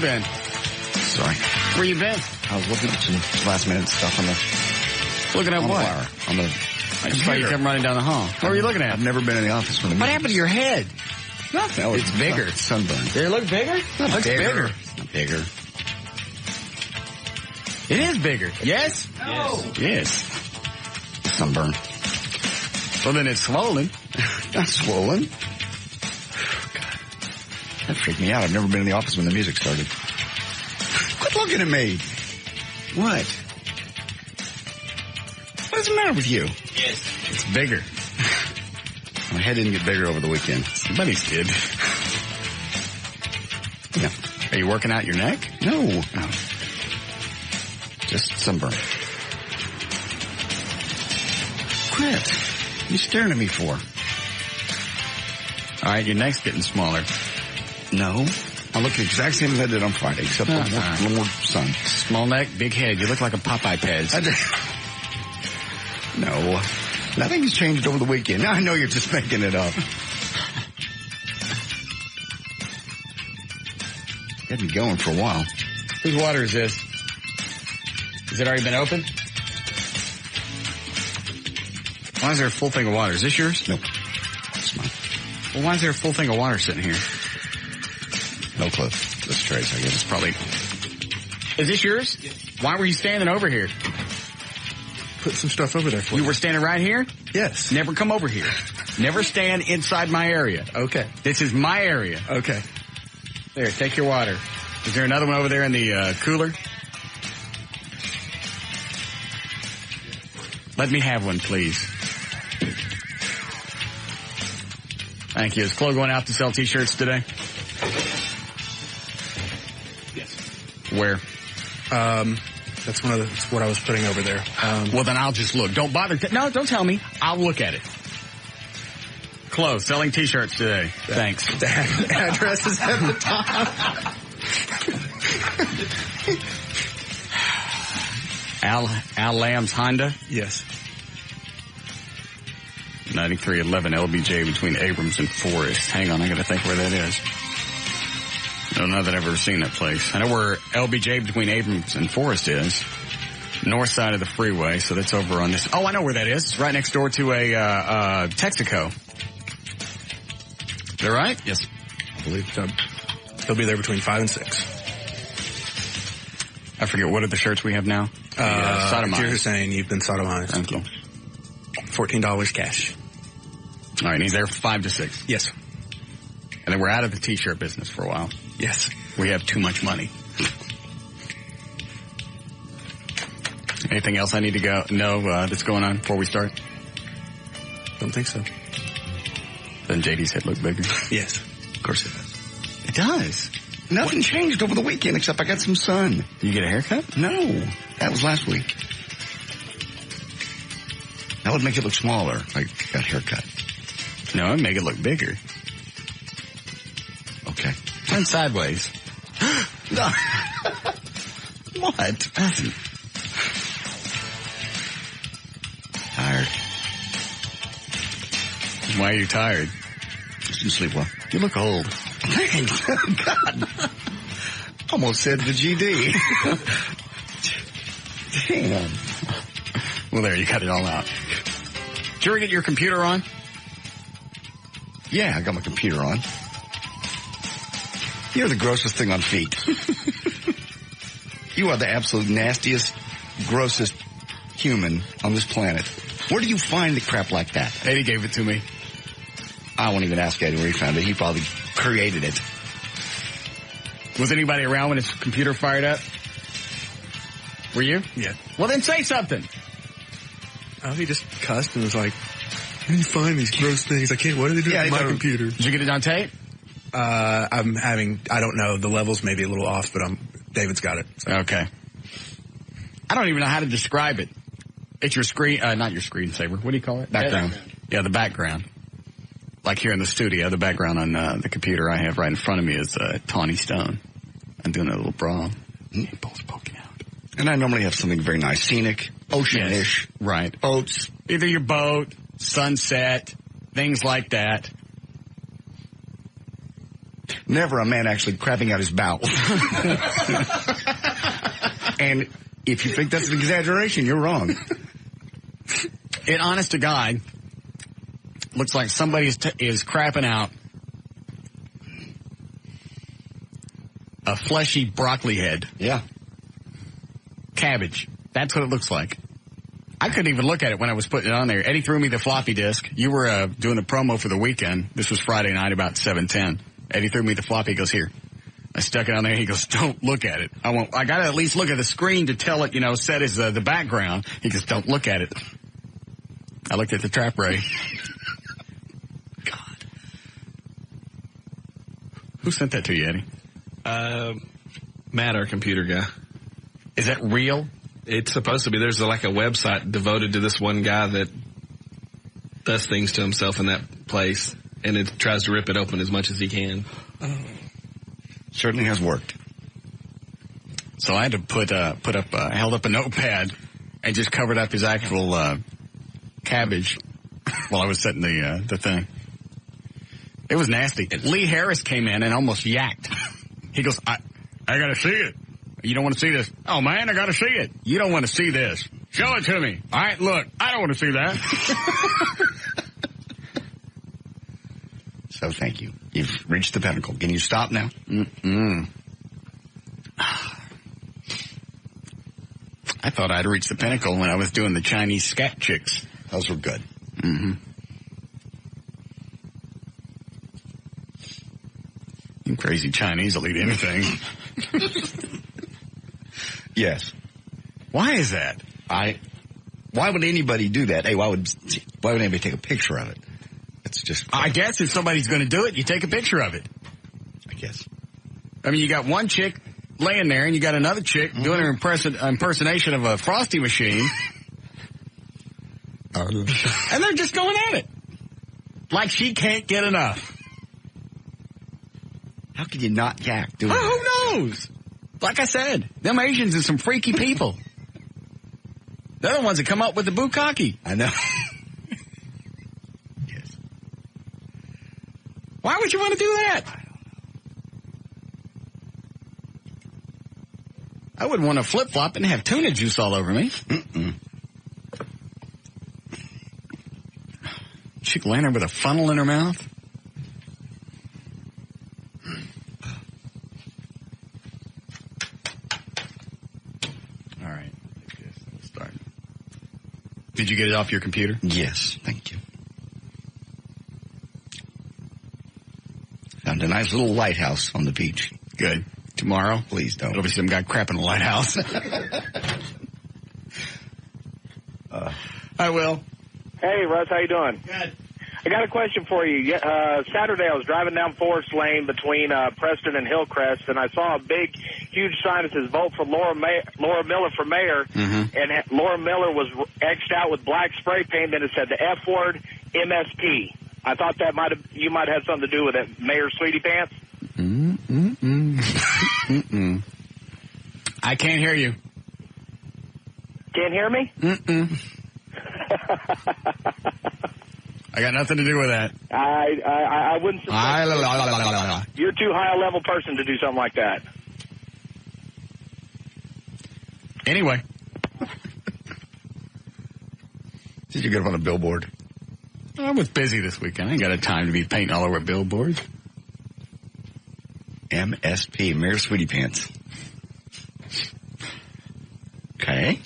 been? Sorry. Where you been? I was looking at some last-minute stuff on the... Looking at what? Wire. On the... I just saw you come running down the hall. What were you looking at? I've never been in the office when the... What happened to your head? Nothing. No, it's bigger. It's sunburned. Did it look bigger? It looks bigger. Not bigger. It is bigger. Yes? No. Yes. Sunburn. Well, then it's swollen. Not swollen. God. That freaked me out. I've never been in the office when the music started. Quit looking at me. What? What's the matter with you? Yes. It's bigger. My head didn't get bigger over the weekend. Somebody's did. Yeah. Are you working out your neck? No. Just sunburn. Quit. What are you staring at me for? All right, your neck's getting smaller. No. I look the exact same as I did on Friday, except a little more sun. Small neck, big head. You look like a Popeye Pez. No. Nothing's changed over the weekend. I know you're just making it up. You had me going for a while. Whose water is this? Has it already been opened? Why is there a full thing of water? Is this yours? Nope. It's mine. Well, why is there a full thing of water sitting here? No clue. This trace, I guess. It's probably... Is this yours? Yes. Why were you standing over here? Put some stuff over there for you. You were standing right here? Yes. Never come over here. Never stand inside my area. Okay. This is my area. Okay. There, take your water. Is there another one over there in the cooler? Let me have one, please. Thank you. Is Chloe going out to sell T-shirts today? Yes. Where? That's what I was putting over there. Well, then I'll just look. Don't bother. No, don't tell me. I'll look at it. Chloe, selling T-shirts today. Thanks. The address is at the top. Al Lamb's Honda? Yes. 9311 LBJ between Abrams and Forest. Hang on, I gotta think where that is. I don't know that I've ever seen that place. I know where LBJ between Abrams and Forest is. North side of the freeway, so that's over on this. Oh, I know where that is. It's right next door to a Texaco. Is that right? Yes. I believe so. He'll be there between 5 and 6. I forget, what are the shirts we have now? Sodomized. You're saying you've been sodomized. Thank you. $14 cash. All right, and he's there from 5 to 6. Yes. And then we're out of the T-shirt business for a while. Yes. We have too much money. Anything else I need to know that's going on before we start? Don't think so. Then JD's head look bigger? Yes. Of course it does. It does. Nothing changed over the weekend except I got some sun. You get a haircut? No. That was last week. That would make it look smaller if I got a haircut. No, it'd make it look bigger. Okay. Turn sideways. No. What? Tired. Why are you tired? Just didn't sleep well. You look old. Thanks. God. Almost said the GD. Damn. Well, there, you cut it all out. Did you ever get your computer on? Yeah, I got my computer on. You're the grossest thing on feet. You are the absolute nastiest, grossest human on this planet. Where do you find the crap like that? Eddie gave it to me. I won't even ask Eddie where he found it. He probably created it. Was anybody around when his computer fired up? Were you? Yeah. Well, then say something. Oh, he just cussed and was like, how do you find these gross things? I can't, what do they do to my computer? Did you get it on tape? I don't know, the levels may be a little off, but David's got it. So. Okay. I don't even know how to describe it. It's your screen, not your screensaver. What do you call it? Background. Yeah, the background. Like here in the studio, the background on the computer I have right in front of me is Tawny Stone. I'm doing a little bra. Nipples poking out. And I normally have something very nice, scenic, ocean-ish. Yes. Right. Boats. Either your boat, sunset, things like that. never a man actually crapping out his bowels. And if you think that's an exaggeration, you're wrong. It, honest to God, looks like somebody is crapping out a fleshy broccoli head. Yeah. Cabbage. That's what it looks like. I couldn't even look at it when I was putting it on there. Eddie threw me the floppy disk. You were doing a promo for the weekend. This was Friday night about 7:10. Eddie threw me the floppy. He goes, here. I stuck it on there. He goes, don't look at it. I got to at least look at the screen to tell it, set as the background. He goes, don't look at it. I looked at the trap ray. God. Who sent that to you, Eddie? Matt, our computer guy. Is that real? It's supposed to be. There's like a website devoted to this one guy that does things to himself in that place, and it tries to rip it open as much as he can. Certainly has worked. So I had to held up a notepad and just covered up his actual cabbage while I was setting the thing. It was nasty. Lee Harris came in and almost yacked. He goes, I got to see it. You don't want to see this? Oh, man, I got to see it. You don't want to see this. Show it to me. All right, look, I don't want to see that. So thank you. You've reached the pinnacle. Can you stop now? I thought I'd reached the pinnacle when I was doing the Chinese scat chicks. Those were good. Mm-hmm. You crazy Chinese will eat anything. Yes. Why is that? Why would anybody do that? Hey, why would anybody take a picture of it? It's just. I guess if somebody's going to do it, you take a picture of it. I guess. I mean, you got one chick laying there, and you got another chick doing her impersonation of a Frosty machine. And they're just going at it. Like she can't get enough. How can you not yak doing that? Who knows? Like I said, them Asians are some freaky people. They're the ones that come up with the bukkake. I know. Yes. Why would you want to do that? I don't know. I wouldn't want to flip-flop and have tuna juice all over me. Chick laying there with a funnel in her mouth. All right. Let's start. Did you get it off your computer? Yes, thank you. Found a nice little lighthouse on the beach. Good. Tomorrow? Please don't. There'll be some guy crapping the lighthouse. I will. Hey, Russ, how you doing? Good. I got a question for you. Saturday, I was driving down Forest Lane between Preston and Hillcrest, and I saw a big, huge sign that says "Vote for Laura Miller for mayor." Mm-hmm. And Laura Miller was etched out with black spray paint, and it said the F word, MSP. I thought that you might have something to do with it, Mayor Sweetie Pants. I can't hear you. Can't hear me? I got nothing to do with that. I wouldn't support you. You're too high a level person to do something like that. Anyway. Did you get up on a billboard? I was busy this weekend. I ain't got a time to be painting all over billboards. MSP, Mayor Sweetie Pants. Okay.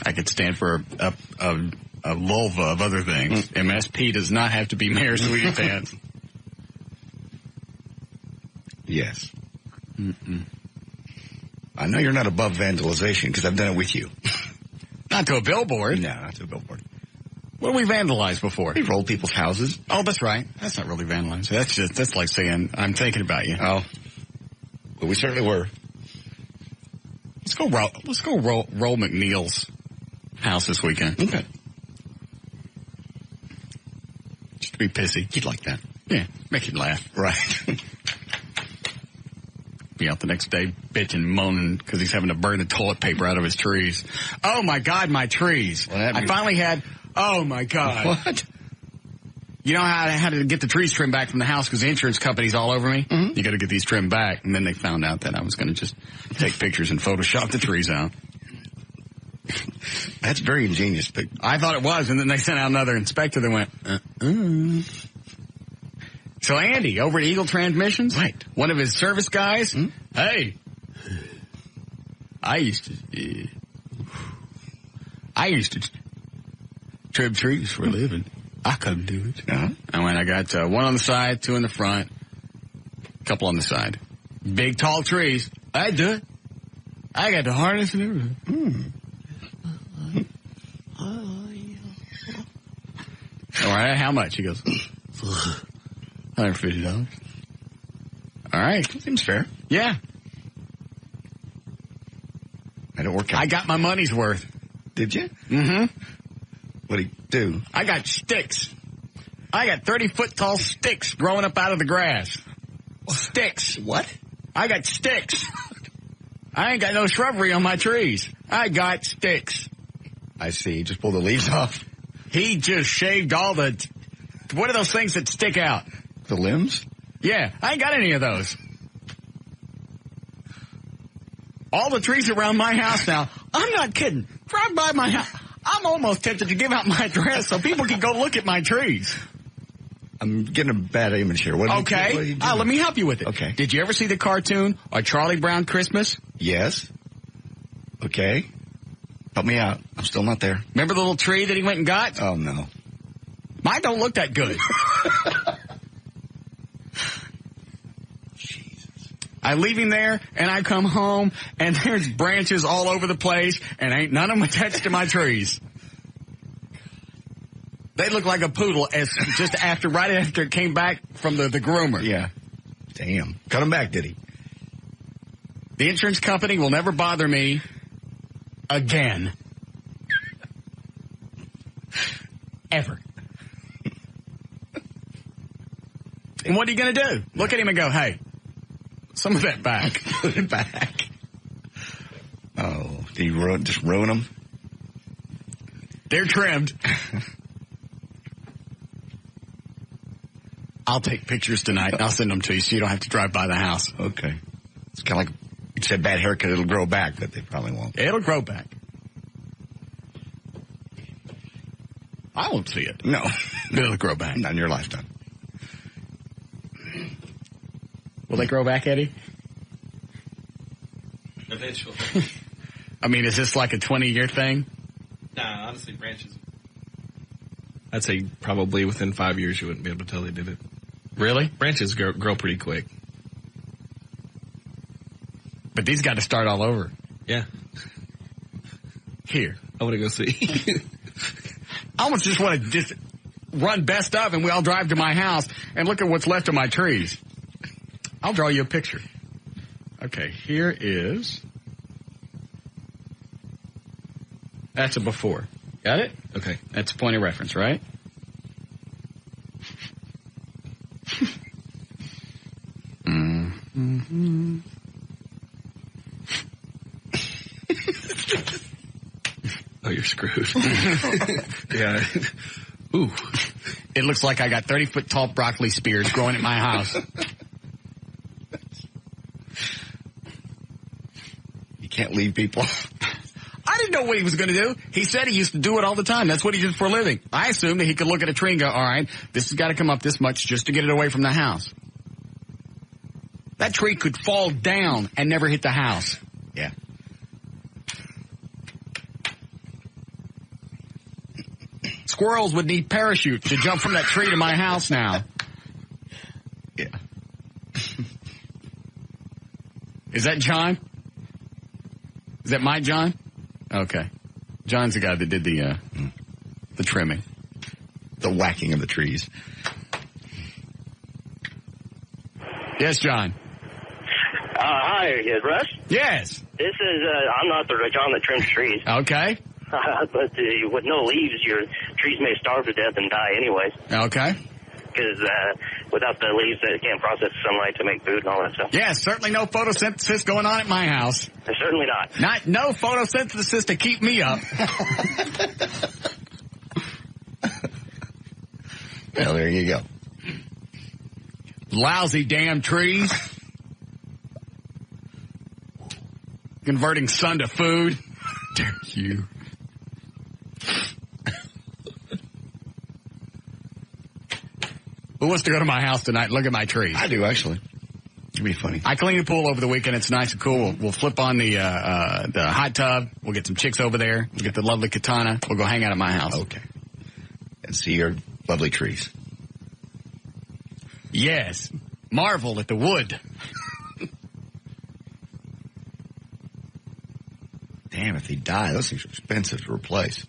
I could stand for a vulva of other things. MSP does not have to be Mayor Sweetie Pants. Yes. I know you're not above vandalization because I've done it with you. Not to a billboard. No, not to a billboard. What have we vandalized before? We rolled people's houses. Oh, that's right. That's not really vandalized. That's like saying, I'm thinking about you. Oh. Well, we certainly were. Let's go roll McNeil's house this weekend. Okay. Just to be pissy. You'd like that. Yeah. Make him laugh. Right. Be out the next day bitching, moaning because he's having to burn the toilet paper out of his trees. Oh, my God, my trees. I finally had... Oh, my God. What? You know how I had to get the trees trimmed back from the house because the insurance company's all over me? Mm-hmm. You got to get these trimmed back. And then they found out that I was going to just take pictures and Photoshop the trees out. That's very ingenious. But I thought it was, and then they sent out another inspector that went, So Andy, over at Eagle Transmissions, right? One of his service guys, hey, I used to trim trees for a living. I couldn't do it. Uh-huh. And when I got one on the side, two in the front, a couple on the side, big tall trees, I'd do it. I got the harness and everything. All right, how much? He goes, $150. All right. Seems fair. Yeah. I don't work out. I got my money's worth. Did you? Mm-hmm. What'd he do? I got sticks. I got 30-foot tall sticks growing up out of the grass. Sticks. What? I got sticks. I ain't got no shrubbery on my trees. I got sticks. I see. Just pull the leaves off. He just shaved all the... What are those things that stick out? The limbs? Yeah, I ain't got any of those. All the trees around my house now, I'm not kidding. Drive by my house. I'm almost tempted to give out my address so people can go look at my trees. I'm getting a bad image here. What okay. Let me help you with it. Okay. Did you ever see the cartoon, A Charlie Brown Christmas? Yes. Okay. Help me out. I'm still not there. Remember the little tree that he went and got? Oh, no. Mine don't look that good. Jesus. I leave him there, and I come home, and there's branches all over the place, and ain't none of them attached to my trees. They look like a poodle right after it came back from the groomer. Yeah. Damn. Cut him back, did he? The insurance company will never bother me again. Ever. And what are you going to do? Look at him and go, hey, some of that back. Put it back. Oh, did he just ruin them? They're trimmed. I'll take pictures tonight, and I'll send them to you so you don't have to drive by the house. Okay. It's kind of like you said, bad haircut, it'll grow back, but they probably won't. It'll grow back. I won't see it. No. But it'll grow back. Not in your lifetime. Will they grow back, Eddie? Eventually. I mean, is this like a 20-year thing? Nah, honestly, branches. I'd say probably within 5 years you wouldn't be able to tell they did it. Really? Branches grow pretty quick. But these got to start all over. Yeah. Here. I want to go see. I almost just want to just run best of and we all drive to my house and look at what's left of my trees. I'll draw you a picture. Okay, here is... That's a before. Got it? Okay. That's a point of reference, right? Mm-hmm. Oh, you're screwed. Yeah. Ooh. It looks like I got 30-foot tall broccoli spears growing at my house. You can't leave people. I didn't know what he was going to do. He said he used to do it all the time. That's what he did for a living. I assumed that he could look at a tree and go, all right, this has got to come up this much just to get it away from the house. That tree could fall down and never hit the house. Yeah. Squirrels would need parachutes to jump from that tree to my house now. Yeah. Is that John? Is that my John? Okay. John's the guy that did the trimming. The whacking of the trees. Yes, John. Hi, Russ? Yes. This is, I'm not the John that trims trees. Okay. But with no leaves, your trees may starve to death and die anyways. Okay. Because without the leaves, they can't process sunlight to make food and all that stuff. Yes, certainly no photosynthesis going on at my house. Certainly not. No photosynthesis to keep me up. Well, there you go. Lousy damn trees. Converting sun to food. Damn you. Who wants to go to my house tonight and look at my trees? I do, actually. It'd be funny. I cleaned the pool over the weekend. It's nice and cool. We'll flip on the hot tub. We'll get some chicks over there. We'll get the lovely katana. We'll go hang out at my house. Okay. And see your lovely trees. Yes. Marvel at the wood. Damn, if they die, those things are expensive to replace.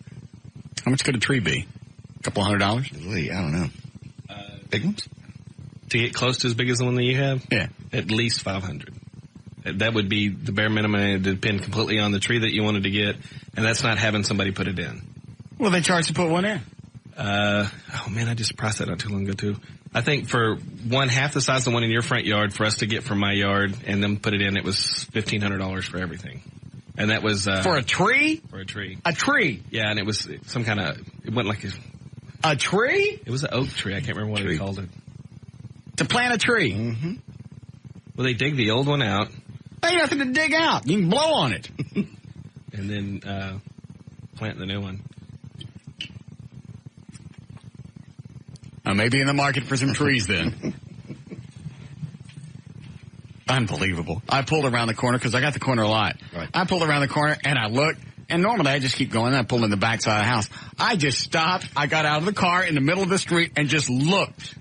How much could a tree be? A couple $100? Really, I don't know. Big ones? To get close to as big as the one that you have? Yeah. At least $500. That would be the bare minimum. It would depend completely on the tree that you wanted to get, and that's not having somebody put it in. Well, they charge to put one in. Oh man, I just priced that not too long ago too. I think for one half the size of the one in your front yard, for us to get from my yard and then put it in, it was $1,500 for everything. And that was for a tree? For a tree. A tree? Yeah, and it was some kind of, it went like a tree? It was an oak tree. I can't remember what they called it. To plant a tree? Mm-hmm. Well, they dig the old one out. Ain't nothing to dig out. You can blow on it. And then plant the new one. I may be in the market for some trees then. Unbelievable. I pulled around the corner because I got the corner a lot. Right. I pulled around the corner and I looked, and normally I just keep going and I pulled in the backside of the house. I just stopped. I got out of the car in the middle of the street and just looked.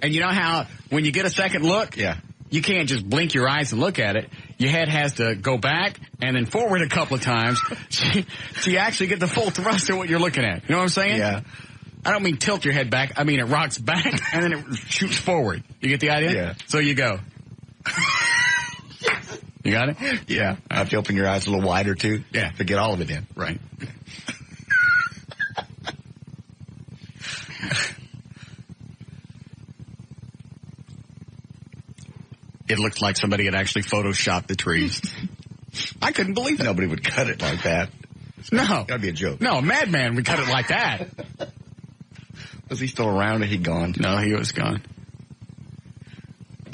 And you know how when you get a second look, yeah, you can't just blink your eyes and look at it. Your head has to go back and then forward a couple of times so you actually get the full thrust of what you're looking at. You know what I'm saying? Yeah. I don't mean tilt your head back. I mean it rocks back and then it shoots forward. You get the idea? Yeah. So you go. You got it? Yeah. I have to open your eyes a little wider, too. Yeah. To get all of it in. Right. It looked like somebody had actually photoshopped the trees. I couldn't believe it. Nobody would cut it like that. No. That'd be a joke. No, a madman would cut it like that. Was he still around or he gone? No, he was gone.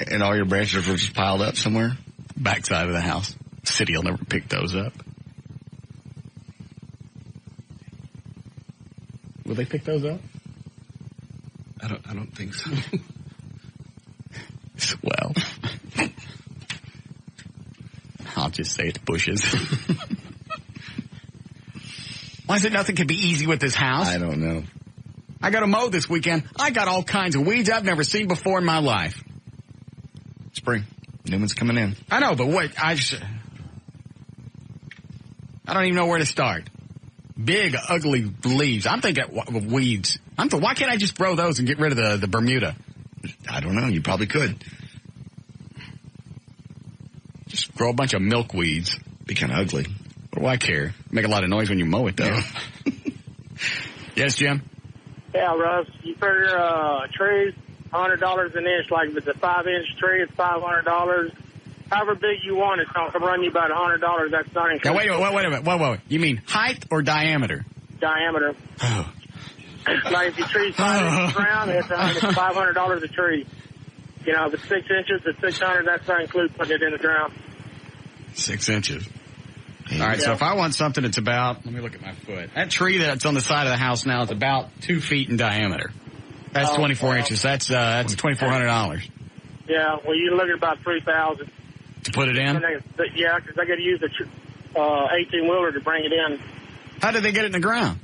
And all your branches were just piled up somewhere? Backside of the house. City will never pick those up. Will they pick those up? I don't think so. Well, I'll just say it's bushes. Why is it nothing can be easy with this house? I don't know. I got to mow this weekend. I got all kinds of weeds I've never seen before in my life. Spring. New one's coming in. I know, but wait, I don't even know where to start. Big, ugly leaves. I'm thinking of weeds. Why can't I just grow those and get rid of the Bermuda? I don't know. You probably could. Just grow a bunch of milkweeds. Be kind of ugly. What do I care? Make a lot of noise when you mow it, though. Yeah. Yes, Jim? Yeah, Russ, you figure trees, $100 an inch. Like if it's a 5-inch tree, it's $500. However big you want, it's going to run you about $100. That's not included. Now, wait a minute. Wait. You mean height or diameter? Diameter. Oh. Like if your tree's 5 inches around, it's $500 a tree. You know, if it's 6 inches, it's $600. That's not include putting it in the ground. 6 inches. All right, so if I want something that's about, let me look at my foot. That tree that's on the side of the house now is about 2 feet in diameter. That's 24 inches. That's $2,400. Yeah, well, you're looking at about $3,000 to put it in. Yeah, because I got to use the 18-wheeler to bring it in. How did they get it in the ground?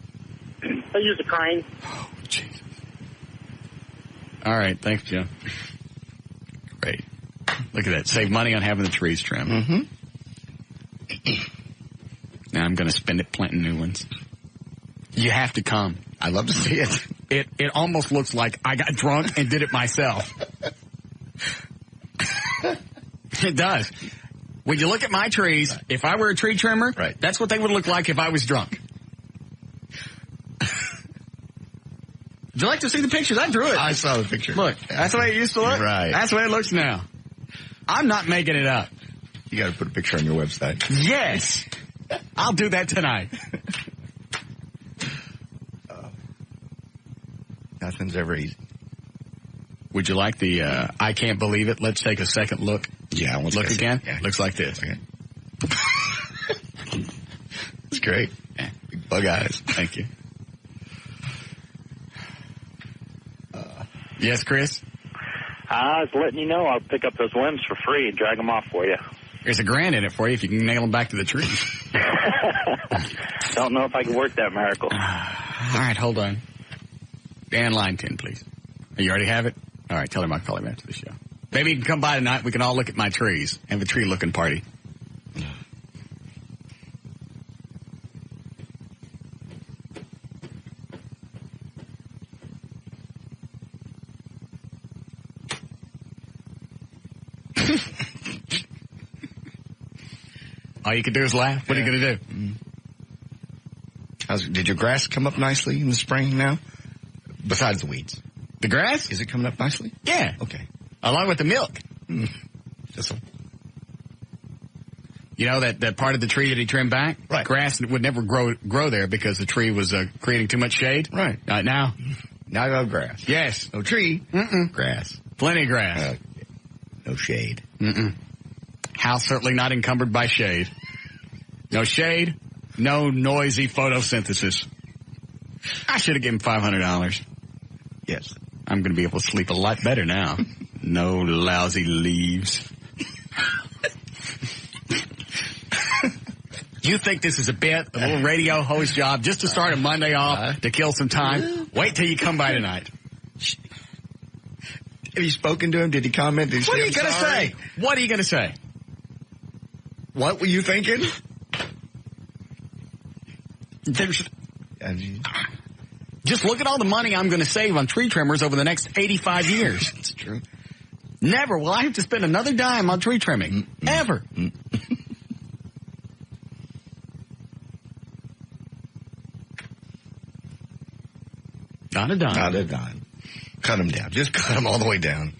They use a crane. Oh, Jesus. All right, thanks, Jim. Great. Look at that. Save money on having the trees trimmed. Mm-hmm. Now I'm going to spend it planting new ones. You have to come. I'd love to see it. It almost looks like I got drunk and did it myself. It does. When you look at my trees, if I were a tree trimmer, that's what they would look like if I was drunk. Would you like to see the pictures? I drew it. I saw the picture. Look, that's the way it used to look. Right. That's the way it looks now. I'm not making it up. You got to put a picture on your website. Yes. I'll do that tonight. Now, Nothing's ever easy. Would you like the I can't believe it? Let's take a second look. Yeah, I want look again. Yeah. Looks like this. Okay. It's great. Yeah. Big bug eyes. Thank you. Yes, Chris? I was letting you know I'll pick up those limbs for free and drag them off for you. There's $1,000 in it for you if you can nail them back to the tree. Don't know if I can work that miracle. All right, hold on. Dan, line 10, please. You already have it? All right, tell him I'll call him after the show. Maybe he can come by tonight. We can all look at my trees. Have a tree-looking party. All you can do is laugh. What are you going to do? Did your grass come up nicely in the spring now? Besides the weeds. The grass? Is it coming up nicely? Yeah. Okay. Along with the milk. Just You know that part of the tree that he trimmed back? Right. Grass would never grow there because the tree was creating too much shade. Right. Now? Now you have grass. Yes. No tree. Mm-mm. Grass. Plenty of grass. No shade. Mm-mm. House certainly not encumbered by shade. No shade, no noisy photosynthesis. I should have given $500. Yes. I'm going to be able to sleep a lot better now. No lousy leaves. You think this is a bit, a little radio host job, just to start a Monday off to kill some time? Wait till you come by tonight. Have you spoken to him? Did he comment? Did he What are you going to say? What are you going to say? What were you thinking? Just look at all the money I'm going to save on tree trimmers over the next 85 years. That's true. Never will I have to spend another dime on tree trimming. Ever. Not a dime. Not a dime. Cut them down. Just cut them all the way down.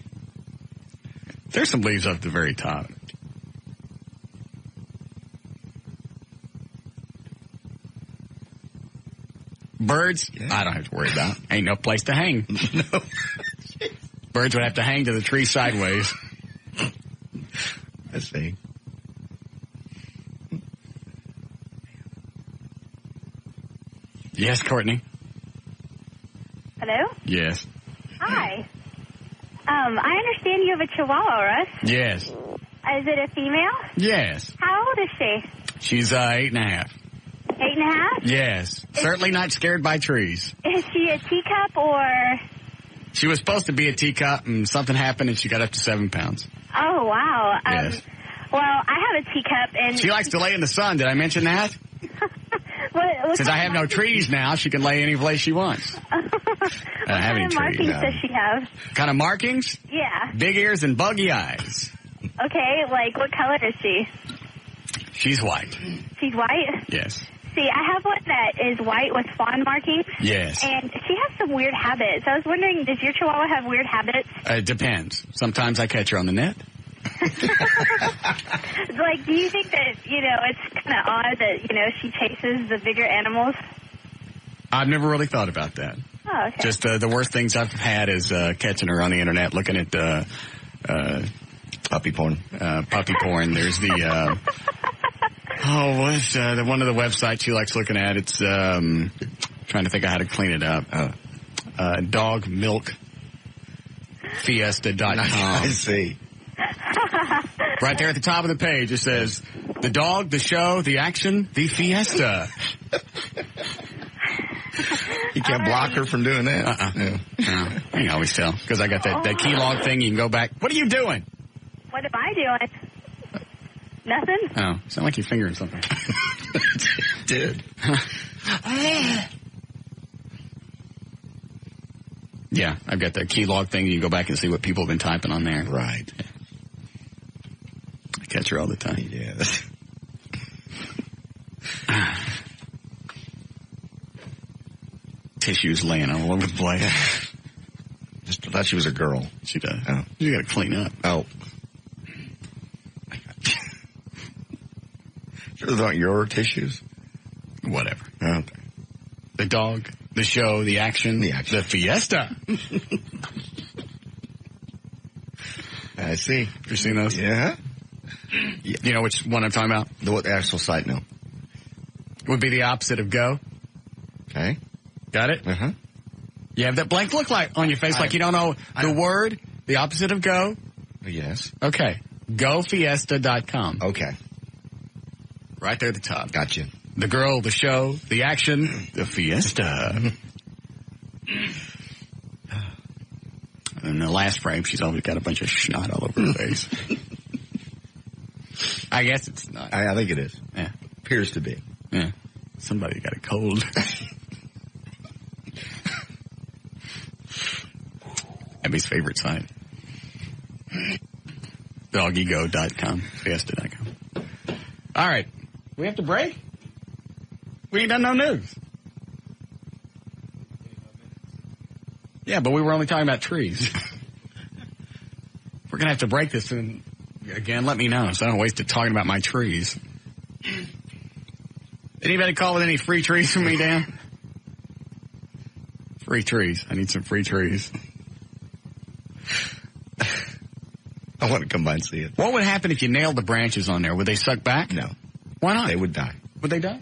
There's some leaves up at the very top. Birds, I don't have to worry about. Ain't no place to hang. No. Birds would have to hang to the tree sideways. I see. Yes, Courtney? Hello? Yes. Hi. I understand you have a Chihuahua, Russ. Yes. Is it a female? Yes. How old is she? She's 8.5. 8.5? Yes. Certainly not scared by trees. Is she a teacup or... She was supposed to be a teacup, and something happened, and she got up to 7 pounds. Oh, wow. Yes. Well, I have a teacup, and... She likes to lay in the sun. Did I mention that? what Since I have no trees now, she can lay any place she wants. What have any kind of markings trees, does she have? Kind of markings? Yeah. Big ears and buggy eyes. Okay, like what color is she? She's white. She's white? Yes. See, I have one that is white with fawn markings. Yes. And she has some weird habits. I was wondering, does your Chihuahua have weird habits? It depends. Sometimes I catch her on the net. Like, do you think that, it's kind of odd that, she chases the bigger animals? I've never really thought about that. Oh, okay. Just the worst things I've had is catching her on the internet, looking at puppy porn. Puppy porn. There's the what's the one of the websites she likes looking at? It's trying to think of how to clean it up. Dogmilkfiesta.com. I see. Right there at the top of the page, it says the dog, the show, the action, the fiesta. You can't block her from doing that. No. I can always tell because I got that key log thing. You can go back. What are you doing? What am I doing? Nothing? Oh, sound like you're fingering something. Dude. Yeah, I've got that key log thing. You can go back and see what people have been typing on there. Right. I catch her all the time. Yes. Tissues laying all over the place. Just thought she was a girl. She does. Oh. You got to clean up. Oh. Sure those aren't your tissues? Whatever. Okay. The dog, the show, the action, the fiesta. I see. You seen those? Yeah. You know which one I'm talking about? The actual site, no. Would be the opposite of go. Okay. Got it? Uh-huh. You have that blank look like on your face like you don't know the word, the opposite of go? Yes. Okay. GoFiesta.com. Okay. Right there at the top. Gotcha. The girl, the show, the action, the fiesta. And in the last frame, she's always got a bunch of snot all over her face. I guess it's not. I think it is. Yeah. Appears to be. Yeah. Somebody got a cold. Abby's favorite site. Doggygo.com. Fiesta.com. All right. We have to break? We ain't done no news. Yeah, but we were only talking about trees. We're going to have to break this soon. Again, let me know so I don't waste it talking about my trees. Anybody call with any free trees for me, Dan? Free trees. I need some free trees. I want to come by and see it. What would happen if you nailed the branches on there? Would they suck back? No. Why not? They would die. Would they die?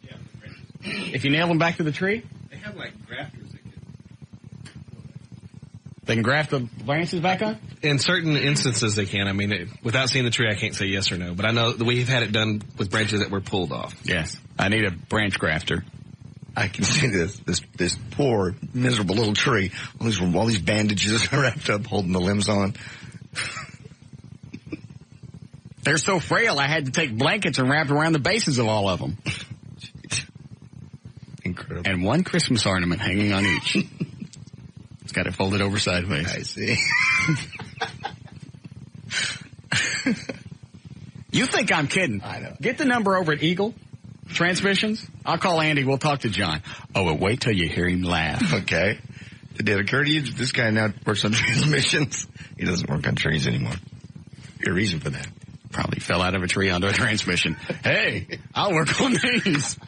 Yeah. If you nail them back to the tree? They have like grafters. They can graft the branches back on? In certain instances, they can. I mean, without seeing the tree, I can't say yes or no. But I know that we've had it done with branches that were pulled off. Yes. I need a branch grafter. I can see this poor, miserable little tree. All these bandages wrapped up, holding the limbs on. They're so frail, I had to take blankets and wrap around the bases of all of them. Incredible. And one Christmas ornament hanging on each. It's got it folded over sideways. I see. You think I'm kidding? I know. Get the number over at Eagle Transmissions. I'll call Andy. We'll talk to John. Oh, but wait till you hear him laugh. Okay. Did it occur to you that this guy now works on transmissions? He doesn't work on trees anymore. Your reason for that? Probably fell out of a tree onto a transmission. Hey, I'll work on these.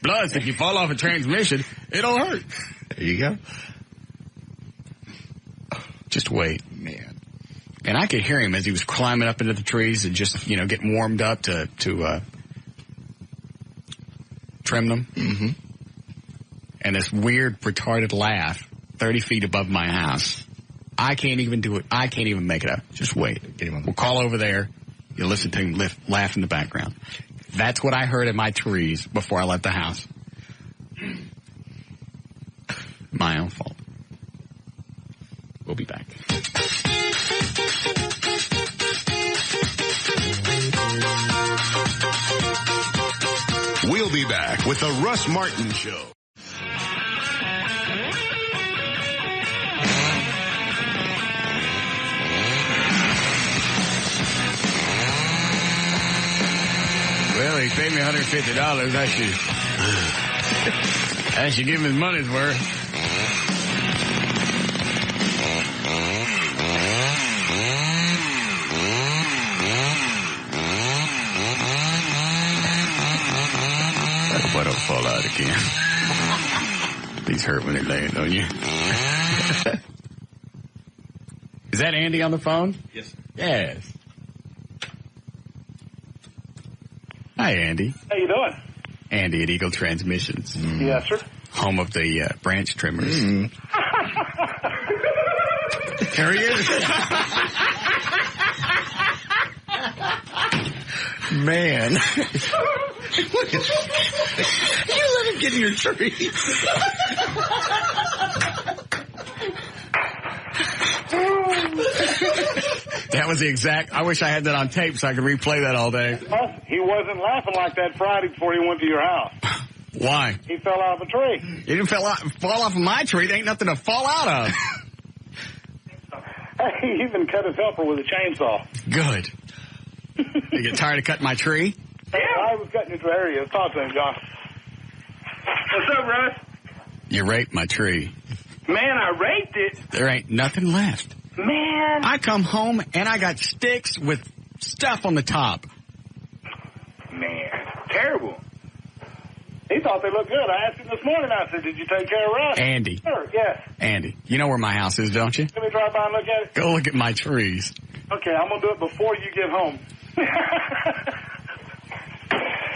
Plus, if you fall off a transmission, it'll hurt. There you go. Just wait. Man. And I could hear him as he was climbing up into the trees and just, getting warmed up to trim them. Mm-hmm. And this weird, retarded laugh 30 feet above my house. I can't even do it. I can't even make it up. Just wait. Get him on. We'll call over there. You'll listen to him laugh in the background. That's what I heard in my trees before I left the house. My own fault. We'll be back. We'll be back with the Russ Martin Show. Well, he paid me $150. I should give him his money's worth. I hope I don't fall out again. These hurt when they land on you. Is that Andy on the phone? Yes, sir. Yes. Hi, Andy. How you doing? Andy at Eagle Transmissions. Yes, sir. Home of the branch trimmers. There he is. Man. Look at you. Let him get in your tree. That was the exact. I wish I had that on tape so I could replay that all day. He wasn't laughing like that Friday before he went to your house. Why? He fell out of a tree. You didn't fall off of my tree. There ain't nothing to fall out of. He even cut his helper with a chainsaw. Good. You get tired of cutting my tree? Yeah, I was cutting his area. Talk to him, John. What's up, Russ? You raped my tree. Man, I raped it. There ain't nothing left. Man. I come home and I got sticks with stuff on the top. Man, terrible. He thought they looked good. I asked him this morning. I said, "Did you take care of Russ?" Andy. Sure. Yes. Andy, you know where my house is, don't you? Let me drive by and look at it. Go look at my trees. Okay, I'm gonna do it before you get home.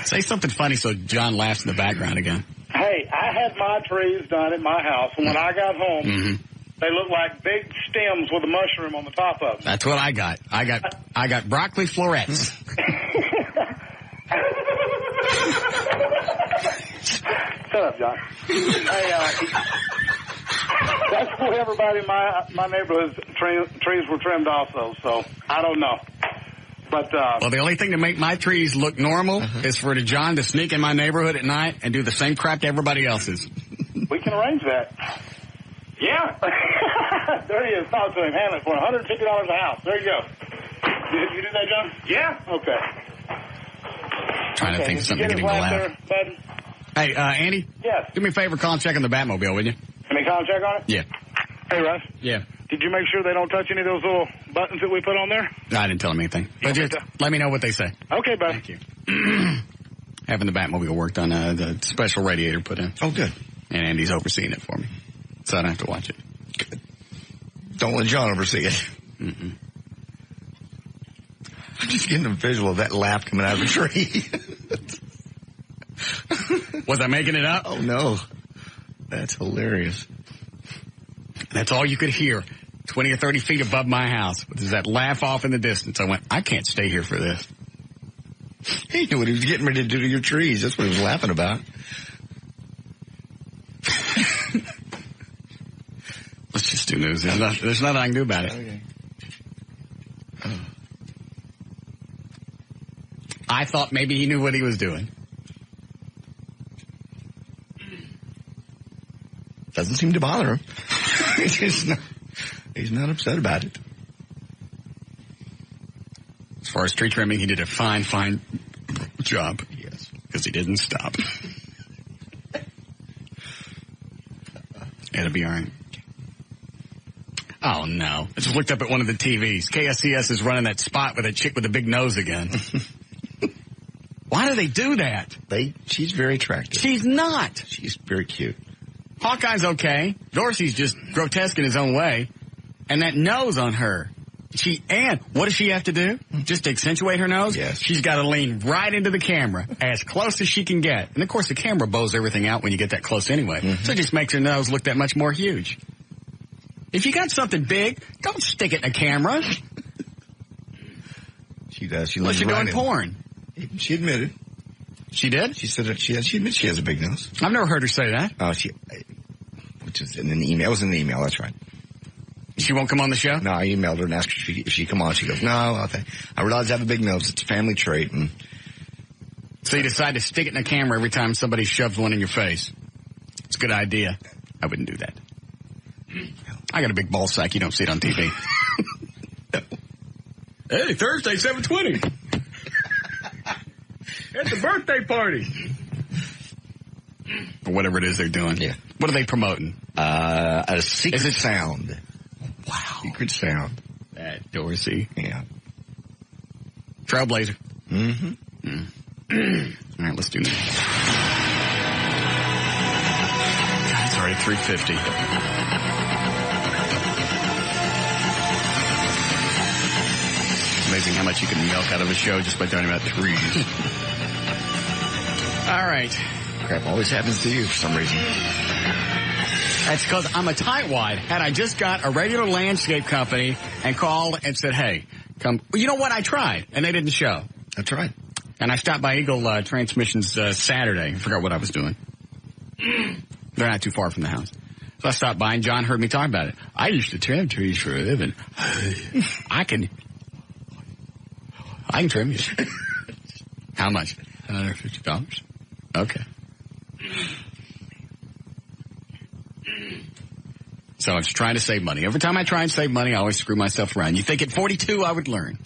Say something funny so John laughs in the background again. Hey, I had my trees done at my house, and when I got home, they looked like big stems with a mushroom on the top of them. That's what I got. I got broccoli florets. Shut up, John. Hey, that's where everybody in my neighborhood's trees were trimmed also, so I don't know. But well, the only thing to make my trees look normal is for John to sneak in my neighborhood at night and do the same crap to everybody else's. We can arrange that. Yeah. There he is. Talk to him. Handle it for $150 a house. There you go. You do that, John? Yeah. Okay. Trying to think of something to get him to laugh. Hey, Andy? Yes. Do me a favor, call and check on the Batmobile, will you? Can you call and check on it? Yeah. Hey, Russ. Yeah. Did you make sure they don't touch any of those little buttons that we put on there? No, I didn't tell him anything. But just let me know what they say. Okay, bud. Thank you. Having the Batmobile worked on, the special radiator put in. Oh, good. And Andy's overseeing it for me. So I don't have to watch it. Good. Don't let John oversee it. Mm-mm. I'm just getting a visual of that laugh coming out of a tree. Was I making it up? Oh, no. That's hilarious. That's all you could hear, 20 or 30 feet above my house. There's that laugh off in the distance. I went, I can't stay here for this. He knew what he was getting ready to do to your trees. That's what he was laughing about. Let's just do news. There's nothing I can do about it. Okay. I thought maybe he knew what he was doing. Doesn't seem to bother him. He's not upset about it. As far as tree trimming, he did a fine job. Yes. Because he didn't stop. It'll be all right. Oh, no. I just looked up at one of the TVs. KSCS is running that spot with a chick with a big nose again. Why do they do that? She's very attractive. She's not. She's very cute. Hawkeye's okay. Dorsey's just grotesque in his own way. And that nose on her. And what does she have to do? Just to accentuate her nose? Yes. She's got to lean right into the camera as close as she can get. And of course the camera bows everything out when you get that close anyway. Mm-hmm. So it just makes her nose look that much more huge. If you got something big, don't stick it in a camera. She does. She Unless you're doing porn. She admitted. She did? She said that she admits she has a big nose. I've never heard her say that. Oh, which is in an email. It was in the email. That's right. She won't come on the show? No, I emailed her and asked her if she'd come on. She goes, no, I realize I have a big nose. It's a family trait. And so you decide to stick it in a camera every time somebody shoves one in your face. It's a good idea. I wouldn't do that. I got a big ball sack. You don't see it on TV. Hey, Thursday, 7:20. It's a birthday party. Or whatever it is they're doing. Yeah. What are they promoting? A secret sound. Wow. Secret sound. That Dorsey. Yeah. Trailblazer. Mm-hmm. All right, let's do that. God, it's already 3:50. Amazing how much you can milk out of a show just by talking about trees. All right. Crap always happens to you for some reason. That's because I'm a tightwad. Had I just got a regular landscape company and called and said, hey, come. Well, you know what? I tried, and they didn't show. That's right. And I stopped by Eagle Transmissions Saturday. I forgot what I was doing. They're not too far from the house. So I stopped by, and John heard me talk about it. I used to trim trees for a living. I can trim you. How much? $150. Okay. So I was trying to save money. Every time I try and save money, I always screw myself around. You think at 42 I would learn?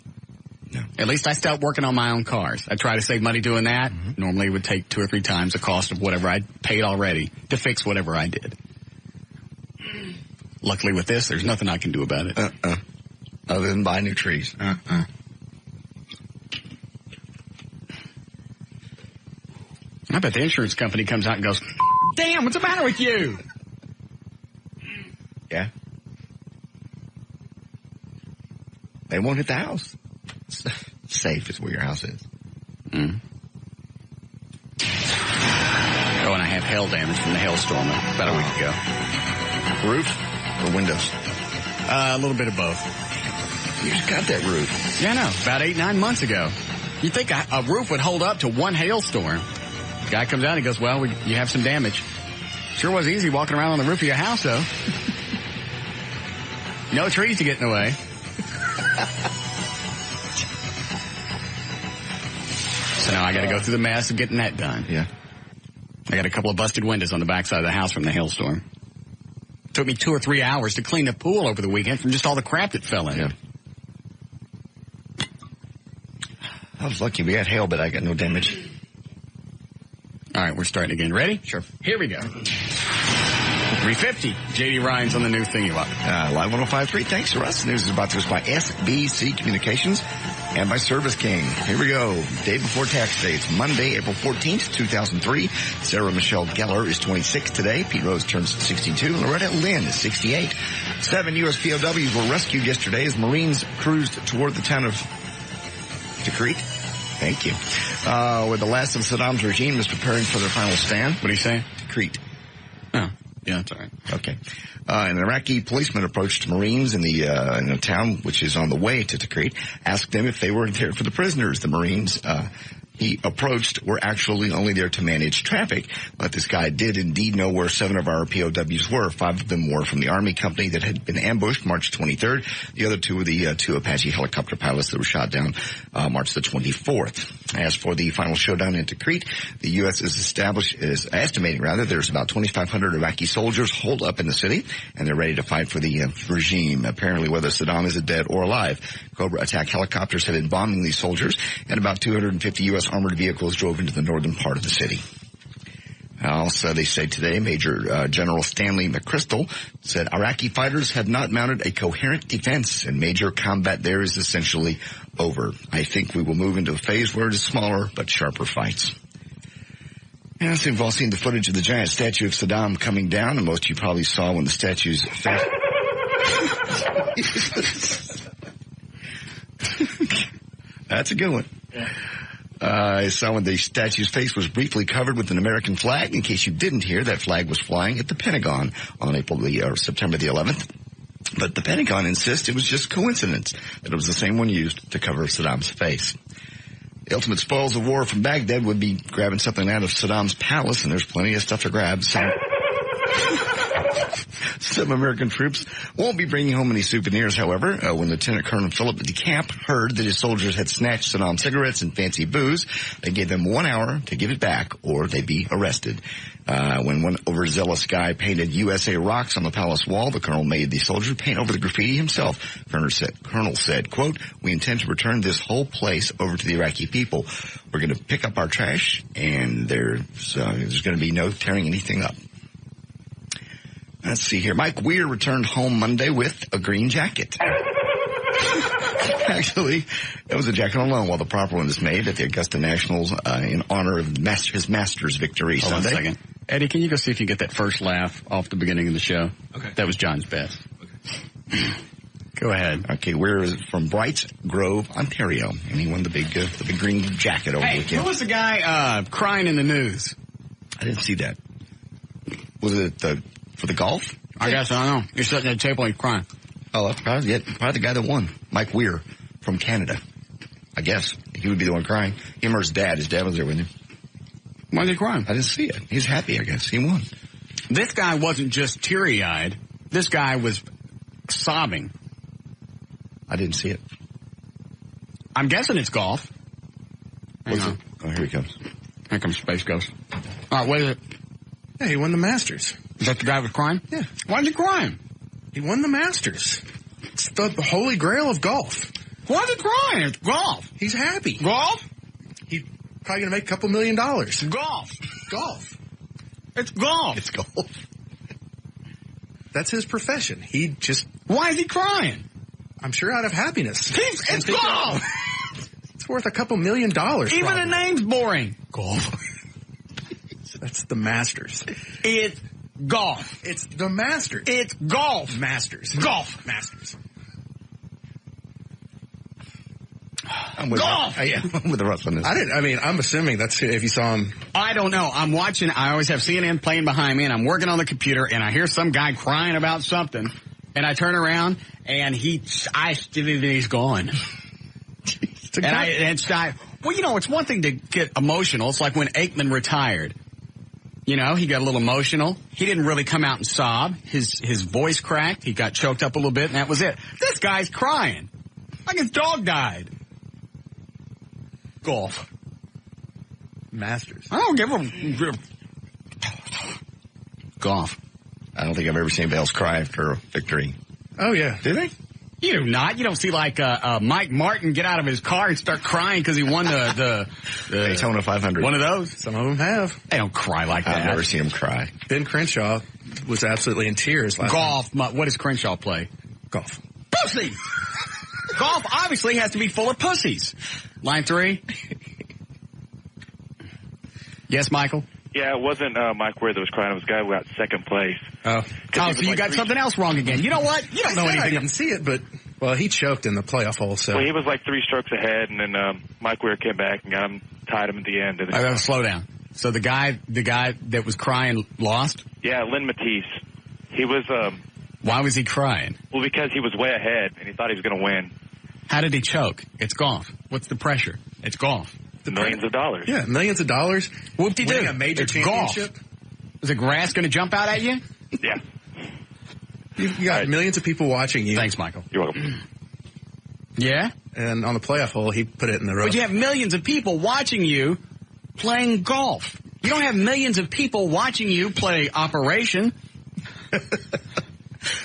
No. At least I stopped working on my own cars. I try to save money doing that. Mm-hmm. Normally it would take 2 or 3 times the cost of whatever I'd paid already to fix whatever I did. Luckily with this, there's nothing I can do about it. Other than buy new trees. I bet the insurance company comes out and goes, damn, what's the matter with you? Yeah. They won't hit the house. Safe is where your house is. Mm. Oh, and I have hail damage from the hailstorm about a week ago. Roof or windows? A little bit of both. You just got that roof. Yeah, I know. About 8-9 months ago. You'd think a roof would hold up to one hailstorm. Guy comes out and goes, well, you have some damage. Sure was easy walking around on the roof of your house, though. No trees to get in the way. So now I got to go through the mess of getting that done. Yeah. I got a couple of busted windows on the backside of the house from the hailstorm. Took me 2 or 3 hours to clean the pool over the weekend from just all the crap that fell in it. I was lucky we had hail, but I got no damage. All right, we're starting again. Ready? Sure. Here we go. 350. J.D. Ryan's on the new thingy. Live 105.3. Thanks to Russ. News is brought to us by SBC Communications and by Service King. Here we go. Day before tax day. It's Monday, April 14th, 2003. Sarah Michelle Geller is 26 today. Pete Rose turns 62. Loretta Lynn is 68. 7 U.S. POWs were rescued yesterday as Marines cruised toward the town of Tikrit. Thank you. Where the last of Saddam's regime is preparing for their final stand. What are you saying? Tikrit. Oh, yeah, that's all right. Okay. An Iraqi policeman approached Marines in a town which is on the way to Tikrit, asked them if they were there for the prisoners. The Marines he approached were actually only there to manage traffic, but this guy did indeed know where 7 of our POWs were. 5 of them were from the Army company that had been ambushed March 23rd. The other 2 were the 2 Apache helicopter pilots that were shot down March the 24th. As for the final showdown in Tikrit, the U.S. is estimating there's about 2,500 Iraqi soldiers holed up in the city, and they're ready to fight for the regime. Apparently, whether Saddam is dead or alive, Cobra attack helicopters have been bombing these soldiers, and about 250 U.S. armored vehicles drove into the northern part of the city. Also, they say today, Major General Stanley McChrystal said Iraqi fighters have not mounted a coherent defense, and major combat there is essentially over. I think we will move into a phase where it is smaller but sharper fights. And I think we've all seen the footage of the giant statue of Saddam coming down, and most of you probably saw when the statue's face... That's a good one. I saw when the statue's face was briefly covered with an American flag. In case you didn't hear, that flag was flying at the Pentagon on September the 11th. But the Pentagon insists it was just coincidence that it was the same one used to cover Saddam's face. The ultimate spoils of war from Baghdad would be grabbing something out of Saddam's palace, and there's plenty of stuff to grab. Some American troops won't be bringing home any souvenirs, however. When Lieutenant Colonel Philip DeCamp heard that his soldiers had snatched Saddam cigarettes and fancy booze, they gave them 1 hour to give it back or they'd be arrested. When one overzealous guy painted USA rocks on the palace wall, the colonel made the soldier paint over the graffiti himself. Colonel said, quote, "We intend to return this whole place over to the Iraqi people. We're going to pick up our trash, and there's going to be no tearing anything up." Let's see here. Mike Weir returned home Monday with a green jacket. Actually, it was a jacket on loan while the proper one is made at the Augusta Nationals in honor of his Masters victory Sunday. Hold on a second. Eddie, can you go see if you get that first laugh off the beginning of the show? Okay. That was John's best. Okay. Go ahead. Okay, Weir is from Brights Grove, Ontario, and he won the big green jacket over the weekend. Who was the guy crying in the news? I didn't see that. Was it for the golf? I guess, I don't know. You're sitting at the table and crying. Oh, that's probably the guy that won. Mike Weir from Canada. I guess. He would be the one crying. Him or his dad. His dad was there with him. Why is he crying? I didn't see it. He's happy, I guess. He won. This guy wasn't just teary-eyed. This guy was sobbing. I didn't see it. I'm guessing it's golf. Hang on. Oh, here he comes. Here comes Space Ghost. All right, what is it? Yeah, he won the Masters. Is that the guy who was crying? Yeah. Why is he crying? He won the Masters. It's the holy grail of golf. Why is he crying? It's golf. He's happy. Golf? He's probably going to make a couple $1 million. Golf. Golf. It's golf. It's golf. That's his profession. He just... Why is he crying? I'm sure out of happiness. It's golf. It's worth a couple $1 million. Even the name's boring. Golf. That's the Masters. It's golf. It's the Masters. It's golf. Masters. Golf. Masters. I'm with golf. I'm with the Russ on this. I'm assuming that's if you saw him. I don't know. I'm watching. I always have CNN playing behind me, and I'm working on the computer, and I hear some guy crying about something, and I turn around, and he's gone. Well, it's one thing to get emotional. It's like when Aikman retired. He got a little emotional. He didn't really come out and sob. His voice cracked. He got choked up a little bit, and that was it. This guy's crying. Like his dog died. Golf. Masters. I don't give a... Golf. I don't think I've ever seen anybody else cry after a victory. Oh, yeah. Do they? You do not. You don't see Mike Martin get out of his car and start crying because he won the Daytona 500. One of those. Some of them have. They don't cry like that. I've never seen him cry. Ben Crenshaw was absolutely in tears last Golf. Night. What does Crenshaw play? Golf. Pussy! Golf obviously has to be full of pussies. Line 3. Yes, Michael? Yeah, it wasn't Mike Weir that was crying. It was a guy who got second place. So you got something else wrong again. You know what? You don't know anything. I didn't see it, but, he choked in the playoff hole, so. Well, he was like 3 strokes ahead, and then Mike Weir came back and tied him at the end. I gotta slow down. So the guy that was crying lost? Yeah, Lynn Matisse. He was, Why was he crying? Well, because he was way ahead, and he thought he was going to win. How did he choke? It's golf. What's the pressure? It's golf. Millions of dollars. Yeah, millions of dollars. Whoop-de-doo. Winning a major championship. Golf. Is the grass going to jump out at you? Yeah. You got millions of people watching you. Thanks, Michael. You're welcome. Yeah? And on the playoff hole, he put it in the rough. But you have millions of people watching you playing golf. You don't have millions of people watching you play Operation.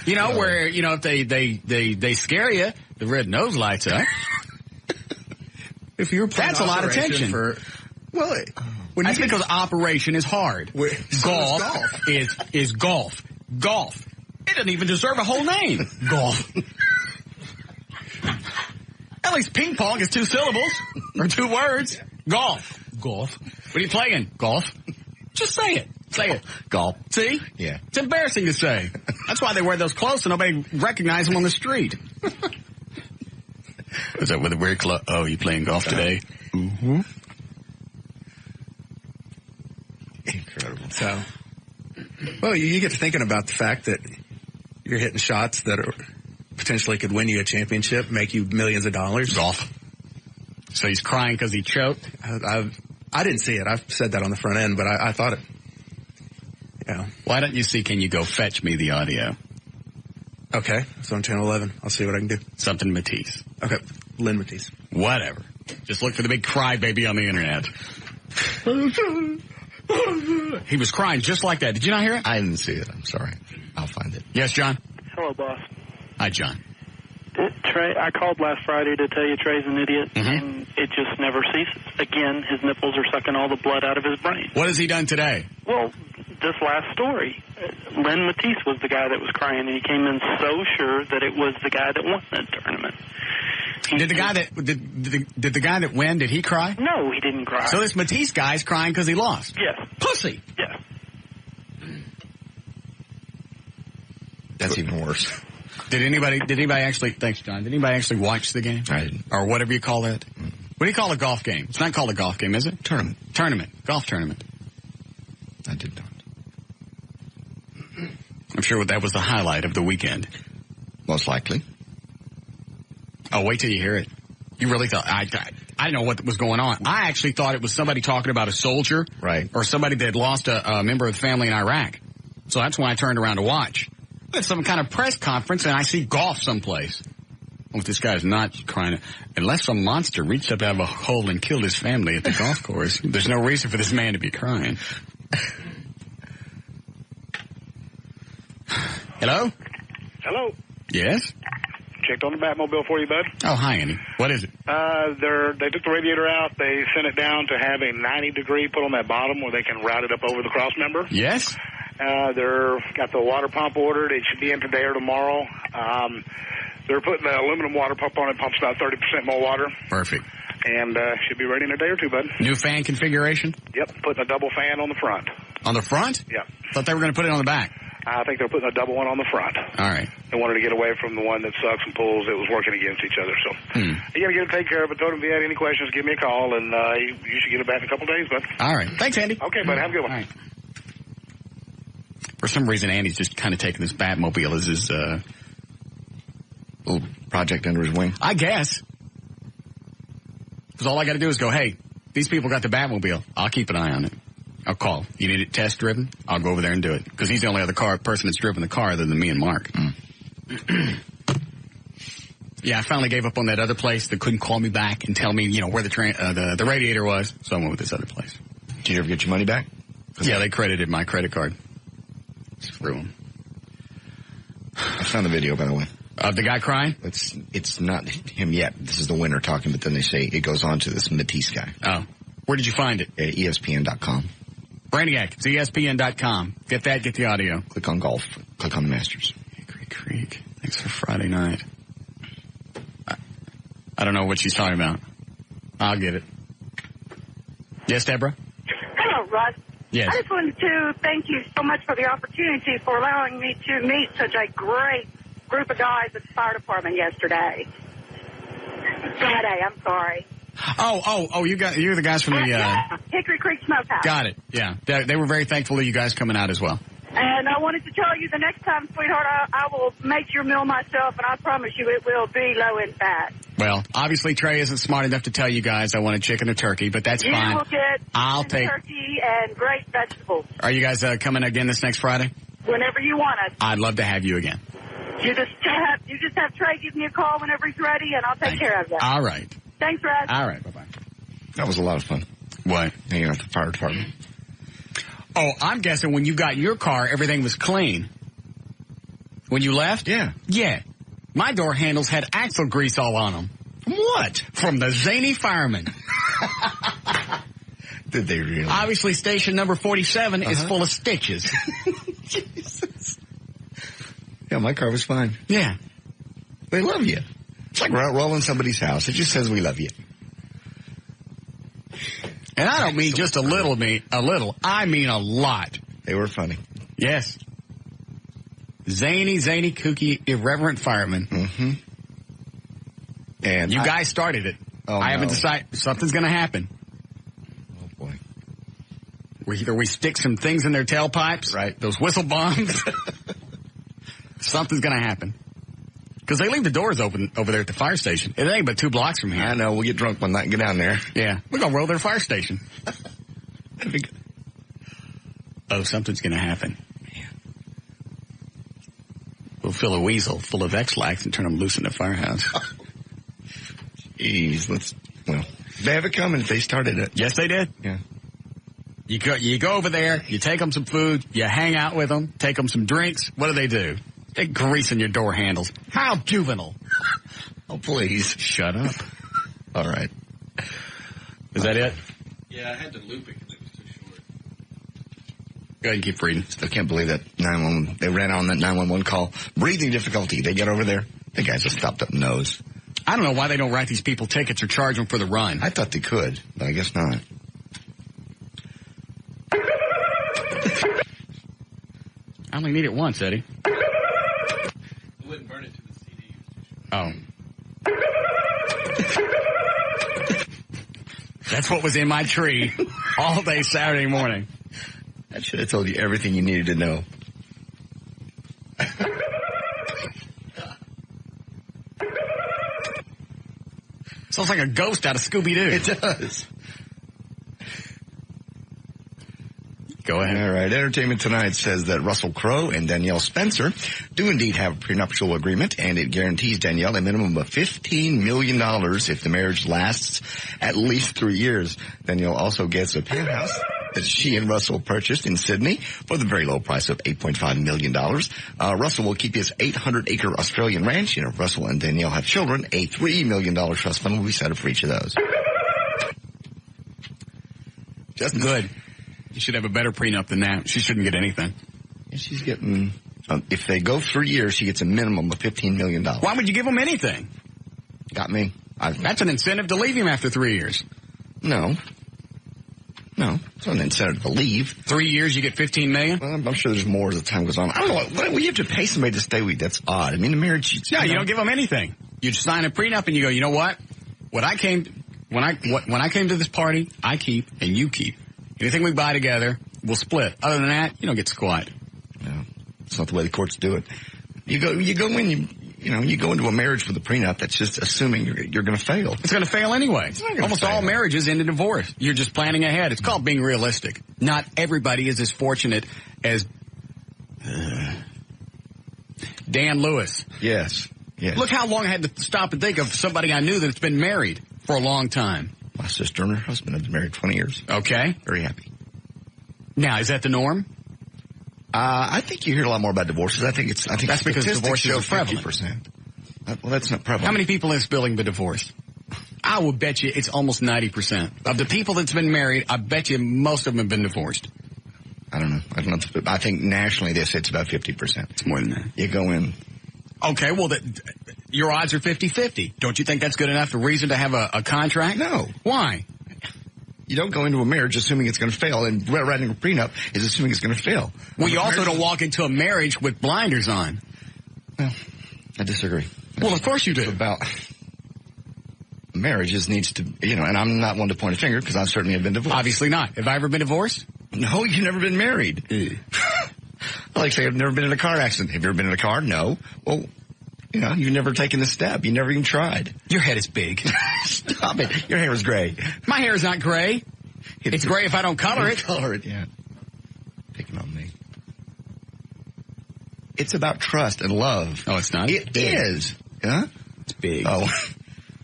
Where, if they scare you, the red nose lights up. If you were playing that's a lot of tension. That's because Operation is hard. Golf is golf. Golf. It doesn't even deserve a whole name. Golf. At least ping pong is 2 syllables or 2 words. Golf. Golf. What are you playing? Golf. Just say it. Say it. Golf. See? Yeah. It's embarrassing to say. That's why they wear those clothes so nobody recognizes them on the street. Is that with a weird club? Oh, you playing golf today? Mm-hmm. Incredible. So, you get to thinking about the fact that you're hitting shots that potentially could win you a championship, make you millions of dollars. Golf. So he's crying because he choked? I didn't see it. I've said that on the front end, but I thought it. Yeah. Why don't you see, can you go fetch me the audio? Okay. It's on Channel 11. I'll see what I can do. Something Matisse. Okay. Lynn Matisse. Whatever. Just look for the big crybaby on the internet. He was crying just like that. Did you not hear it? I didn't see it. I'm sorry. I'll find it. Yes, John? Hello, boss. Hi, John. Trey, I called last Friday to tell you Trey's an idiot, and it just never ceases. Again, his nipples are sucking all the blood out of his brain. What has he done today? Well, this last story, Lynn Matisse was the guy that was crying, and he came in so sure that it was the guy that won that tournament. Did the guy that win, did he cry? No, he didn't cry. So this Matisse guy's crying because he lost? Yes. Pussy. Yes. That's even worse. Did anybody actually, thanks, John, did anybody actually watch the game? I didn't. Or whatever you call that? What do you call a golf game? It's not called a golf game, is it? Tournament. Golf tournament. I did not. I'm sure that was the highlight of the weekend. Most likely. Oh, wait till you hear it. You really thought, I didn't know what was going on. I actually thought it was somebody talking about a soldier. Right. Or somebody that had lost a member of the family in Iraq. So that's when I turned around to watch. It's some kind of press conference, and I see golf someplace. Well, this guy's not crying. Unless some monster reached up out of a hole and killed his family at the golf course, there's no reason for this man to be crying. Hello? Hello. Yes? Checked on the Batmobile for you, bud. Oh, hi, Andy. What is it? They took the radiator out. They sent it down to have a 90-degree put on that bottom where they can route it up over the cross member. Yes? They're got the water pump ordered. It should be in today or tomorrow. They're putting the aluminum water pump on it. Pumps about 30% more water. Perfect. And should be ready in a day or two, bud. New fan configuration? Yep, putting a double fan on the front. On the front? Yeah. Thought they were going to put it on the back. I think they're putting a double one on the front. All right. They wanted to get away from the one that sucks and pulls that was working against each other. So you got to get it taken care of. But told him if you had any questions, give me a call, and you should get it back in a couple of days, bud. All right. Thanks, Andy. Okay, bud. Have a good one. All right. For some reason, Andy's just kind of taking this Batmobile as his little project under his wing. I guess. Because all I got to do is go, hey, these people got the Batmobile. I'll keep an eye on it. I'll call. You need it test driven? I'll go over there and do it. Because he's the only other person that's driven the car other than me and Mark. Yeah, I finally gave up on that other place that couldn't call me back and tell me, where the radiator was. So I went with this other place. Did you ever get your money back? Yeah, they credited my credit card. Screw them. I found the video, by the way. Of the guy crying? It's not him yet. This is the winner talking, but then they say it goes on to this Matisse guy. Oh. Where did you find it? ESPN.com. Brainiac, it's ESPN.com. Get that, get the audio. Click on golf. Click on the Masters. Hickory Creek. Thanks for Friday night. I don't know what she's talking about. I'll get it. Yes, Deborah? Hello, Russ. Yes. I just wanted to thank you so much for the opportunity for allowing me to meet such a great group of guys at the fire department yesterday. Friday, I'm sorry. Oh, you're the guys from the Hickory Creek Smokehouse. Got it. Yeah. They were very thankful of you guys coming out as well. And I wanted to tell you the next time, sweetheart, I will make your meal myself, and I promise you it will be low in fat. Well, obviously Trey isn't smart enough to tell you guys I want a chicken or turkey, but that's fine. You will get I'll take turkey and great vegetables. Are you guys coming again this next Friday? Whenever you want us. I'd love to have you again. You just have Trey give me a call whenever he's ready, and I'll take care of that. All right. Thanks, Russ. All right. Bye-bye. That was a lot of fun. What? Hanging out at the fire department. Oh, I'm guessing when you got your car, everything was clean. When you left? Yeah. Yeah. My door handles had axle grease all on them. What? From the zany fireman. Did they really? Obviously, station number 47 is full of stitches. Jesus. Yeah, my car was fine. Yeah. They love you. It's like rolling somebody's house. It just says we love you. And I don't mean just a little. I mean a lot. They were funny. Yes. Zany, kooky, irreverent fireman. Mm-hmm. And you guys started it. I haven't decided. Something's going to happen. Oh, boy. Either we stick some things in their tailpipes. Right. Those whistle bombs. Something's going to happen. Because they leave the doors open over there at the fire station. It ain't but 2 blocks from here. I know. We'll get drunk one night and get down there. Yeah. We're going to roll their fire station. Oh, something's going to happen. Man. We'll fill a weasel full of X-Lax and turn them loose in the firehouse. Jeez. They have it coming if they started it. Yes, they did. Yeah. You go over there, you take them some food, you hang out with them, take them some drinks. What do? They greasing your door handles. How juvenile. Oh, please. Shut up. All right. Is that it? Yeah, I had to loop it because it was too short. Go ahead and keep reading. Still can't believe that 911. They ran out on that 911 call. Breathing difficulty. They get over there. The guy just stopped up nose. I don't know why they don't write these people tickets or charge them for the run. I thought they could, but I guess not. I only need it once, Eddie. I wouldn't burn it to the CD. Oh. That's what was in my tree all day Saturday morning. I should have told you everything you needed to know. Sounds like a ghost out of Scooby-Doo. It does. Go ahead. All right. Entertainment Tonight says that Russell Crowe and Danielle Spencer do indeed have a prenuptial agreement, and it guarantees Danielle a minimum of $15 million if the marriage lasts at least 3 years. Danielle also gets a penthouse that she and Russell purchased in Sydney for the very low price of $8.5 million. Russell will keep his 800-acre Australian ranch, and if Russell and Danielle have children, a $3 million trust fund will be set up for each of those. Just good. You should have a better prenup than that. She shouldn't get anything. And she's getting, if they go 3 years, she gets a minimum of $15 million. Why would you give them anything? Got me. That's an incentive to leave him after 3 years. No. It's not an incentive to leave. 3 years, you get $15 million? Well, I'm sure there's more as the time goes on. I don't know. What, you have to pay somebody to stay with you. That's odd. I mean, the marriage... Yeah, you don't give them anything. You just sign a prenup and you go, you know what? When I came to this party, I keep and you keep. Anything we buy together, we'll split. Other than that, you don't get squat. No, it's not the way the courts do it. You go into a marriage with a prenup. That's just assuming you're going to fail. It's going to fail anyway. Almost all marriages end in divorce. You're just planning ahead. It's called being realistic. Not everybody is as fortunate as Dan Lewis. Yes. Look how long I had to stop and think of somebody I knew that's been married for a long time. My sister and her husband have been married 20 years. Okay. Very happy. Now, is that the norm? I think you hear a lot more about divorces. I think that's because divorces are prevalent. 50%. Well, that's not prevalent. How many people in this building been divorced? I would bet you it's almost 90%. Of the people that's been married, I bet you most of them have been divorced. I don't know. I think nationally they say it's about 50%. It's more than that. You go in. Okay, well, your odds are 50-50. Don't you think that's good enough a reason to have a contract? No. Why? You don't go into a marriage assuming it's going to fail, and writing a prenup is assuming it's going to fail. Well, you also don't walk into a marriage with blinders on. Well, I disagree. Well, of course you do. It's about marriages needs to, and I'm not one to point a finger because I certainly have been divorced. Obviously not. Have I ever been divorced? No, you've never been married. Like say, I've never been in a car accident. Have you ever been in a car? No. Well, you've never taken the step. You never even tried. Your head is big. Stop it. Your hair is gray. My hair is not gray. It's gray if I don't color it. Color it, yeah. Picking on me. It's about trust and love. Oh, it's not? It is. Huh? It's big. Oh,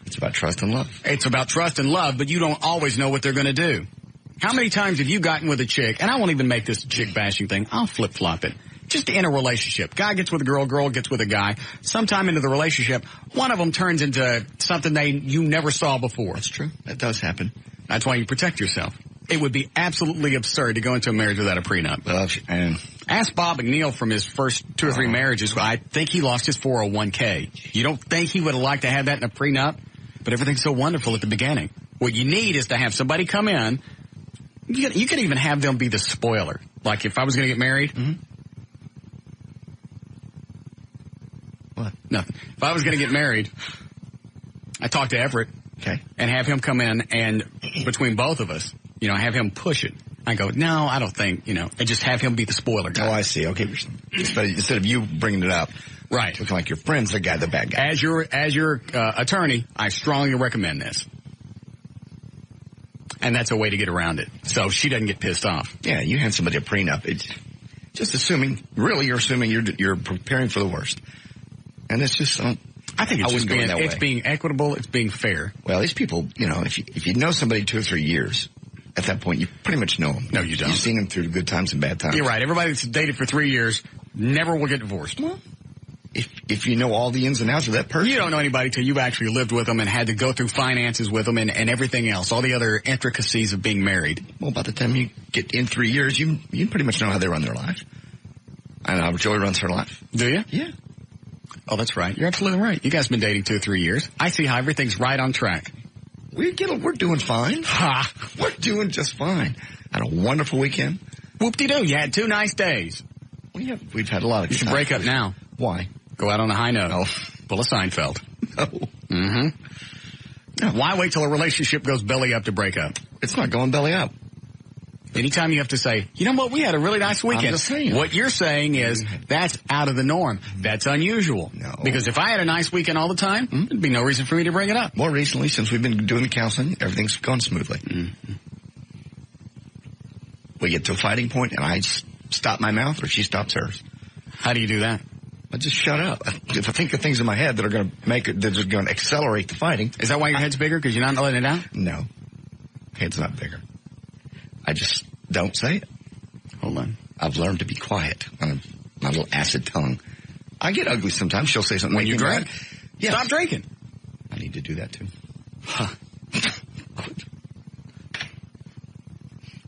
it's about trust and love. It's about trust and love, but you don't always know what they're going to do. How many times have you gotten with a chick, and I won't even make this a chick bashing thing, I'll flip-flop it. Just in a relationship. Guy gets with a girl, girl gets with a guy. Sometime into the relationship, one of them turns into something you never saw before. That's true. That does happen. That's why you protect yourself. It would be absolutely absurd to go into a marriage without a prenup. Ask Bob McNeil from his first 2 or 3 marriages. I think he lost his 401k. You don't think he would have liked to have that in a prenup? But everything's so wonderful at the beginning. What you need is to have somebody come in. You could even have them be the spoiler. Like if I was going to get married. Mm-hmm. What? Nothing. If I was going to get married, I talked to Everett. Okay. And have him come in and between both of us, have him push it. I go, no, I don't think, and just have him be the spoiler guy. Oh, I see. Okay. Instead of you bringing it up. Right. Looking like your friend's the bad guy. As your attorney, I strongly recommend this. And that's a way to get around it. So she doesn't get pissed off. Yeah, you hand somebody a prenup. It's just assuming, really you're assuming you're preparing for the worst. And it's just, I think it's being equitable, it's being fair. Well, these people, if you know somebody 2 or 3 years, at that point you pretty much know them. No, you don't. You've seen them through good times and bad times. You're right. Everybody that's dated for 3 years never will get divorced. Well, if you know all the ins and outs of that person. You don't know anybody till you've actually lived with them and had to go through finances with them and everything else, all the other intricacies of being married. Well, by the time you get in 3 years, you pretty much know how they run their life. I know how Joey runs her life. Do you? Yeah. Oh, that's right. You're absolutely right. You guys have been dating 2 or 3 years. I see how everything's right on track. We're doing fine. Ha! We're doing just fine. Had a wonderful weekend. Whoop-de-doo. You had 2 nice days. Well, yeah, we've had a lot of You should break up now. Why? Go out on a high note. Oh. Pull a Seinfeld. No. Mm-hmm. No. Why wait till a relationship goes belly up to break up? It's not going belly up. Anytime you have to say, you know what, we had a really nice weekend. I'm just saying. What you're saying is that's out of the norm. That's unusual. No. Because if I had a nice weekend all the time, there'd be no reason for me to bring it up. More recently, since we've been doing the counseling, everything's gone smoothly. Mm-hmm. We get to a fighting point, and I stop my mouth, or she stops hers. How do you do that? I just shut up. If I think of things in my head that are going to make it, that are going to accelerate the fighting. Is that why your head's bigger? Because you're not letting it out? No. Head's not bigger. I just don't say it. Hold on. I've learned to be quiet on my little acid tongue. I get ugly sometimes. She'll say something when you drink. Yeah. Stop drinking. I need to do that too. Huh.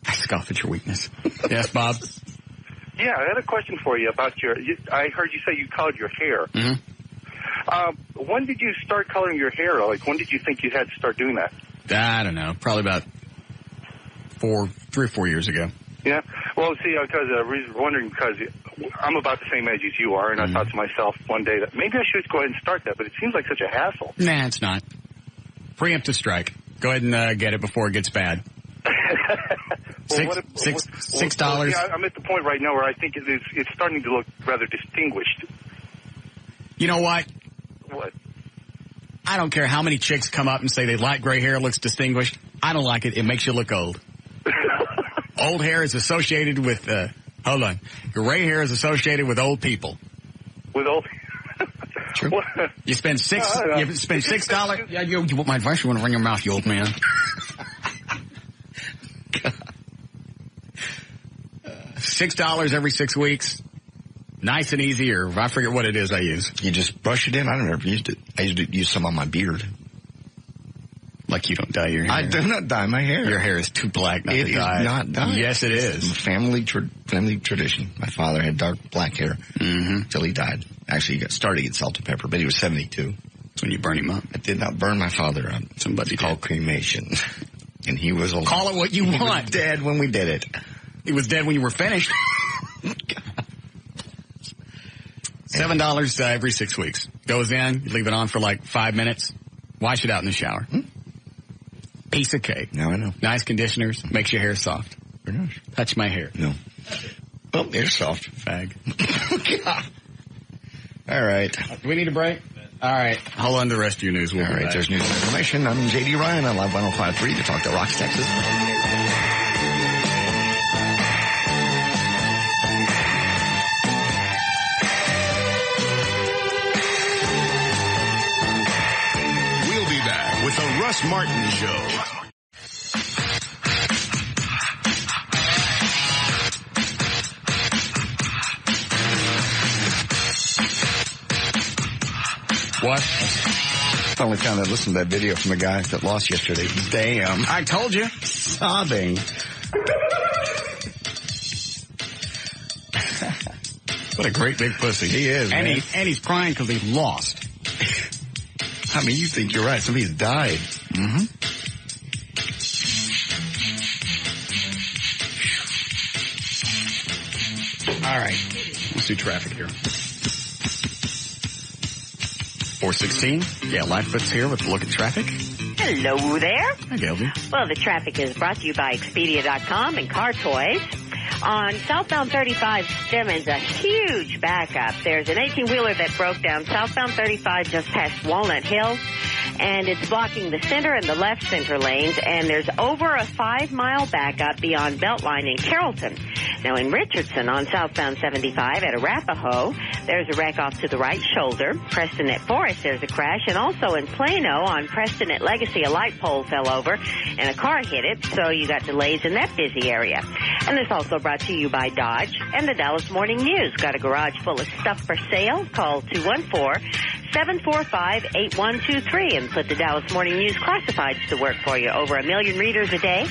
I scoff at your weakness. Yes, Bob? Yeah, I had a question for you about I heard you say you colored your hair. Mm-hmm. When did you start coloring your hair? Like, when did you think you had to start doing that? I don't know. Probably about 3 or 4 years ago. Yeah. Well, see, because wondering because I'm about the same age as you are, and I thought to myself one day that maybe I should go ahead and start that, but it seems like such a hassle. Nah, it's not. Preemptive strike. Go ahead and get it before it gets bad. Well, $6. Yeah, I'm at the point right now where I think it's starting to look rather distinguished. You know what? What? I don't care how many chicks come up and say they like gray hair, looks distinguished. I don't like it. It makes you look old. Old hair is associated with, hold on. Gray hair is associated with old people. With old? True. You spend $6. Yeah, you want my advice? You want to run your mouth, you old man. $6 every 6 weeks. Nice and easy, or I forget what it is I use. You just brush it in? I don't ever used it. I used to use some on my beard. Like you don't dye your hair? I do not dye my hair. Your hair is too black not to dye. It is not dyed. Yes, it is. Family tradition. My father had dark black hair till he died. Actually, he started to get salt and pepper, but he was 72. That's when you burn him up. I did not burn my father up. Somebody called cremation. And he was alive. Call it what you want. He was dead when we did it. He was dead when you were finished. $7 every 6 weeks. Goes in, you leave it on for like 5 minutes, wash it out in the shower. Piece of cake. Now I know. Nice conditioners, makes your hair soft. Very nice. Touch my hair. No. Oh, they're soft. Fag. All right. Do we need a break? All right. Hold on to the rest of your news. All right, there's news and information. I'm J.D. Ryan on Live 105.3 to talk to Rocks, Texas. We'll be back with the Russ Martin Show. What? Finally found out, listen to that video from the guy that lost yesterday. Damn. I told you. Sobbing. What a great big pussy. He is, and man. He's crying because he lost. I mean, you think you're right. Somebody's died. All right. Let's do traffic here. 416. Yeah, Lightfoot's here with a look at traffic. Hello there. Hi, Gelby. Well, the traffic is brought to you by Expedia.com and Car Toys. On southbound 35 Stemmons, a huge backup. There's an 18-wheeler that broke down southbound 35 just past Walnut Hill, and it's blocking the center and the left center lanes, and there's over a 5-mile backup beyond Beltline in Carrollton. Now, in Richardson on southbound 75 at Arapahoe, there's a wreck off to the right shoulder. Preston at Forest, there's a crash. And also in Plano on Preston at Legacy, a light pole fell over and a car hit it, so you got delays in that busy area. And it's also brought to you by Dodge and the Dallas Morning News. Got a garage full of stuff for sale? Call 214-745-8123 and put the Dallas Morning News classifieds to work for you. Over 1 million readers a day.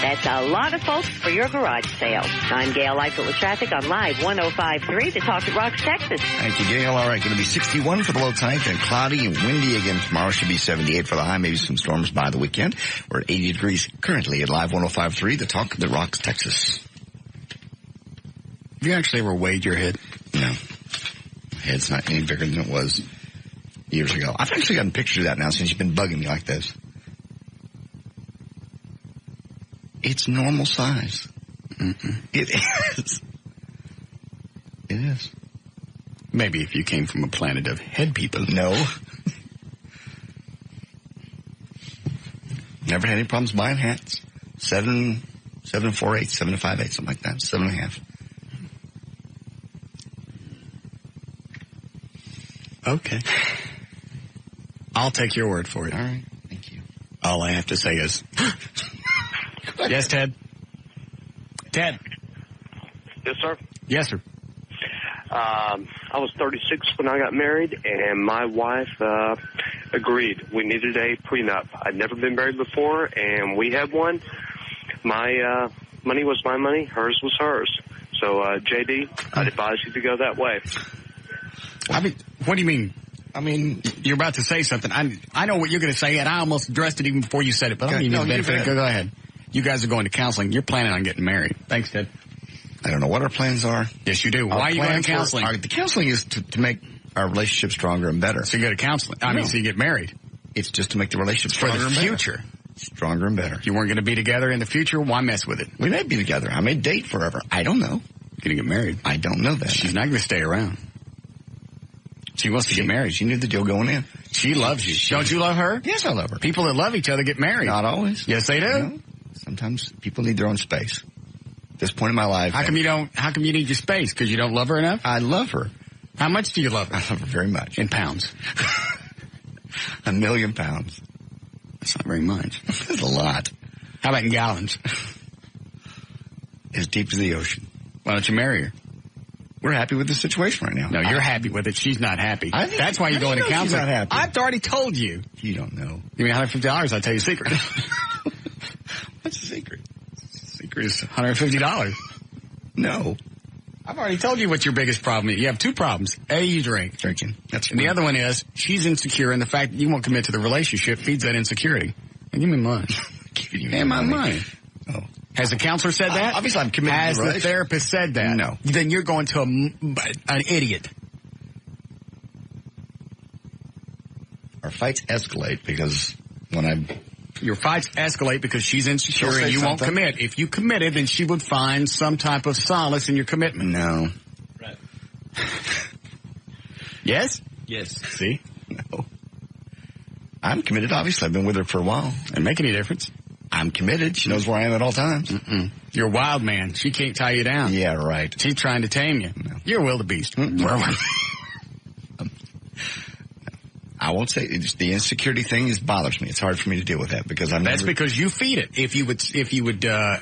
That's a lot of folks for your garage sale. I'm Gail Lightfoot with traffic on Live 105.3 to talk to Rocks, Texas. Thank you, Gail. All right, going to be 61 for the low tonight, then cloudy and windy again tomorrow. Should be 78 for the high, maybe some storms by the weekend. We're at 80 degrees currently at Live 105.3 to talk to Rocks, Texas. Have you actually ever weighed your head? No. My head's not any bigger than it was years ago. I've actually gotten pictures of that now since you've been bugging me like this. It's normal size. It is. It is. Maybe if you came from a planet of head people. No. Never had any problems buying hats. 7.48, 7.58, something like that. 7.5. Okay. I'll take your word for it. All right. Thank you. All I have to say is... Yes, Ted? Ted? Yes, sir. Yes, sir. I was 36 when I got married, and my wife agreed. We needed a prenup. I'd never been married before, and we had one. My money was my money. Hers was hers. So, JD, I'd advise you to go that way. I mean, what do you mean? I mean, you're about to say something. I know what you're going to say, and I almost addressed it even before you said it, but I don't even benefit. Go ahead. You guys are going to counseling. You're planning on getting married. Thanks, Ted. I don't know what our plans are. Yes, you do. Why are you going to counseling? The counseling is to make our relationship stronger and better. So you go to counseling. I mean, so you get married. It's just to make the relationship stronger and better. For the future. Stronger and better. If you weren't going to be together in the future, why mess with it? We may be together. I may date forever. I don't know. Going to get married. I don't know that. She's not going to stay around. She wants to get married. She knew the deal going in. She loves you. Don't you love her? Yes, I love her. People that love each other get married. Not always. Yes, they do. No. Sometimes people need their own space. At this point in my life. How come you need your space? Because you don't love her enough? I love her. How much do you love her? I love her very much. In pounds. 1 million pounds. That's not very much. That's a lot. How about in gallons? As deep as the ocean. Why don't you marry her? We're happy with the situation right now. No, you're happy with it. She's not happy. That's why you're going to counseling. She's not happy. I've already told you. You don't know. Give me $150, I'll tell you a secret. What's the secret? The secret is $150. No. I've already told you what your biggest problem is. You have two problems. A, you drink. Drinking. That's and the other one is she's insecure, and the fact that you won't commit to the relationship feeds that insecurity. And give me money. Giving you my money. Oh. Has the counselor said that? Obviously, I'm committed Has to the the therapist said that? No. Then you're going to an idiot. Our fights escalate because your fights escalate because she's insecure and you won't commit. If you committed, then she would find some type of solace in your commitment. No. Right. Yes? Yes. See? No. I'm committed, obviously. I've been with her for a while. Doesn't make any difference. I'm committed. She knows where I am at all times. Mm-mm. You're a wild man. She can't tie you down. Yeah, right. She's trying to tame you. No. You're a wildebeest. I won't say the insecurity thing bothers me. It's hard for me to deal with that because That's because you feed it. If you would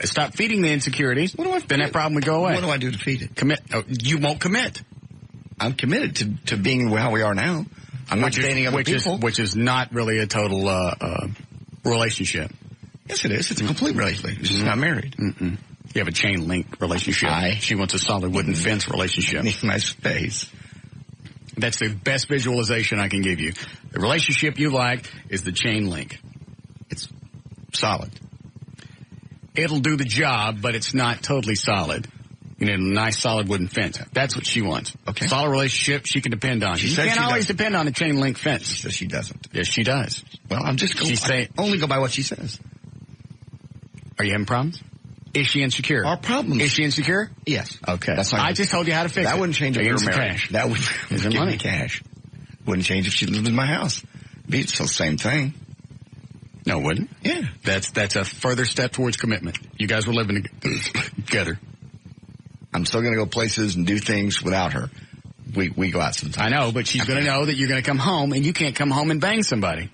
stop feeding the insecurities, then that problem would go away. What do I do to feed it? Commit. Oh, you won't commit. I'm committed to being how we are now. I'm not dating other people. Which is not really a total relationship. Yes, it is. It's a complete relationship. She's not married. Mm-mm. You have a chain link relationship. She wants a solid wooden fence relationship. I need my space. That's the best visualization I can give you. The relationship you like is the chain link. It's solid. It'll do the job, but it's not totally solid. You know, a nice solid wooden fence. That's what she wants. Okay. Solid relationship she can depend on. You can't always depend on a chain link fence. She says she doesn't. Yes, she does. Well, I'm just only go by what she says. Are you having problems? Is she insecure? Our problems. Is she insecure? Yes. Okay. I just told you how to fix it. That wouldn't change if we were married. Cash. That would give me cash. Wouldn't change if she lived in my house. It's the same thing. No, it wouldn't. Yeah. That's a further step towards commitment. You guys were living together. I'm still going to go places and do things without her. We go out sometimes. I know, but she's going to know that you're going to come home, and you can't come home and bang somebody.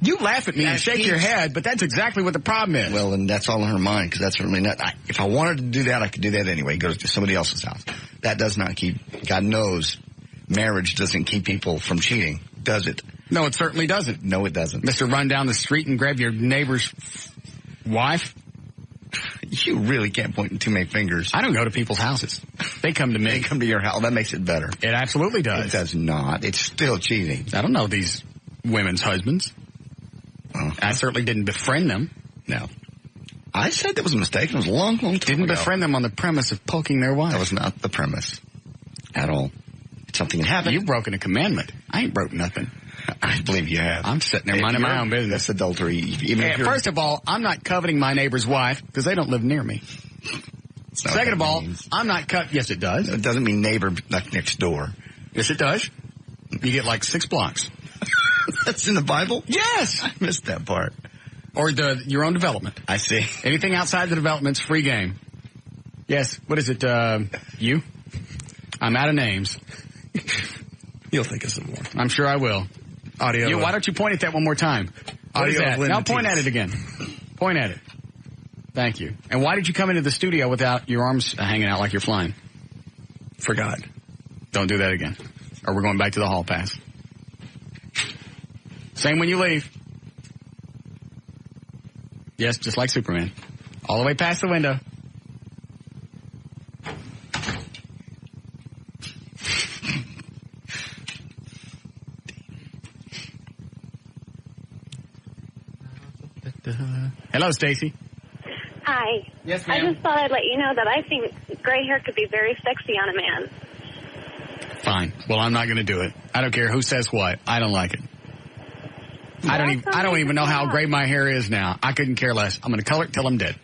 You laugh at me and shake your head, but that's exactly what the problem is. Well, and that's all in her mind, because that's certainly not... if I wanted to do that, I could do that anyway. Go to somebody else's house. That does not keep... God knows marriage doesn't keep people from cheating, does it? No, it certainly doesn't. No, it doesn't. Mr. Run down the street and grab your neighbor's wife? You really can't point in too many fingers. I don't go to people's houses. They come to me. They come to your house. That makes it better. It absolutely does. It does not. It's still cheating. I don't know these women's husbands. I certainly didn't befriend them. No. I said that was a mistake. It was a long, long time Didn't ago. befriend them on the premise of poking their wife. That was not the premise at all. It's something that happened. You've broken a commandment. I ain't broke nothing. I believe you have. I'm sitting there minding my own business. That's adultery. First of all, I'm not coveting my neighbor's wife because they don't live near me. Second of all, I'm not Yes, it does. It doesn't mean neighbor like next door. Yes, it does. You get like 6 blocks. That's in the Bible? Yes. I missed that part. Or your own development. I see. Anything outside the development's free game. Yes. What is it? You? I'm out of names. You'll think of some more. I'm sure I will. Audio. Why don't you point at that one more time? What is that? Now point at it again. Point at it. Thank you. And why did you come into the studio without your arms hanging out like you're flying? Forgot. Don't do that again. Or we're going back to the hall pass. Same when you leave. Yes, just like Superman. All the way past the window. Hello, Stacy. Hi. Yes, ma'am. I just thought I'd let you know that I think gray hair could be very sexy on a man. Fine. Well, I'm not going to do it. I don't care who says what. I don't like it. I don't even know how gray my hair is now. I couldn't care less. I'm going to color it till I'm dead.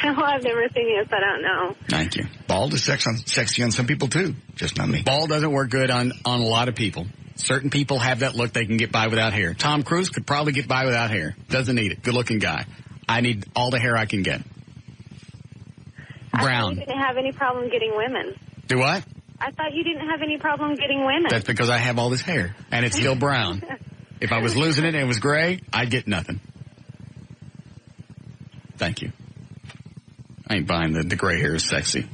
Well, I've never seen you, so I don't know. Thank you. Bald is sexy on some people, too. Just not me. Bald doesn't work good on a lot of people. Certain people have that look they can get by without hair. Tom Cruise could probably get by without hair. Doesn't need it. Good-looking guy. I need all the hair I can get. Brown. I thought you didn't have any problem getting women. Do what? I thought you didn't have any problem getting women. That's because I have all this hair, and it's still brown. If I was losing it and it was gray, I'd get nothing. Thank you. I ain't buying the gray hair is sexy.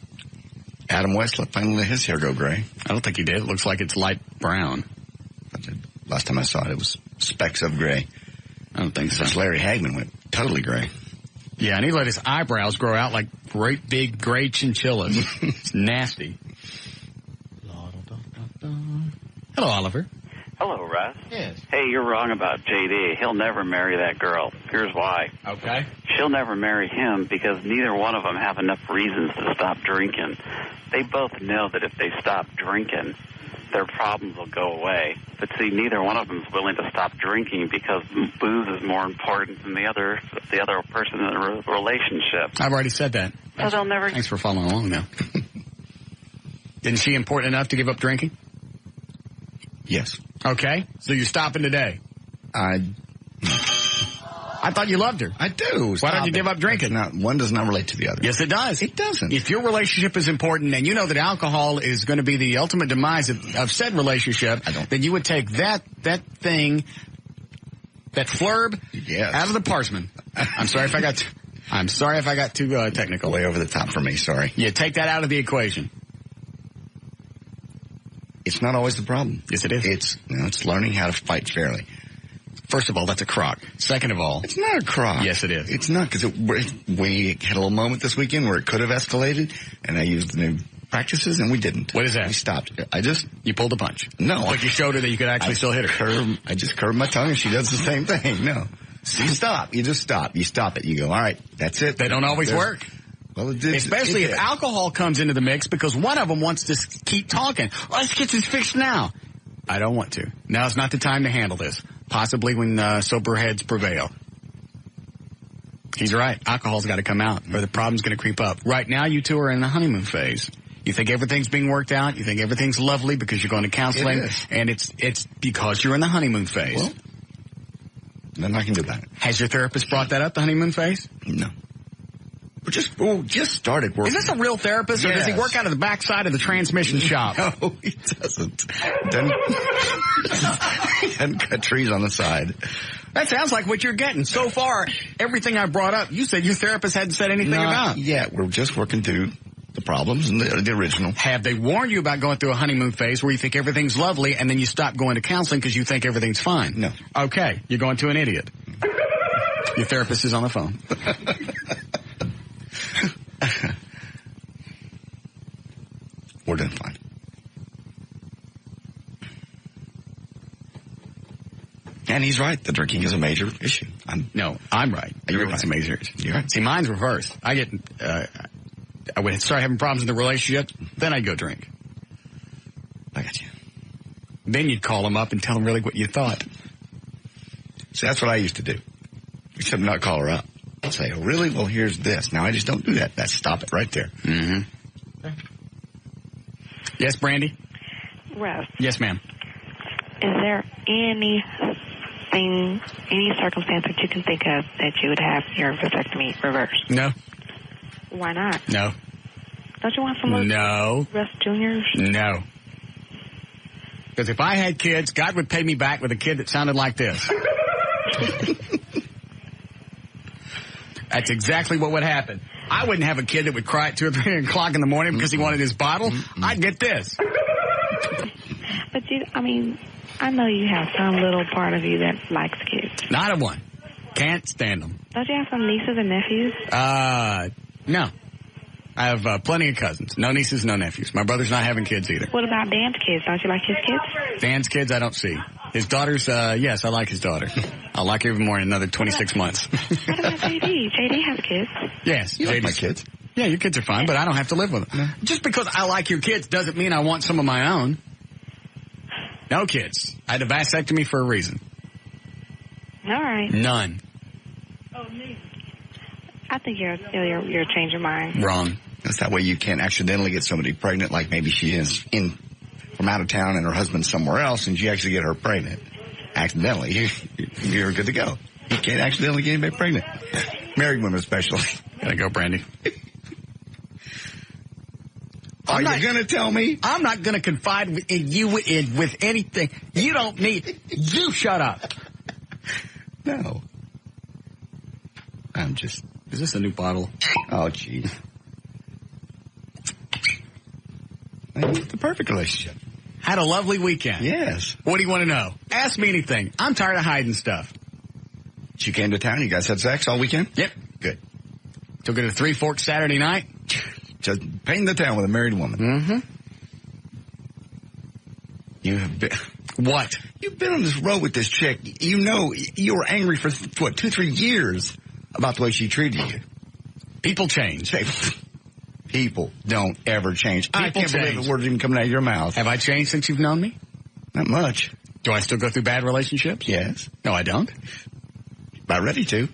Adam West finally let his hair go gray. I don't think he did. It looks like it's light brown. Last time I saw it, it was specks of gray. I don't think so. Larry Hagman went totally gray. Yeah, and he let his eyebrows grow out like great big gray chinchillas. It's nasty. Hello, Oliver. Hello, Russ. Yes. Hey, you're wrong about J.D. He'll never marry that girl. Here's why. Okay. She'll never marry him because neither one of them have enough reasons to stop drinking. They both know that if they stop drinking, their problems will go away. But see, neither one of them is willing to stop drinking because booze is more important than the other person in the relationship. I've already said that. So they'll never... Thanks for following along now. Isn't she important enough to give up drinking? Yes. Okay. So you're stopping today? I thought you loved her. I do. Why don't you give up drinking? One does not relate to the other. Yes, it does. It doesn't. If your relationship is important and you know that alcohol is going to be the ultimate demise of said relationship, then you would take that thing, that flurb, out of the parsman. I'm sorry if I got too technical. Way over the top for me, sorry. Yeah, take that out of the equation. It's not always the problem. Yes, it is. It's learning how to fight fairly. First of all, that's a crock. Second of all, it's not a crock. Yes, it is. It's not, because we had a little moment this weekend where it could have escalated, and I used the new practices, and we didn't. What is that? We stopped. You pulled a punch. No. Like you showed her that you could actually still hit her. I just curved my tongue, and she does the same thing. No. You stop. You just stop. You stop it. You go, all right, that's it. They don't always work. Well, it did. Especially if alcohol comes into the mix, because one of them wants to keep talking. Let's get this fixed now. I don't want to. Now's not the time to handle this. Possibly when sober heads prevail. He's right. Alcohol's got to come out, or the problem's going to creep up. Right now, you two are in the honeymoon phase. You think everything's being worked out. You think everything's lovely because you're going to counseling, and it's because you're in the honeymoon phase. Well, then I can do that. Has your therapist brought that up, the honeymoon phase? No. We just started working. Is this a real therapist, or does he work out of the backside of the transmission shop? No, he doesn't. He doesn't cut trees on the side. That sounds like what you're getting. So far, everything I brought up, you said your therapist hadn't said anything about. Yeah, we're just working through the problems and the original. Have they warned you about going through a honeymoon phase where you think everything's lovely and then you stop going to counseling because you think everything's fine? No. Okay, you're going to an idiot. Your therapist is on the phone. We're doing fine. And he's right. The drinking is a major issue. I'm right. You're right. It's a major issue. You're right. See, mine's reversed. I would start having problems in the relationship, then I'd go drink. I got you. Then you'd call them up and tell them really what you thought. See, that's what I used to do. Except not call her up. I'll say, oh, really? Well, here's this. Now, I just don't do that. That's stop it right there. Mm-hmm. Okay. Yes, Brandy? Russ. Yes, ma'am. Is there any circumstance that you can think of that you would have your vasectomy reversed? No. Why not? No. Don't you want some of Russ Juniors? No. Because if I had kids, God would pay me back with a kid that sounded like this. That's exactly what would happen. I wouldn't have a kid that would cry at 2 or 3 o'clock in the morning because he wanted his bottle. I'd get this. But I know you have some little part of you that likes kids. Not a one. Can't stand them. Don't you have some nieces and nephews? No. I have plenty of cousins. No nieces, no nephews. My brother's not having kids either. What about Dan's kids? Don't you like his kids? Dan's kids I don't see. His daughters, yes, I like his daughter. I'll like her even more in another 26 months. What about JD? JD has kids. Yes. You like my kids? Yeah, your kids are fine, but I don't have to live with them. No. Just because I like your kids doesn't mean I want some of my own. No kids. I had a vasectomy for a reason. All right. None. I think you're changing your mind. Wrong. That's that way you can't accidentally get somebody pregnant, like maybe she is from out of town and her husband's somewhere else, and you actually get her pregnant. Accidentally, you're good to go. You can't accidentally get anybody pregnant. Married women especially. Gotta go, Brandy. Are you going to tell me? I'm not going to confide in you with anything. You don't need... You shut up. No. I'm just... Is this a new bottle? Oh, jeez. It's the perfect relationship. Had a lovely weekend. Yes. What do you want to know? Ask me anything. I'm tired of hiding stuff. She came to town. You guys had sex all weekend? Yep. Good. Took her to Three Forks Saturday night. Just painting the town with a married woman. Mm-hmm. You have been... What? You've been on this road with this chick. You know, you were angry for, 2-3 years about the way she treated you. People change. People don't ever change. I can't believe the words even coming out of your mouth. Have I changed since you've known me? Not much. Do I still go through bad relationships? Yes. No, I don't. About ready to.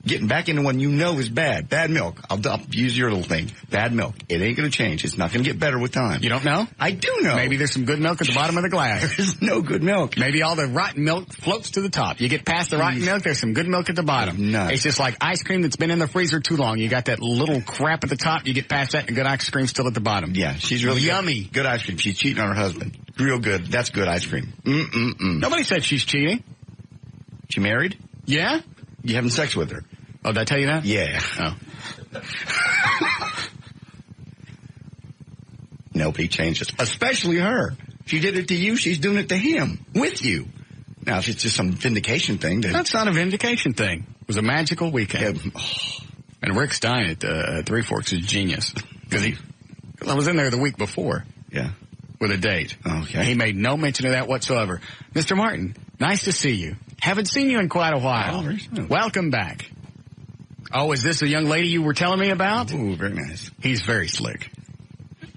Getting back into one you know is bad. Bad milk. I'll use your little thing. Bad milk. It ain't going to change. It's not going to get better with time. You don't know? I do know. Maybe there's some good milk at the bottom of the glass. There is no good milk. Maybe all the rotten milk floats to the top. You get past the rotten milk, there's some good milk at the bottom. Nuts. It's just like ice cream that's been in the freezer too long. You got that little crap at the top. You get past that, and good ice cream still at the bottom. Yeah, she's really yummy. Good ice cream. She's cheating on her husband. Real good. That's good ice cream. Nobody said she's cheating. She married? Yeah? You having sex with her? Oh, did I tell you that? Yeah. Oh. Nobody changes. Especially her. She did it to you. She's doing it to him. With you. Now, if it's just some vindication thing. That's not a vindication thing. It was a magical weekend. Yeah. And Rick Stein at Three Forks is genius. Because I was in there the week before. Yeah. With a date. Okay. He made no mention of that whatsoever. Mr. Martin, nice to see you. Haven't seen you in quite a while. Oh, welcome back. Oh, is this a young lady you were telling me about? Ooh, very nice. He's very slick.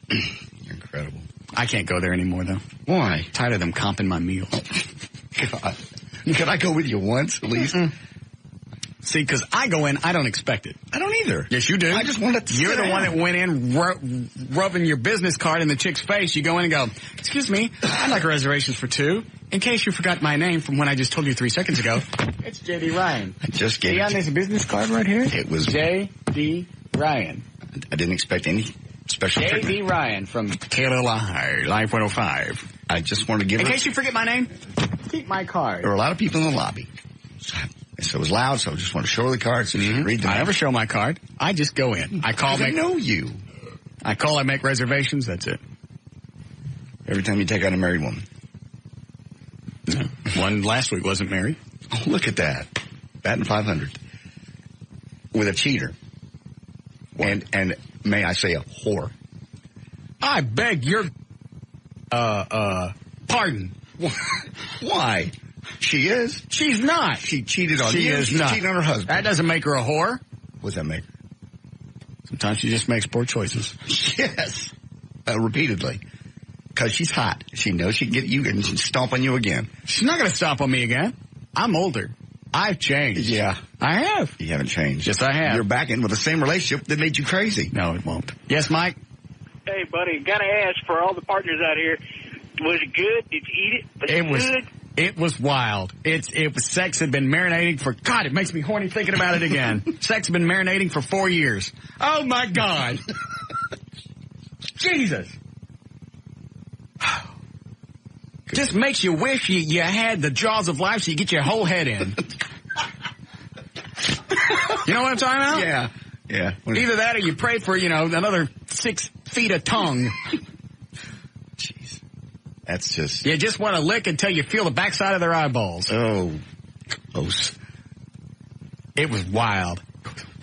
You're incredible. I can't go there anymore, though. Why? Tired of them comping my meals. God. Can I go with you once, at least? See, because I go in, I don't expect it. I don't either. Yes, you do. I just wanted to You're the one that went in rubbing your business card in the chick's face. You go in and go, excuse me, I'd like reservations for 2. In case you forgot my name from when I just told you 3 seconds ago, it's J.D. Ryan. I just gave it. on this business card right here? It was J.D. Ryan. I didn't expect any special treatment. J.D. Ryan from KLLI, Live 105. I just wanted to give In case you forget my name, keep my card. There were a lot of people in the lobby. So it was loud, so I just want to show her the card so she can read them. I never show my card. I just go in. I call. I know you. I call. I make reservations. That's it. Every time you take out a married woman. No. One last week wasn't married. Oh, look at that. Batting 500. With a cheater. And may I say a whore. I beg your pardon. Why? She is. She's not. She cheated on you. She is not. She cheated on her husband. That doesn't make her a whore. What does that make her? Sometimes she just makes poor choices. Yes. Repeatedly. Because she's hot. She knows she can get you and stomp on you again. She's not going to stomp on me again. I'm older. I've changed. Yeah. I have. You haven't changed. Yes, I have. You're back in with the same relationship that made you crazy. No, it won't. Yes, Mike? Hey, buddy, got to ask for all the partners out here, was it good? Did you eat it? Was it good? It was wild. It was sex had been marinating for, God, it makes me horny thinking about it again. Sex had been marinating for 4 years. Oh, my God. Jesus. Just makes you wish you had the jaws of life so you get your whole head in. You know what I'm talking about? Yeah. Yeah. Either that or you pray for, another 6 feet of tongue. Jeez. That's just... You just want to lick until you feel the backside of their eyeballs. Oh. Close. It was wild.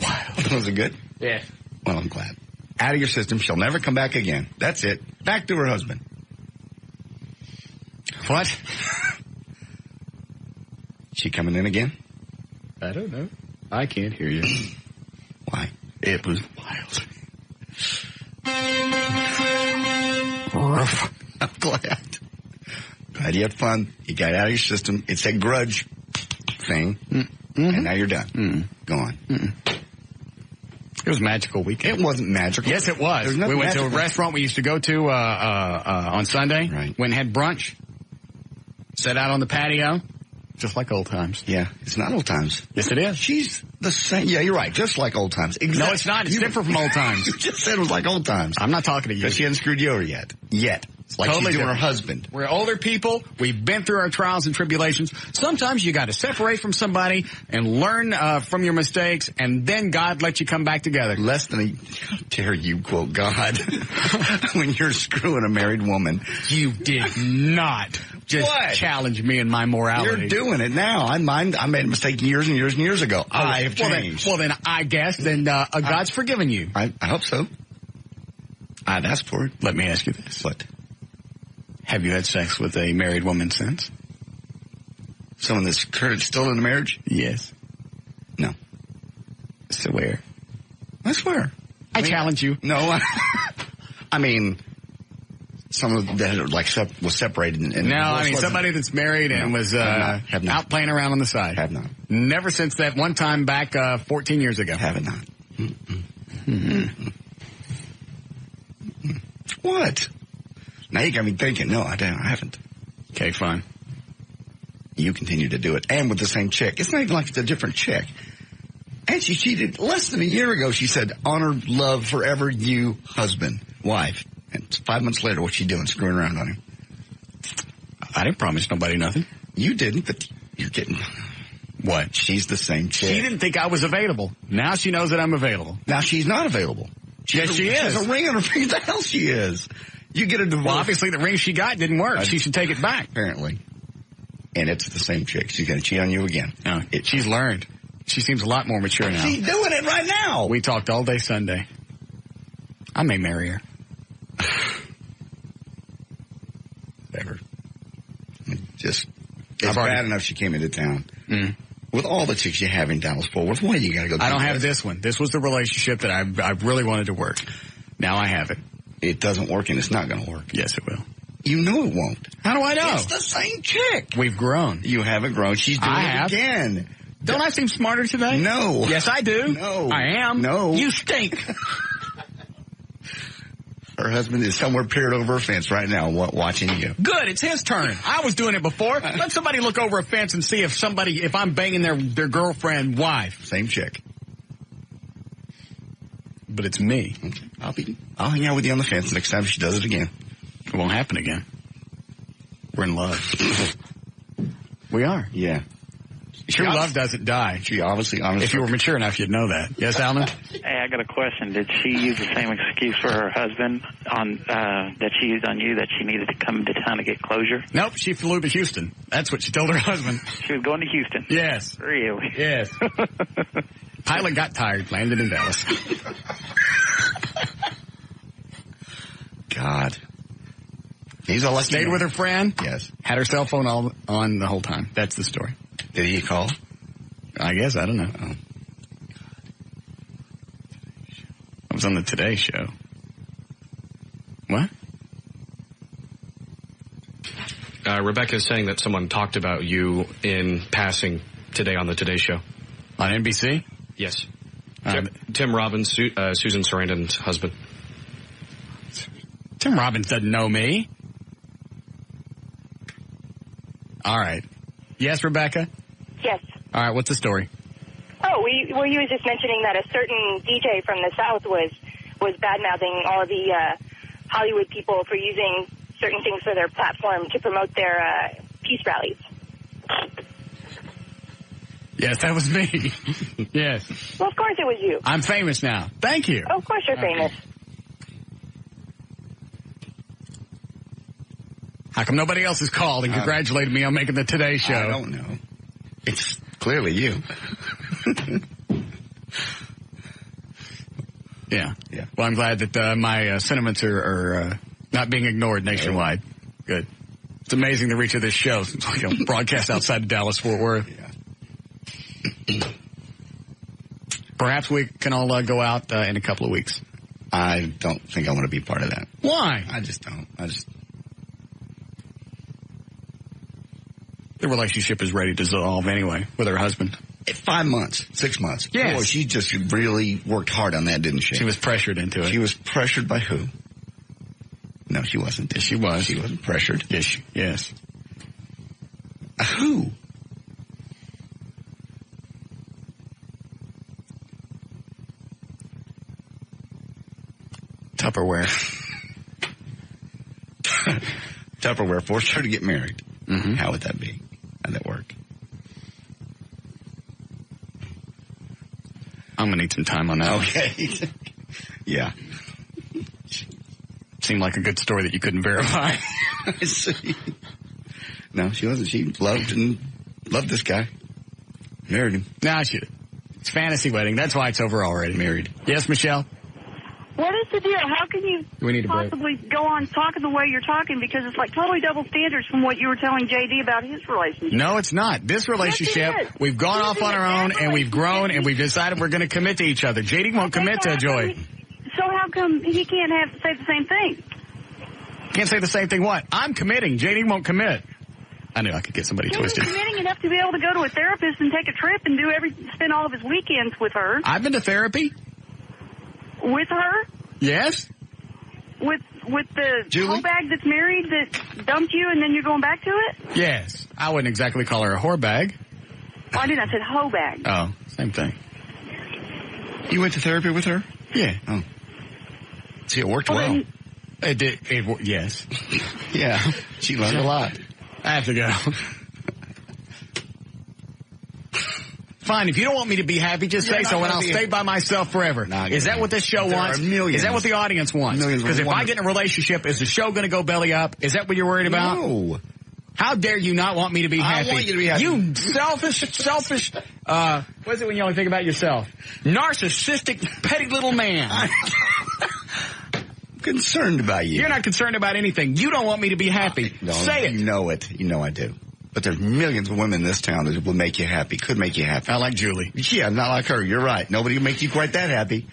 Wild. Was it good? Yeah. Well, I'm glad. Out of your system. She'll never come back again. That's it. Back to her husband. What? She coming in again? I don't know. I can't hear you. Why? It was wild. I'm glad. Glad you had fun. You got out of your system. It's a grudge thing. And now you're done. Gone. It was a magical weekend. It wasn't magical. Yes, it was. We went to a restaurant we used to go to on Sunday. Right. Went and had brunch. Sat out on the patio. Just like old times. Yeah, it's not old times. Yes, it is. She's the same. Yeah, you're right. Just like old times. Exactly. No, it's not. It's different from old times. You just said it was like old times. I'm not talking to you. Because she hasn't screwed you over yet. It's like totally she's doing different. her husband. We're older people. We've been through our trials and tribulations. Sometimes you got to separate from somebody and learn from your mistakes, and then God lets you come back together. Less than how dare you quote God when you're screwing a married woman. You did not just challenge me in my morality. You're doing it now. I made a mistake years and years and years ago. I have changed. Well, then I guess God's forgiven you. I hope so. I'd ask for it. Let me ask you this. What? Have you had sex with a married woman since? Someone that's still in a marriage? Yes. No. Swear. I swear. I challenge you. No. I mean, someone that was separated. Somebody that's married and was have not. Out playing around on the side. Have not. Never since that one time back 14 years ago. Have it not. What? Now you got me thinking. No, I haven't. Okay, fine. You continue to do it. And with the same chick. It's not even like it's a different chick. And she cheated less than a year ago. She said, honor, love, forever, you, husband, wife. And 5 months later, what's she doing? Screwing around on him. I didn't promise nobody nothing. You didn't, but you're getting... What? She's the same chick. She didn't think I was available. Now she knows that I'm available. Now she's not available. Yes, she is. She has a ring on her finger. The hell she is. You get a divorce. Well, obviously the ring she got didn't work. She should take it back. Apparently. And it's the same chick. She's going to cheat on you again. No, she's learned. She seems a lot more mature now. She's doing it right now. We talked all day Sunday. I may marry her. Whatever. It's bad enough she came into town. With all the chicks you have in Dallas-Fort Worth, why you got to go? I don't have this one. This was the relationship that I really wanted to work. Now I have it. It doesn't work, and it's not going to work. Yes, it will. You know it won't. How do I know? It's the same chick. We've grown. You haven't grown. She's doing it again. Don't I seem smarter today? No. Yes, I do. No. I am. No. You stink. Her husband is somewhere peered over a fence right now watching you. Good. It's his turn. I was doing it before. Let somebody look over a fence and see if I'm banging their girlfriend wife. Same chick. But it's me. Okay. I'll hang out with you on the fence next time she does it again. It won't happen again. We're in love. We are. Yeah. True love doesn't die. She obviously. If you were mature enough, you'd know that. Yes, Alan? Hey, I got a question. Did she use the same excuse for her husband that she used on you, that she needed to come to town to get closure? Nope, she flew to Houston. That's what she told her husband. She was going to Houston? Yes. Really? Yes. Pilot got tired, landed in Dallas. God. He's a lucky Stayed with her friend. Yes. Had her cell phone on the whole time. That's the story. Did he call? I guess. I don't know. Oh. I was on the Today Show. What? Rebecca is saying that someone talked about you in passing today on the Today Show. On NBC? Yes. Tim Robbins, Susan Sarandon's husband. Tim Robbins doesn't know me. All right. Yes, Rebecca? Yes. All right, what's the story? Oh, you was just mentioning that a certain DJ from the South was bad-mouthing all of the Hollywood people for using certain things for their platform to promote their peace rallies. Yes, that was me. Yes. Well, of course it was you. I'm famous now. Thank you. Oh, of course you're famous. How come nobody else has called and congratulated me on making the Today Show? I don't know. It's clearly you. Yeah. Well, I'm glad that my sentiments are not being ignored nationwide. Good. It's amazing the reach of this show. It's like a broadcast outside of Dallas-Fort Worth. Yeah. Perhaps we can all go out in a couple of weeks. I don't think I want to be part of that. Why? I just don't. The relationship is ready to dissolve anyway with her husband. 5 months, 6 months. Yes. Boy, she just really worked hard on that, didn't she? She was pressured into it. She was pressured by who? No, she wasn't. Yes, she was. She wasn't pressured. Yes. Who? Tupperware. Tupperware forced her to get married. Mm-hmm. How would that be? How'd that work? I'm going to need some time on that. Okay. Yeah. Seemed like a good story that you couldn't verify. I see. No, she wasn't. She loved this guy. Married him. Nah, it's fantasy wedding. That's why it's over already. Married. Yes, Michelle? What is the deal? How can you We need a break. possibly go on talking the way you're talking? Because it's like totally double standards from what you were telling JD about his relationship. No, it's not. This relationship, Yes, it is. we've gone off on our own, and we've grown, and we've decided we're going to commit to each other. JD won't commit to Joy. So how come he can't say the same thing? Can't say the same thing. What? I'm committing. JD won't commit. I knew I could get somebody He's twisted. committing enough to be able to go to a therapist and take a trip and spend all of his weekends with her. I've been to therapy. With her? Yes. With the Julie? whole bag that's married that dumped you and then you're going back to it? Yes. I wouldn't exactly call her a whore bag. Oh, I didn't. I said hoe bag. Oh, same thing. You went to therapy with her? Yeah. Oh. See, it worked well. It did. Yes. Yeah. She learned a lot. I have to go. Fine, if you don't want me to be happy, just say so, and I'll stay by myself forever. Is that what this show wants? Is that what the audience wants? Because if I get in a relationship, is the show going to go belly up? Is that what you're worried about? No. How dare you not want me to be happy? I want you to be happy. You selfish, what is it when you only think about yourself? Narcissistic, petty little man. I'm concerned about you. You're not concerned about anything. You don't want me to be happy. No, say it. You know it. You know I do. But there's millions of women in this town that will make you happy, could make you happy. I like Julie. Yeah, not like her. You're right. Nobody will make you quite that happy.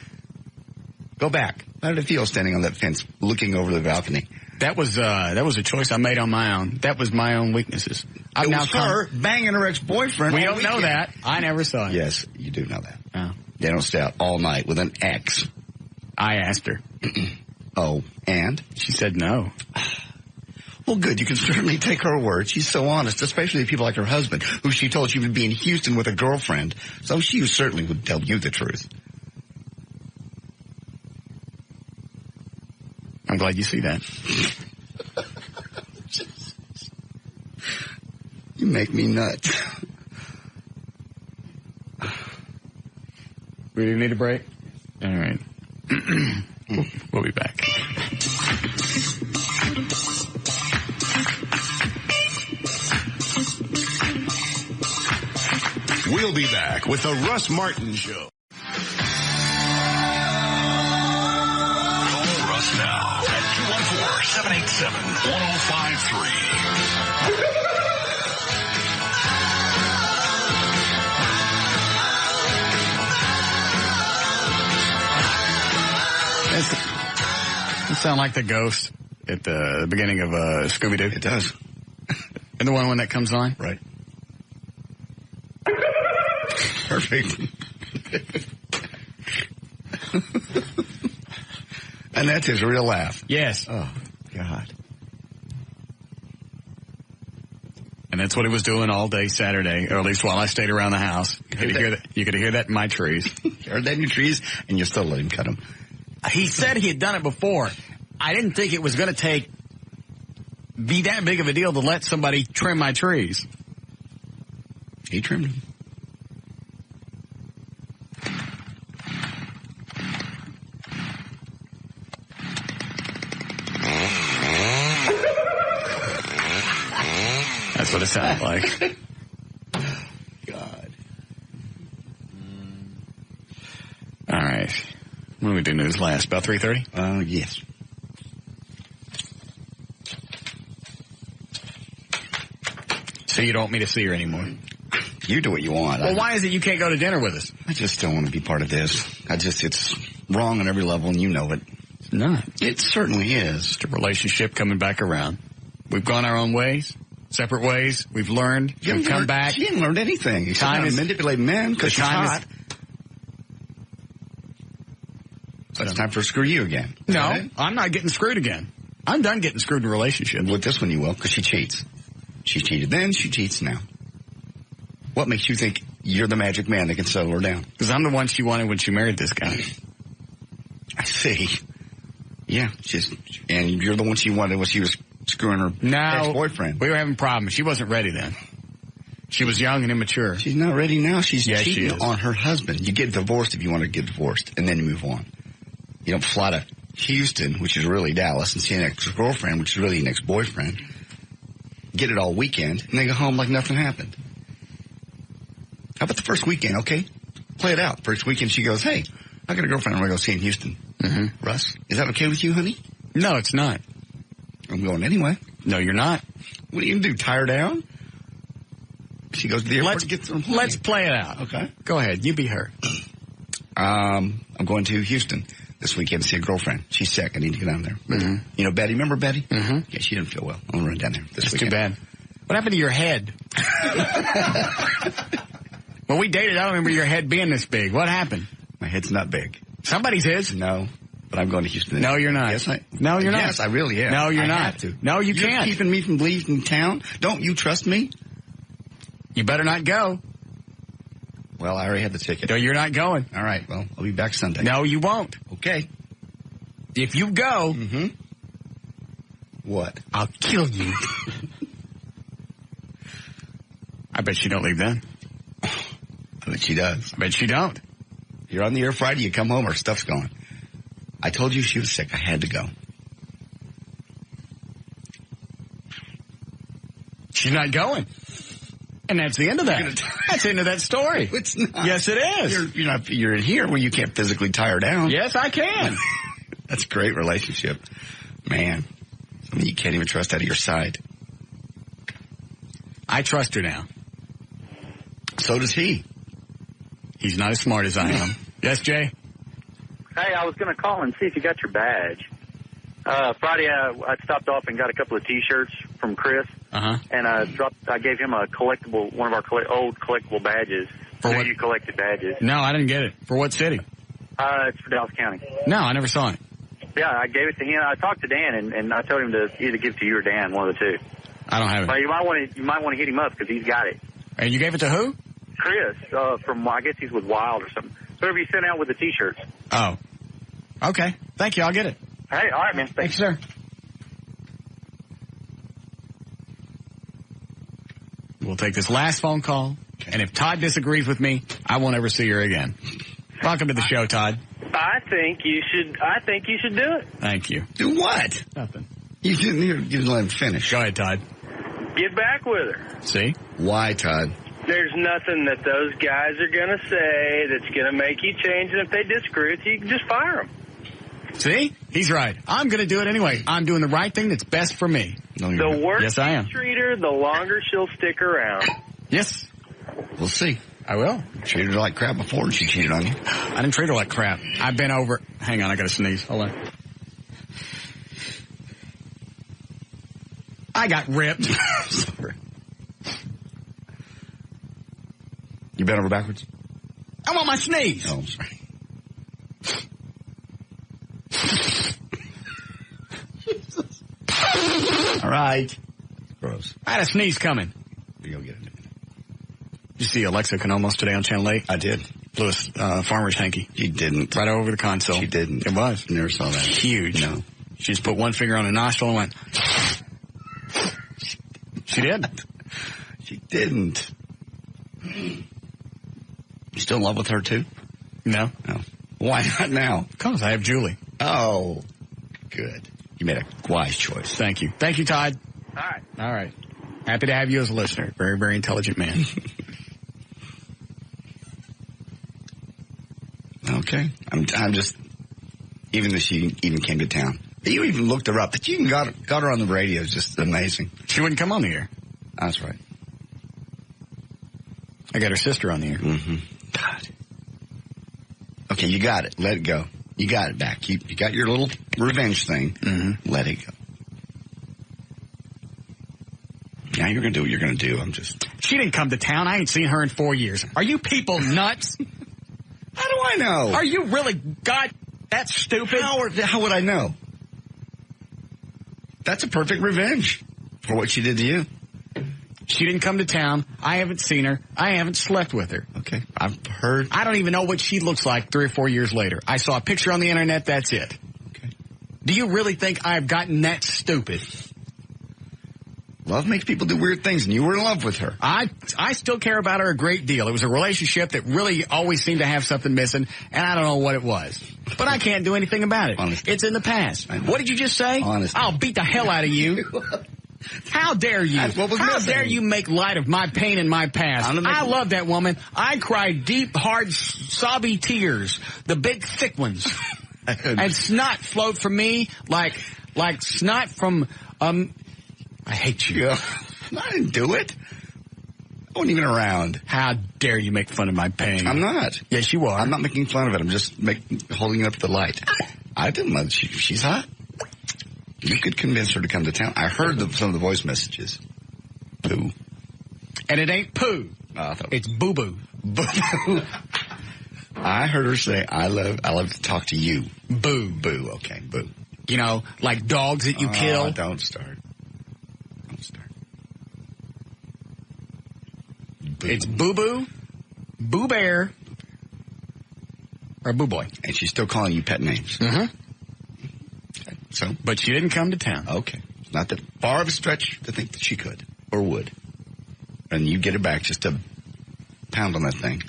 Go back. How did it feel standing on that fence, looking over the balcony? That was a choice I made on my own. That was my own weaknesses. It was her banging her ex-boyfriend. We don't know that. I never saw it. Yes, you do know that. Oh. They don't stay out all night with an ex. I asked her. Oh, and? She said no. Well, good. You can certainly take her word. She's so honest, especially people like her husband, who she told she would be in Houston with a girlfriend. So she certainly would tell you the truth. I'm glad you see that. You make me nuts. We do need a break? All right. We'll be back. We'll be back with the Russ Martin Show. Call Russ now at 214-787-1053. It sound like the ghost at the beginning of Scooby-Doo. It does. And the one that comes on? Right. Perfect. And that's his real laugh. Yes. Oh, God. And that's what he was doing all day Saturday, or at least while I stayed around the house. You could hear that in my trees. You heard that in your trees, and you still let him cut them. He said he had done it before. I didn't think it was going to be that big of a deal to let somebody trim my trees. He trimmed them. That's what it sounded like. God. All right. When do we do news last? About 3:30? Yes. So you don't want me to see her anymore? You do what you want. Well, why is it you can't go to dinner with us? I just don't want to be part of this. It's wrong on every level, and you know it. It's not. It certainly is. It's a relationship coming back around. We've gone our own ways, separate ways. We've learned. We've come back. She didn't learn anything. You time is manipulate men because she's hot. So it's time for screw you again. No, I'm not getting screwed again. I'm done getting screwed in a relationship. With this one you will, because she cheats. She cheated then, she cheats now. What makes you think you're the magic man that can settle her down? Because I'm the one she wanted when she married this guy. I see. Yeah, and you're the one she wanted when she was screwing her ex-boyfriend. We were having problems. She wasn't ready then. She was young and immature. She's not ready now. She's cheating on her husband. You get divorced if you want to get divorced, and then you move on. You don't fly to Houston, which is really Dallas, and see an ex-girlfriend, which is really an ex-boyfriend. Get it all weekend, and then go home like nothing happened. How about the first weekend, okay? Play it out. First weekend, she goes, hey, I got a girlfriend I'm going to go see in Houston. Mm-hmm. Russ, is that okay with you, honey? No, it's not. I'm going anyway. No, you're not. What are you going to do, tie her down? She goes to the airport and gets her plane. Let's play it out. Okay. Go ahead. You be her. I'm going to Houston this weekend to see a girlfriend. She's sick. I need to get down there. Mm-hmm. You know Betty? Remember Betty? Mm-hmm. Yeah, she didn't feel well. I'm going to run down there this weekend. That's too bad. What happened to your head? When we dated, I don't remember your head being this big. What happened? My head's not big. Somebody's is. No, but I'm going to Houston. No, you're not. Yes, No, you're not. Yes, I really am. No, you're not. I have to. No, you can't. You're keeping me from leaving town. Don't you trust me? You better not go. Well, I already had the ticket. No, you're not going. All right, well, I'll be back Sunday. No, you won't. Okay. If you go... Mm-hmm. What? I'll kill you. I bet she don't leave then. I bet she does. I bet she don't. You're on the air Friday, you come home, her stuff's gone. I told you she was sick. I had to go. She's not going. And that's the end of that. That's the end of that story. It's not. Yes, it is. You're in here where you can't physically tie her down. Yes, I can. That's a great relationship. Man, something you can't even trust out of your side. I trust her now. So does he. He's not as smart as I am. Yes, Jay? Hey, I was going to call and see if you got your badge. Friday, I stopped off and got a couple of T-shirts from Chris. Uh-huh. And I gave him a collectible, one of our old collectible badges. For what? You collected badges. No, I didn't get it. For what city? It's for Dallas County. No, I never saw it. Yeah, I gave it to him. I talked to Dan, and I told him to either give it to you or Dan, one of the two. I don't have it. But you might want to hit him up because he's got it. And you gave it to who? Chris, from, I guess he's with Wild or something. Whoever you sent out with the T-shirts. Oh. Okay. Thank you. I'll get it. Hey, all right, man. Thanks, sir. We'll take this last phone call, and if Todd disagrees with me, I won't ever see her again. Welcome to the show, Todd. I think you should do it. Thank you. Do what? Nothing. You didn't let him finish. Go ahead, Todd. Get back with her. See? Why, Todd? There's nothing that those guys are going to say that's going to make you change, and if they disagree with you, you can just fire them. See? He's right. I'm going to do it anyway. I'm doing the right thing that's best for me. No, the worse yes, I am. you treat her, the longer she'll stick around. Yes. We'll see. I will. You treated her like crap before and she cheated on you. I didn't treat her like crap. I've been over... Hang on, I got to sneeze. Hold on. I got ripped. Sorry. You bent over backwards? I want my sneeze. Oh, I'm sorry. All right. Gross. I had a sneeze coming. You go get it. Did you see Alexa Canomos today on Channel 8? I did. Blew a farmer's hanky. She didn't. Right over the console. She didn't. It was. Never saw that. Huge. No. She just put one finger on her nostril and went. She did. She didn't. You still in love with her, too? No. No. Why not now? Because I have Julie. Oh, good. You made a wise choice. Thank you. Thank you, Todd. All right. All right. Happy to have you as a listener. Very, very intelligent man. Okay. I'm just, even though she even came to town. You even looked her up. That you even got her on the radio is just amazing. She wouldn't come on the air. That's right. I got her sister on the air. Mm-hmm. God. Okay, you got it. Let it go. You got it back. You got your little revenge thing. Mm-hmm. Let it go. Now you're going to do what you're going to do. She didn't come to town. I ain't seen her in 4 years. Are you people nuts? How do I know? Are you really, God, that's stupid? How would I know? That's a perfect revenge for what she did to you. She didn't come to town. I haven't seen her. I haven't slept with her. Okay. I've heard. I don't even know what she looks like 3 or 4 years later. I saw a picture on the internet. That's it. Okay. Do you really think I've gotten that stupid? Love makes people do weird things, and you were in love with her. I still care about her a great deal. It was a relationship that really always seemed to have something missing, and I don't know what it was. But I can't do anything about it. Honestly. It's in the past. What did you just say? Honestly. I'll beat the hell out of you. How dare you? How dare you make light of my pain and my past? I love that woman. I cried deep, hard, sobby tears, the big, thick ones. And snot flowed from me like snot from, I hate you. Yeah. I didn't do it. I wasn't even around. How dare you make fun of my pain? I'm not. Yes, you are. I'm not making fun of it. I'm just holding it up to the light. I didn't know she's hot. You could convince her to come to town. I heard some of the voice messages. Pooh. And it ain't poo. It's boo-boo. Boo-boo. I heard her say, I love to talk to you. Boo. Boo. Okay, boo. You know, like dogs that you kill. Don't start. Boo. It's boo-boo, boo-bear, or boo-boy. And she's still calling you pet names. Mm-hmm. Okay. So, but she didn't come to town. Okay. It's not that far of a stretch to think that she could or would. And you get her back just to pound on that thing.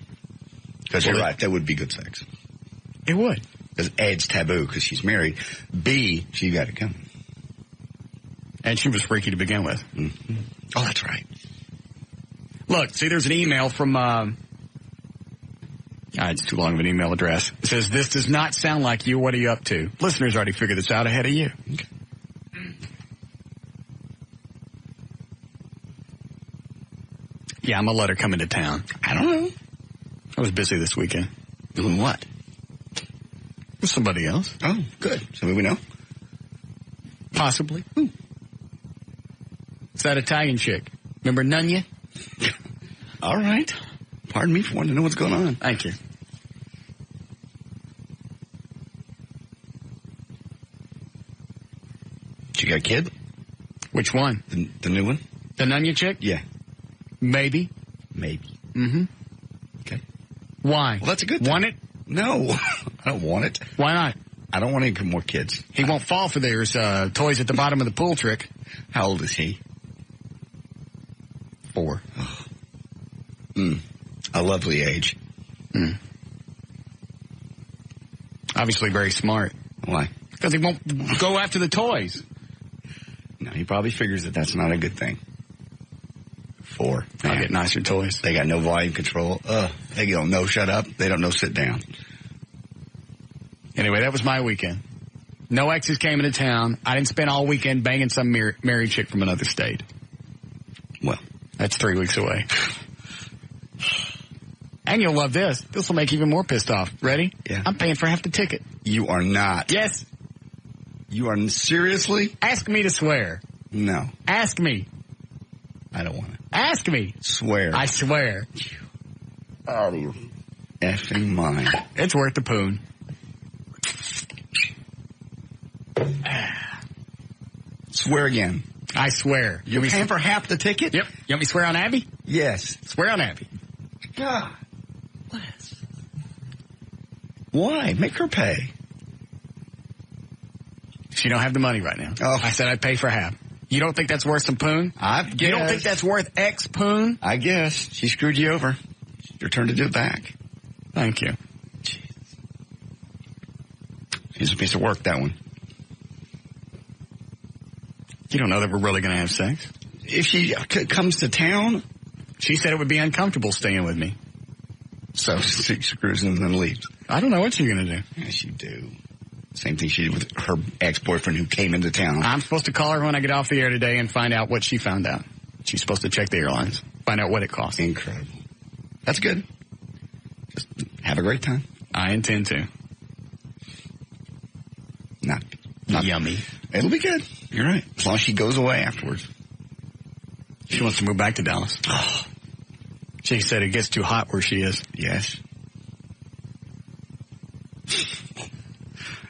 Because you're right, that would be good sex. It would. Because A, it's taboo because she's married. B, she got to come. And she was freaky to begin with. Mm-hmm. Oh, that's right. Look, see, there's an email from, it's too long of an email address. It says, this does not sound like you. What are you up to? Listeners already figured this out ahead of you. Okay. Yeah, I'm going to let her come into town. I don't know. I was busy this weekend. Doing what? With somebody else. Oh, good. Somebody we know? Possibly. Who? It's that Italian chick. Remember Nunya? All right. Pardon me for wanting to know what's going on. Thank you. She got a kid? Which one? The new one? The Nunya chick? Yeah. Maybe. Mm-hmm. Okay. Why? Well, that's a good thing. Want it? No. I don't want it. Why not? I don't want any more kids. He won't fall for theirs toys at the bottom of the pool trick. How old is he? 4. Oh. A lovely age. Obviously very smart. Why? Because he won't go after the toys. No, he probably figures that that's not a good thing. 4. I'll get nicer toys. They got no volume control. They don't know shut up. They don't know sit down. Anyway, that was my weekend. No exes came into town. I didn't spend all weekend banging some married chick from another state. Well, that's 3 weeks away. And you'll love this. This will make you even more pissed off. Ready? Yeah. I'm paying for half the ticket. You are not. Yes. You are seriously? Ask me to swear. No. Ask me. I don't want to. Ask me. Swear. I swear. Out of your effing mind. It's worth the poon. Swear again. I swear. You're paying for half the ticket? Yep. You want me to swear on Abby? Yes. Swear on Abby. God. Why? Make her pay. She don't have the money right now. Oh. I said I'd pay for half. You don't think that's worth some poon? I guess. You don't think that's worth X poon? I guess. She screwed you over. It's your turn to do it back. Thank you. Jeez. She's a piece of work, that one. You don't know that we're really going to have sex? If she comes to town? She said it would be uncomfortable staying with me. So she screws and then leaves. I don't know what you're going to do. Yes, you do. Same thing she did with her ex-boyfriend who came into town. I'm supposed to call her when I get off the air today and find out what she found out. She's supposed to check the airlines, find out what it costs. Incredible. That's good. Just have a great time. I intend to. Not yummy. It'll be good. You're right. As long as she goes away afterwards. She wants to move back to Dallas. Oh. She said it gets too hot where she is. Yes.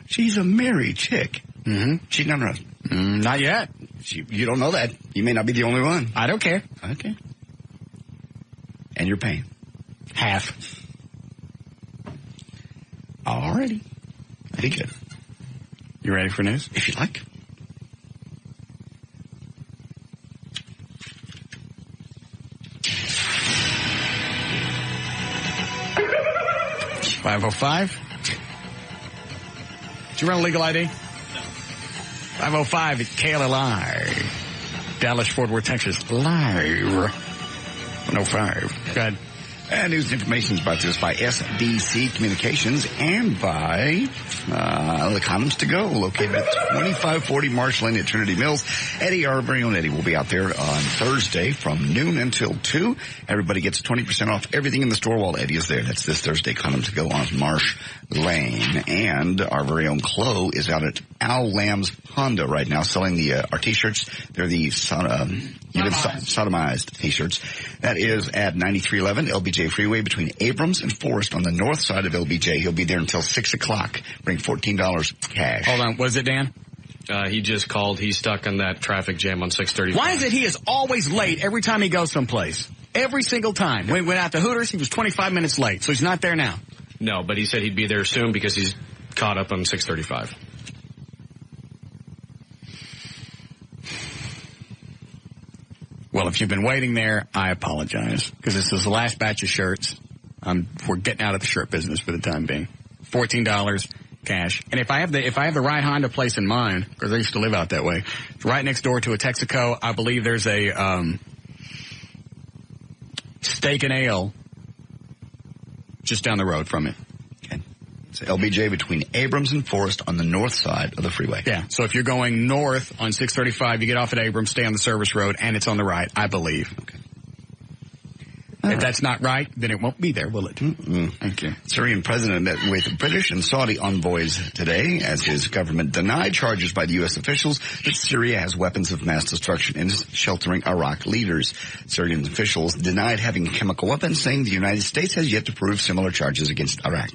She's a married chick. Mm-hmm. Cheating on her husband. Not yet. You don't know that. You may not be the only one. I don't care. Okay. And you're paying. Half. Alrighty. Pretty good. You ready for news? If you like. $505. Did you run a legal ID? No. 505 at KLLI. Dallas, Fort Worth, Texas. Live. 105. Go ahead. And news and information is brought to us by SDC Communications and by the Condoms to Go, located at 2540 Marsh Lane at Trinity Mills. Eddie, our very own Eddie, will be out there on Thursday from noon until 2. Everybody gets 20% off everything in the store while Eddie is there. That's this Thursday, Condoms to Go on Marsh Lane. And our very own Chloe is out at Al Lamb's Honda right now selling our T-shirts. They're the sodomized T-shirts. That is at 9311 LBJ Freeway between Abrams and Forest on the north side of LBJ. He'll be there until 6 o'clock. Bring $14 cash. Hold on. Was it Dan? He just called. He's stuck on that traffic jam on 630. Why is it he is always late every time he goes someplace? Every single time. When we went out to Hooters, he was 25 minutes late, so he's not there now. No, but he said he'd be there soon because he's caught up on 635. Well, if you've been waiting there, I apologize because this is the last batch of shirts. We're getting out of the shirt business for the time being. $14 cash. And if I have the right Honda place in mind, because I used to live out that way, it's right next door to a Texaco. I believe there's a Steak and Ale just down the road from it. Okay. It's LBJ between Abrams and Forest on the north side of the freeway. Yeah. So if you're going north on 635, you get off at Abrams, stay on the service road, and it's on the right, I believe. Okay. If that's not right, then it won't be there, will it? Mm-mm. Thank you. Syrian president met with British and Saudi envoys today as his government denied charges by the U.S. officials that Syria has weapons of mass destruction and is sheltering Iraq leaders. Syrian officials denied having chemical weapons, saying the United States has yet to prove similar charges against Iraq.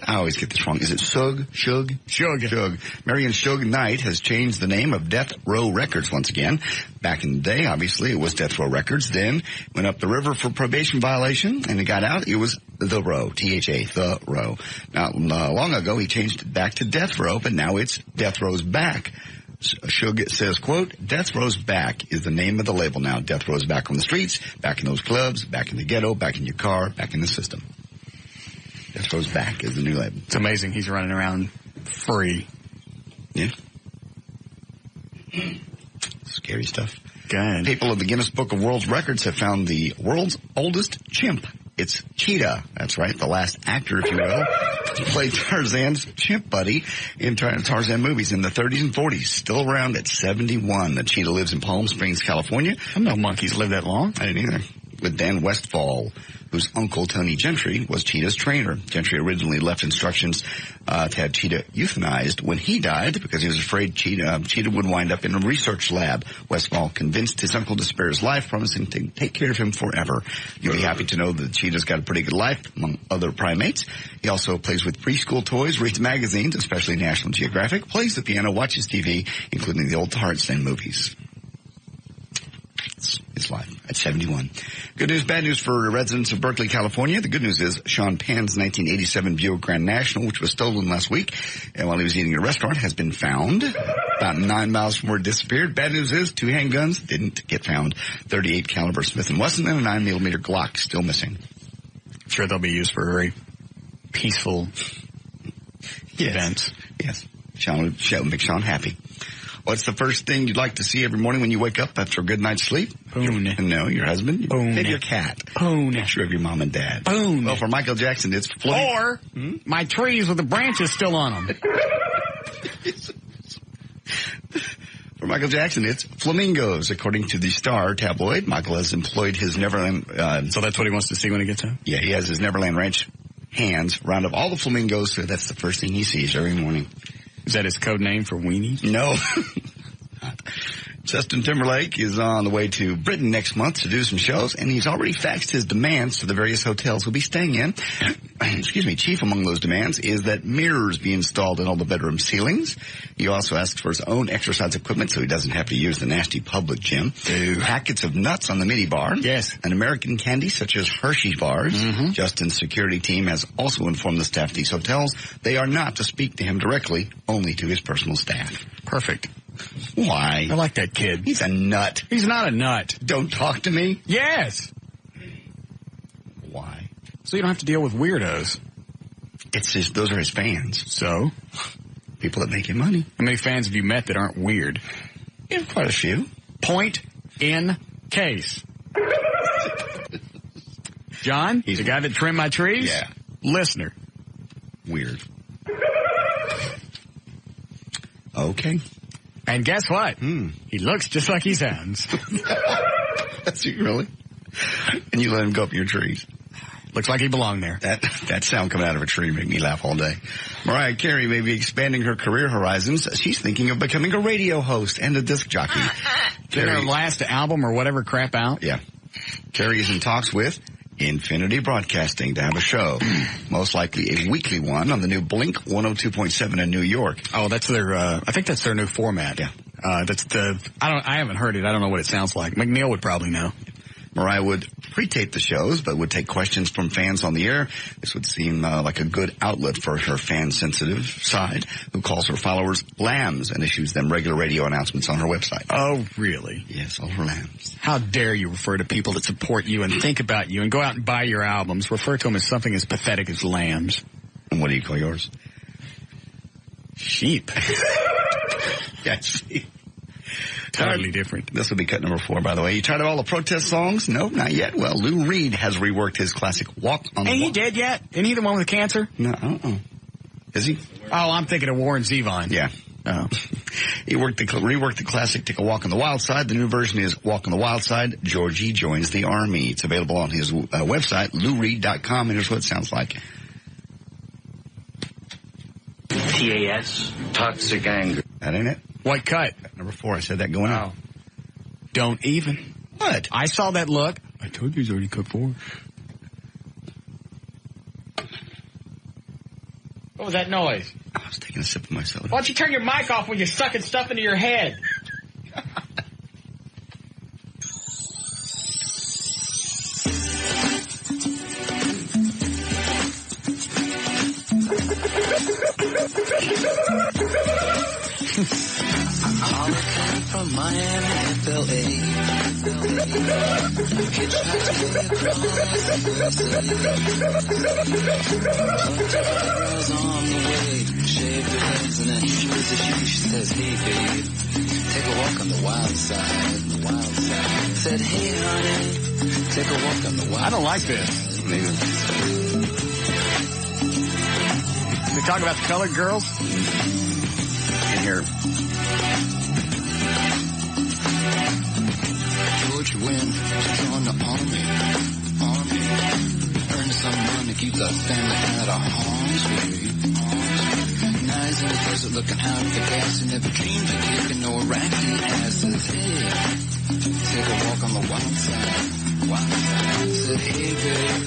I always get this wrong. Is it Shug? Marion Shug Knight has changed the name of Death Row Records once again. Back in the day, obviously, it was Death Row Records. Then went up the river for probation violation, and it got out. It was The Row, T-H-A, The Row. Now, long ago, he changed it back to Death Row, but now it's Death Row's Back. Shug says, quote, Death Row's Back is the name of the label now. Death Row's back on the streets, back in those clubs, back in the ghetto, back in your car, back in the system. Death Row's Back is the new label. It's amazing he's running around free. Yeah. Scary stuff. Good. People of the Guinness Book of World Records have found the world's oldest chimp. It's Cheetah. That's right. The last actor, if you will, to play Tarzan's chimp buddy in Tarzan movies in the 30s and 40s. Still around at 71. The cheetah lives in Palm Springs, California. I know monkeys live that long. I didn't either. With Dan Westfall, whose uncle, Tony Gentry, was Cheetah's trainer. Gentry originally left instructions to have Cheetah euthanized when he died because he was afraid Cheetah would wind up in a research lab. Westfall convinced his uncle to spare his life, promising to take care of him forever. You'll be happy to know that Cheetah's got a pretty good life among other primates. He also plays with preschool toys, reads magazines, especially National Geographic, plays the piano, watches TV, including the old Tarzan movies. His life at 71. Good news, bad news for residents of Berkeley, California. The good news is Sean Penn's 1987 Buick Grand National, which was stolen last week, and while he was eating at a restaurant, has been found about 9 miles from where it disappeared. Bad news is 2 handguns didn't get found. 38 caliber Smith & Wesson and a 9mm Glock still missing. I'm sure they'll be used for very peaceful events. Yes. Make Sean happy. What's the first thing you'd like to see every morning when you wake up after a good night's sleep? Boone. No, your husband. Boone. Maybe your cat. Boone. Picture of your mom and dad. Boone. Well, for Michael Jackson, it's floating. Or my trees with the branches still on them. For Michael Jackson, it's flamingos. According to the Star tabloid, Michael has employed his Neverland... so that's what he wants to see when he gets home? Yeah, he has his Neverland Ranch hands round up all the flamingos, so that's the first thing he sees every morning. Is that his code name for weenies? No. Justin Timberlake is on the way to Britain next month to do some shows, and he's already faxed his demands to the various hotels he'll be staying in. Excuse me. Chief among those demands is that mirrors be installed in all the bedroom ceilings. He also asks for his own exercise equipment so he doesn't have to use the nasty public gym. Packets of nuts on the mini bar. Yes. And American candy such as Hershey bars. Mm-hmm. Justin's security team has also informed the staff of these hotels they are not to speak to him directly, only to his personal staff. Perfect. Why? I like that kid. He's a nut. He's not a nut. Don't talk to me? Yes. Why? So you don't have to deal with weirdos. Those are his fans. So? People that make him money. How many fans have you met that aren't weird? Yeah, quite a few. Point in case. John, he's the guy that trimmed my trees? Yeah. Listener. Weird. Okay. And guess what? He looks just like he sounds. That's you, really? And you let him go up your trees. Looks like he belonged there. That sound coming out of a tree made me laugh all day. Mariah Carey may be expanding her career horizons. She's thinking of becoming a radio host and a disc jockey. Did her last album or whatever crap out? Yeah. Carey is in talks with Infinity Broadcasting to have a show. Most likely a weekly one on the new Blink 102.7 in New York. Oh, that's their, I think that's their new format. Yeah. I haven't heard it. I don't know what it sounds like. McNeil would probably know. Mariah would pre-tape the shows, but would take questions from fans on the air. This would seem like a good outlet for her fan-sensitive side, who calls her followers lambs and issues them regular radio announcements on her website. Oh, really? Yes, all her lambs. How dare you refer to people that support you and think about you and go out and buy your albums, refer to them as something as pathetic as lambs. And what do you call yours? Sheep. Yes. Totally different. This will be cut number 4, by the way. You tired of all the protest songs? No, not yet. Well, Lou Reed has reworked his classic Walk on the Wall. Ain't he dead yet? Isn't he the one with cancer? No, Is he? Oh, I'm thinking of Warren Zevon. Yeah. Oh. He reworked the classic Take a Walk on the Wild Side. The new version is Walk on the Wild Side, Georgie Joins the Army. It's available on his website, LouReed.com, and here's what it sounds like. TAS, toxic anger. That ain't it? What cut? Number 4, I said that going out. Don't even. What? I saw that look. I told you he's already cut 4. What was that noise? I was taking a sip of my soda. Why don't you turn your mic off when you're sucking stuff into your head? From Miami, FLA. Hitchhiking across the city. Girls on the way, shaved her legs and then she was a she says, hey babe, take a walk on the wild side, the wild side. Said, hey honey, take a walk on the wild side. I don't like this. They talk about the colored girls? In here. Georgia Wynn, join the army. Earn some money, keep the family out of harm's way. Now he's in the desert looking out for gas and never dreamed of kicking no Iraqi asses. Hey, take a walk on the wild side. Said, hey babe,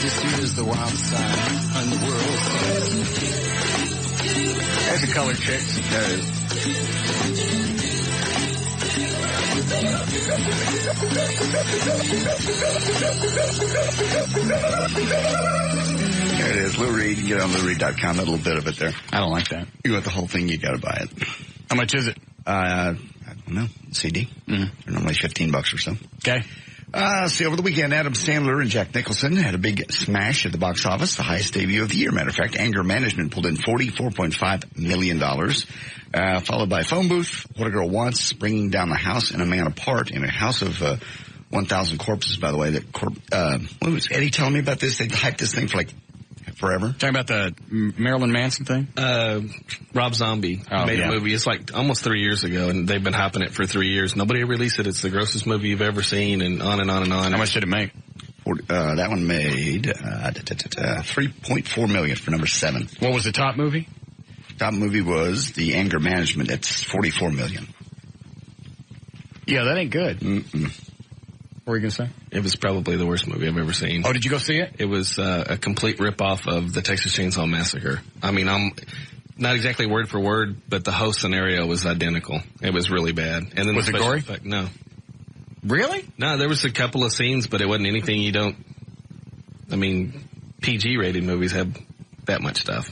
this here is the wild side on the world. There's a colored chick. There it is. There it is. Lou Reed. You can get on LouReed.com. That little bit of it there. I don't like that. You want the whole thing, you got to buy it. How much is it? I don't know. CD. They're normally $15 or so. Okay. See, over the weekend, Adam Sandler and Jack Nicholson had a big smash at the box office, the highest debut of the year. Matter of fact, Anger Management pulled in $44.5 million, followed by Phone Booth, What a Girl Wants, Bringing Down the House and a Man Apart, in a house of 1,000 corpses, by the way. What was Eddie telling me about this? They hyped this thing for like forever. Talking about the Marilyn Manson thing? Rob Zombie made a movie. It's like almost 3 years ago, and they've been hyping it for 3 years. Nobody released it. It's the grossest movie you've ever seen, and on and on and on. How much did it make? That one made $3.4 million for number 7. What was the top movie? Top movie was The Anger Management. It's $44 million. Yeah, that ain't good. Mm-mm. What were you going to say? It was probably the worst movie I've ever seen. Oh, did you go see it? It was a complete ripoff of the Texas Chainsaw Massacre. I mean, I'm not exactly word for word, but the whole scenario was identical. It was really bad. And then was it gory? No. Really? No, there was a couple of scenes, but it wasn't anything you don't... I mean, PG-rated movies have that much stuff.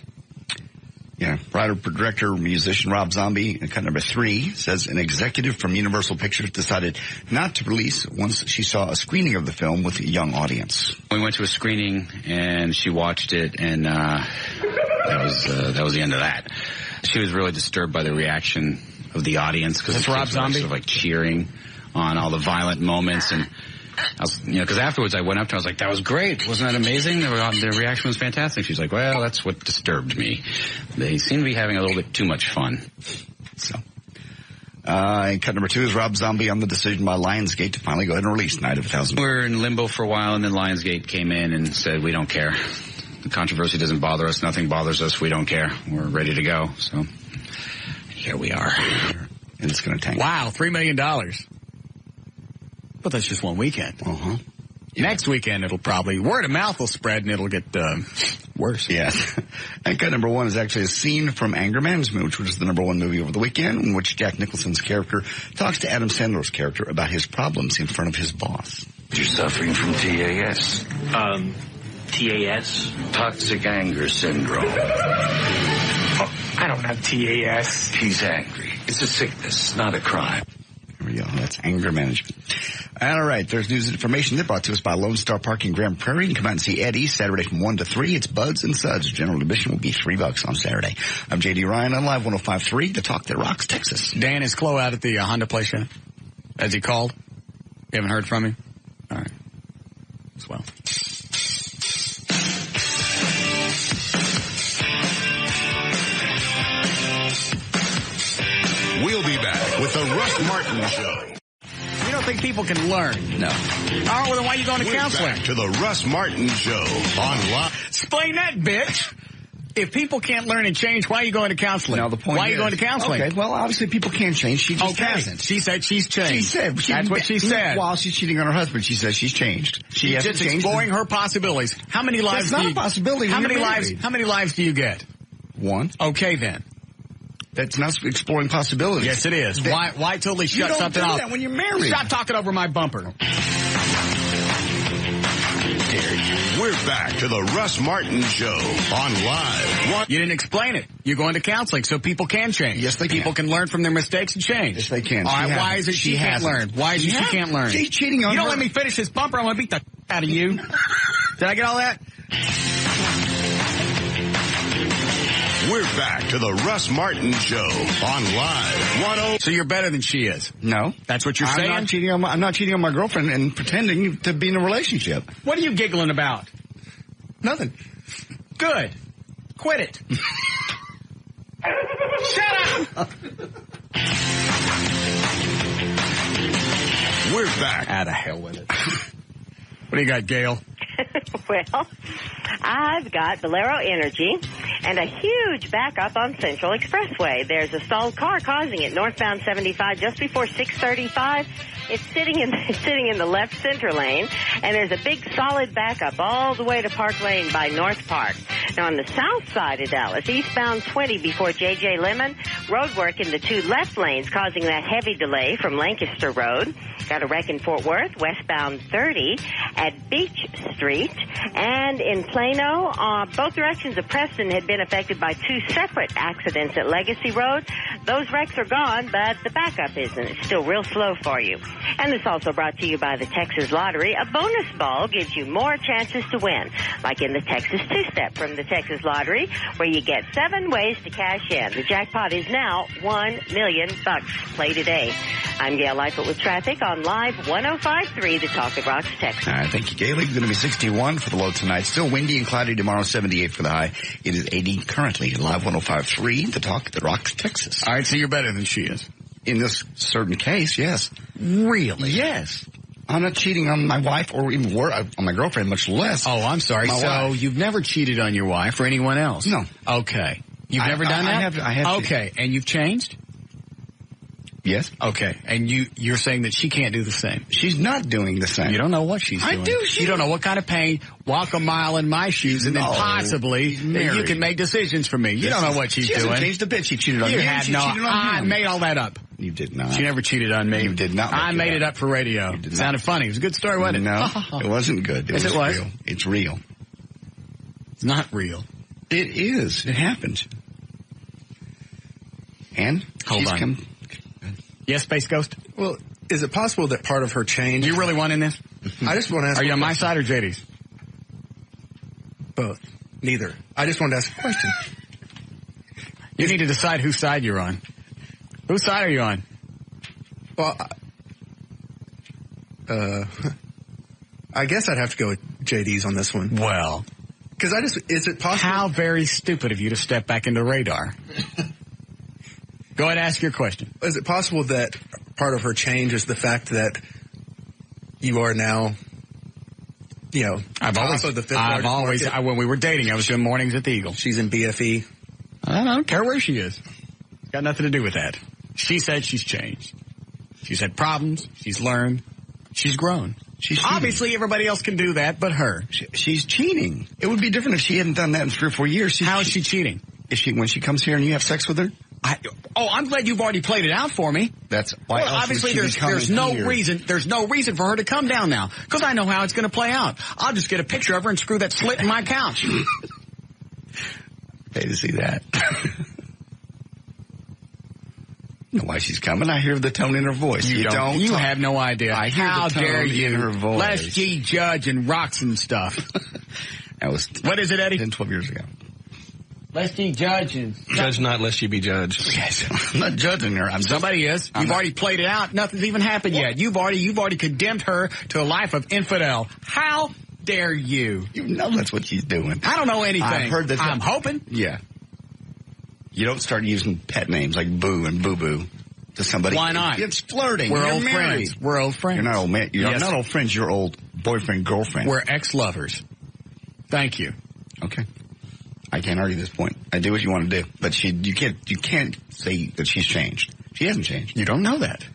Yeah. Writer, director, musician Rob Zombie, cut number 3, says an executive from Universal Pictures decided not to release once she saw a screening of the film with a young audience. We went to a screening, and she watched it, and that was the end of that. She was really disturbed by the reaction of the audience. Because it's Rob Zombie? Sort of like cheering on all the violent moments, and I was, because afterwards I went up to her, I was like, that was great. Wasn't that amazing? The reaction was fantastic. She's like, well, that's what disturbed me. They seem to be having a little bit too much fun. So, and cut number 2 is Rob Zombie on the decision by Lionsgate to finally go ahead and release Night of a Thousand. We were in limbo for a while, and then Lionsgate came in and said, we don't care. The controversy doesn't bother us. Nothing bothers us. We don't care. We're ready to go. So, here we are. And it's going to tank. Wow, $3 million. But that's just one weekend. Uh-huh. Next weekend, it'll probably, word of mouth will spread and it'll get worse. Yes. And cut number 1 is actually a scene from Anger Management, which was the number 1 movie over the weekend, in which Jack Nicholson's character talks to Adam Sandler's character about his problems in front of his boss. You're suffering from TAS. TAS? Toxic Anger Syndrome. Oh, I don't have TAS. He's angry. It's a sickness, not a crime. There we go. That's Anger Management. All right. There's news and information that brought to us by Lone Star Park in Grand Prairie. You can come out and see Eddie Saturday from 1 to 3. It's Buds and Suds. General admission will be $3 on Saturday. I'm J.D. Ryan on Live 105.3, the talk that rocks Texas. Dan, is Chloe out at the Honda place yet? Has he called? You haven't heard from him? All right. Swell. We'll be back with the Russ Martin Show. You don't think people can learn? No. Oh, well, then why are you going to counseling? Back to the Russ Martin Show online. Explain that, bitch. If people can't learn and change, why are you going to counseling? Now, the point why are you going to counseling? Okay, well, obviously people can change. She just hasn't. She said she's changed. She said. That's what she said. While she's cheating on her husband, she says she's changed. She's just exploring her possibilities. How many lives That's not a possibility. How many lives do you get? 1. Okay, then. That's not exploring possibilities. Yes, it is. Why totally shut something off? You don't do that when you're married. Stop talking over my bumper. We're back to the Russ Martin Show on Live. You didn't explain it. You're going to counseling so people can change. Yes, they can. People can learn from their mistakes and change. Yes, they can. All right, why is it she can't learn? Why is it she can't learn? She's cheating on her. You don't let me finish this bumper, I'm going to beat the out of you. Did I get all that? We're back to the Russ Martin Show on Live. So you're better than she is? No. That's what you're saying? I'm not cheating on my girlfriend and pretending to be in a relationship. What are you giggling about? Nothing. Good. Quit it. Shut up! We're back. Out of hell with it. What do you got, Gail? Well, I've got Valero Energy and a huge backup on Central Expressway. There's a stalled car causing it northbound 75 just before 635. It's sitting in the left center lane, and there's a big solid backup all the way to Park Lane by North Park. Now, on the south side of Dallas, eastbound 20 before J.J. Lemon, roadwork in the 2 left lanes causing that heavy delay from Lancaster Road. Got a wreck in Fort Worth, westbound 30 at Beach Street. And in Plano, both directions of Preston had been affected by 2 separate accidents at Legacy Road. Those wrecks are gone, but the backup isn't. It's still real slow for you. And this also brought to you by the Texas Lottery. A bonus ball gives you more chances to win, like in the Texas Two-Step from the Texas Lottery, where you get 7 ways to cash in. The jackpot is now $1 million. Play today. I'm Gail Lightfoot with traffic on Live 105.3, The Talk that Rocks, Texas. All right, thank you, Gail. It's going to be 61 for the low tonight. Still windy and cloudy tomorrow, 78 for the high. It is 80 currently at Live 105.3, The Talk that Rocks, Texas. All right, so you're better than she is. In this certain case, yes. Really? Yes. I'm not cheating on my wife or even on my girlfriend, much less. Oh, I'm sorry. So wife. You've never cheated on your wife or anyone else? No. Okay. You've never done that? I have. Okay. And you've changed? Yes. Okay. And you're saying that she can't do the same? She's not doing the same. You don't know what she's doing. I do. You don't know what kind of pain, walk a mile in my shoes, and then possibly you can make decisions for me. You don't know what she's doing. She hasn't changed a bit. She cheated on you. She cheated on him. I made all that up. You did not. She never cheated on me. You did not. I made it up for radio. It sounded funny. It was a good story, wasn't it? No, it wasn't good. Yes, it was. Real. It's real. It's not real. It is. It happened. And hold on. Yes, Space Ghost? Well, is it possible that part of her change... You really want in this? I just want to ask... Are you on my side or JD's? Both. Neither. I just wanted to ask a question. You need to decide whose side you're on. Whose side are you on? Well, I guess I'd have to go with JD's on this one. Well... Because is it possible... How very stupid of you to step back into radar. Go ahead and ask your question. Is it possible that part of her change is the fact that you are now, when we were dating, I was doing mornings at the Eagle. She's in BFE. I don't care where she is. Got nothing to do with that. She said she's changed. She's had problems. She's learned. She's grown. She's obviously everybody else can do that, but her. She's cheating. It would be different if she hadn't done that in 3 or 4 years. How is she cheating? When she comes here and you have sex with her? I'm glad you've already played it out for me. That's why. Well, obviously, there's no reason. There's no reason for her to come down now because I know how it's going to play out. I'll just get a picture of her and screw that slit in my couch. Pay to see that. You know why she's coming? I hear the tone in her voice. You don't. You have no idea. I hear how the tone dare you? In her voice. Les G. Judge and rocks and stuff. That was what is it, Eddie? 10, 12 years ago. Let's be judging. Judge not, lest you be judged. Yes, I'm not judging her. Somebody is. You've already played it out. Nothing's even happened yet. You've already condemned her to a life of infidel. How dare you? You know that's what she's doing. I don't know anything. I've heard that. I'm hoping. Yeah. You don't start using pet names like Boo and Boo Boo to somebody. Why not? It's flirting. We're You're old married. friends. We're old friends. You're not old man. You're not old friends. You're old boyfriend, girlfriend. We're ex-lovers. Thank you. Okay. I can't argue this point. I do what you want to do, but you can't say that she's changed. She hasn't changed. You don't know that.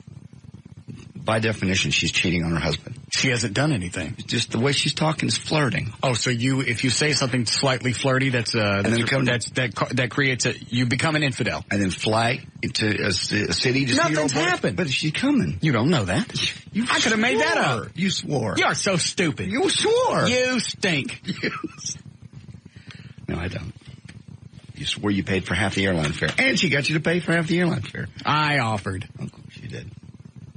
By definition, she's cheating on her husband. She hasn't done anything. It's just the way she's talking is flirting. Oh, so if you say something slightly flirty, that creates you become an infidel, and then fly into a city. To Nothing's happened, but she's coming. You don't know that. I could have made that up. You swore. You are so stupid. You swore. You stink. No, I don't. You swore you paid for half the airline fare. And she got you to pay for half the airline fare. I offered. Of course she did.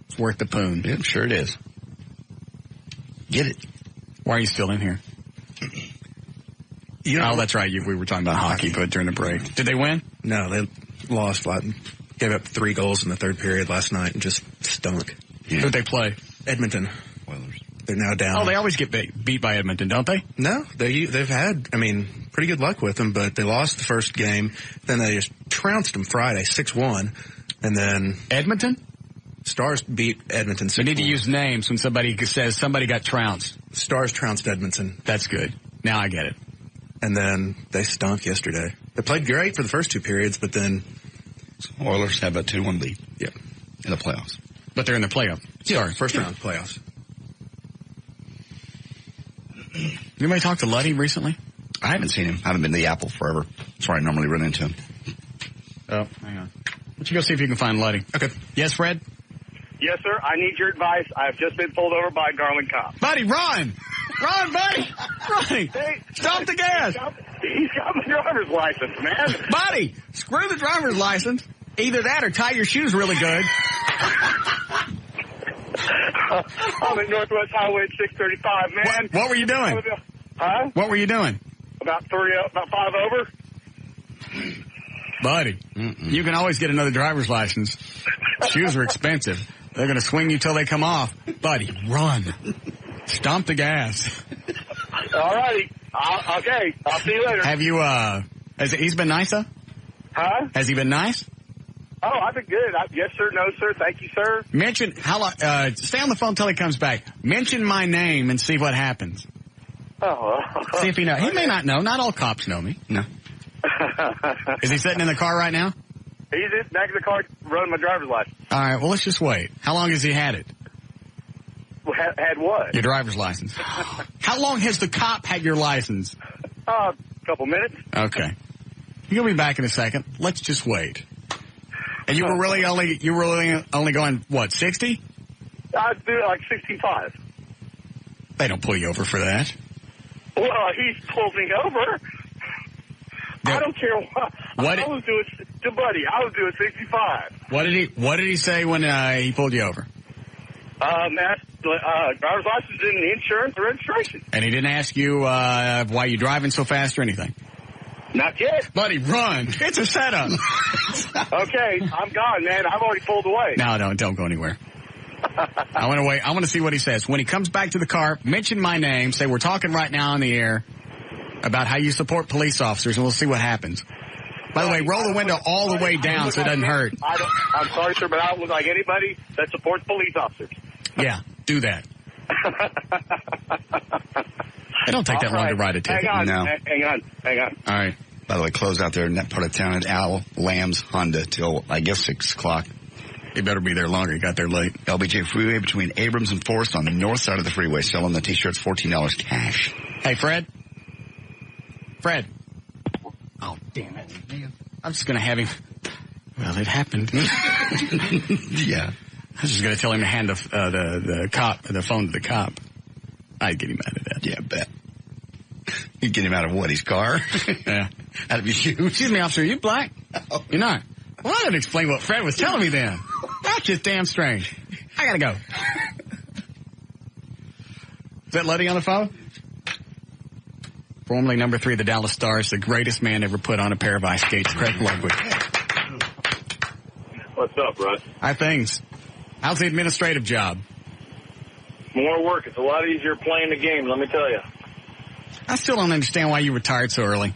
It's worth the poon. Yeah, sure it is. Get it. Why are you still in here? That's right. We were talking about hockey, but during the break. Did they win? No, they lost flat. Gave up 3 goals in the third period last night and just stunk. Yeah. Who'd they play? Edmonton. Oilers. They're now down. Oh, they always get beat by Edmonton, don't they? No, they've had, pretty good luck with them, but they lost the first game. Then they just trounced them Friday, 6-1. And then... Edmonton? Stars beat Edmonton 6-1. We need to use names when somebody says somebody got trounced. Stars trounced Edmonton. That's good. Now I get it. And then they stunk yesterday. They played great for the first 2 periods, but then... Oilers have a 2-1 lead. Yeah. In the playoffs. But they're in the playoffs. Sorry, first round playoffs. Anybody talk to Luddy recently? I haven't seen him. I haven't been to the Apple forever. That's where I normally run into him. Oh, hang on. Why don't you go see if you can find Luddy? Okay. Yes, Fred? Yes, sir. I need your advice. I've just been pulled over by a Garland cop. Buddy, run! Run, buddy! Run! Hey, stop the gas! He's got my driver's license, man. Buddy, screw the driver's license. Either that or tie your shoes really good. I'm at Northwest Highway 635, man. What were you doing? Huh? What were you doing? About 5 over. Buddy, you can always get another driver's license. Shoes are expensive. They're going to swing you till they come off. Buddy, run. Stomp the gas. All righty. Okay. I'll see you later. Have you, he's been nice, huh? Huh? Has he been nice? Oh, I've been good. Yes, sir. No, sir. Thank you, sir. Mention, stay on the phone till he comes back. Mention my name and see what happens. Oh. See if he knows. He may not know. Not all cops know me. No. Is he sitting in the car right now? He's in back of the car running my driver's license. All right, well, let's just wait. How long has he had it? Had what? Your driver's license. How long has the cop had your license? A couple minutes. Okay. He'll be back in a second. Let's just wait. And you were really only going, what, 60? I'd do like 65. They don't pull you over for that. Well, he's pulled me over. I don't care what. I was doing, buddy, I was doing 65. What did he say when he pulled you over? Driver's license and insurance and registration. And he didn't ask you why you driving so fast or anything? Not yet. Buddy, run. It's a setup. Okay, I'm gone, man. I've already pulled away. No, don't go anywhere. I want to wait. I want to see what he says. When he comes back to the car, mention my name. Say we're talking right now on the air about how you support police officers, and we'll see what happens. By the way, roll the window all the way down so it doesn't hurt. I'm sorry, sir, but I don't look like anybody that supports police officers. Yeah, do that. It don't take that long to write a ticket. Hang on. No. Hang on. All right. By the way, close out there in that part of town at Al Lamb's Honda till, I guess, 6 o'clock. He better be there longer. He got there late. LBJ Freeway between Abrams and Forest on the north side of the freeway, selling the T-shirts $14 cash. Hey, Fred? Fred. Oh, damn it. I'm just going to have him. Well, it happened. Yeah. I was just going to tell him to hand the phone to the cop. I'd get him out of that. Yeah, bet. You'd get him out of what, his car? Yeah. That'd be huge. Excuse me, officer, are you black? Oh. You're not. Well, I didn't explain what Fred was telling me then. That's just damn strange. I gotta go. Is that Letty on the phone? Formerly number 3 of the Dallas Stars, the greatest man ever put on a pair of ice skates, Craig Ludwig. What's up, Russ? How things? How's the administrative job? More work. It's a lot easier playing the game, let me tell you. I still don't understand why you retired so early.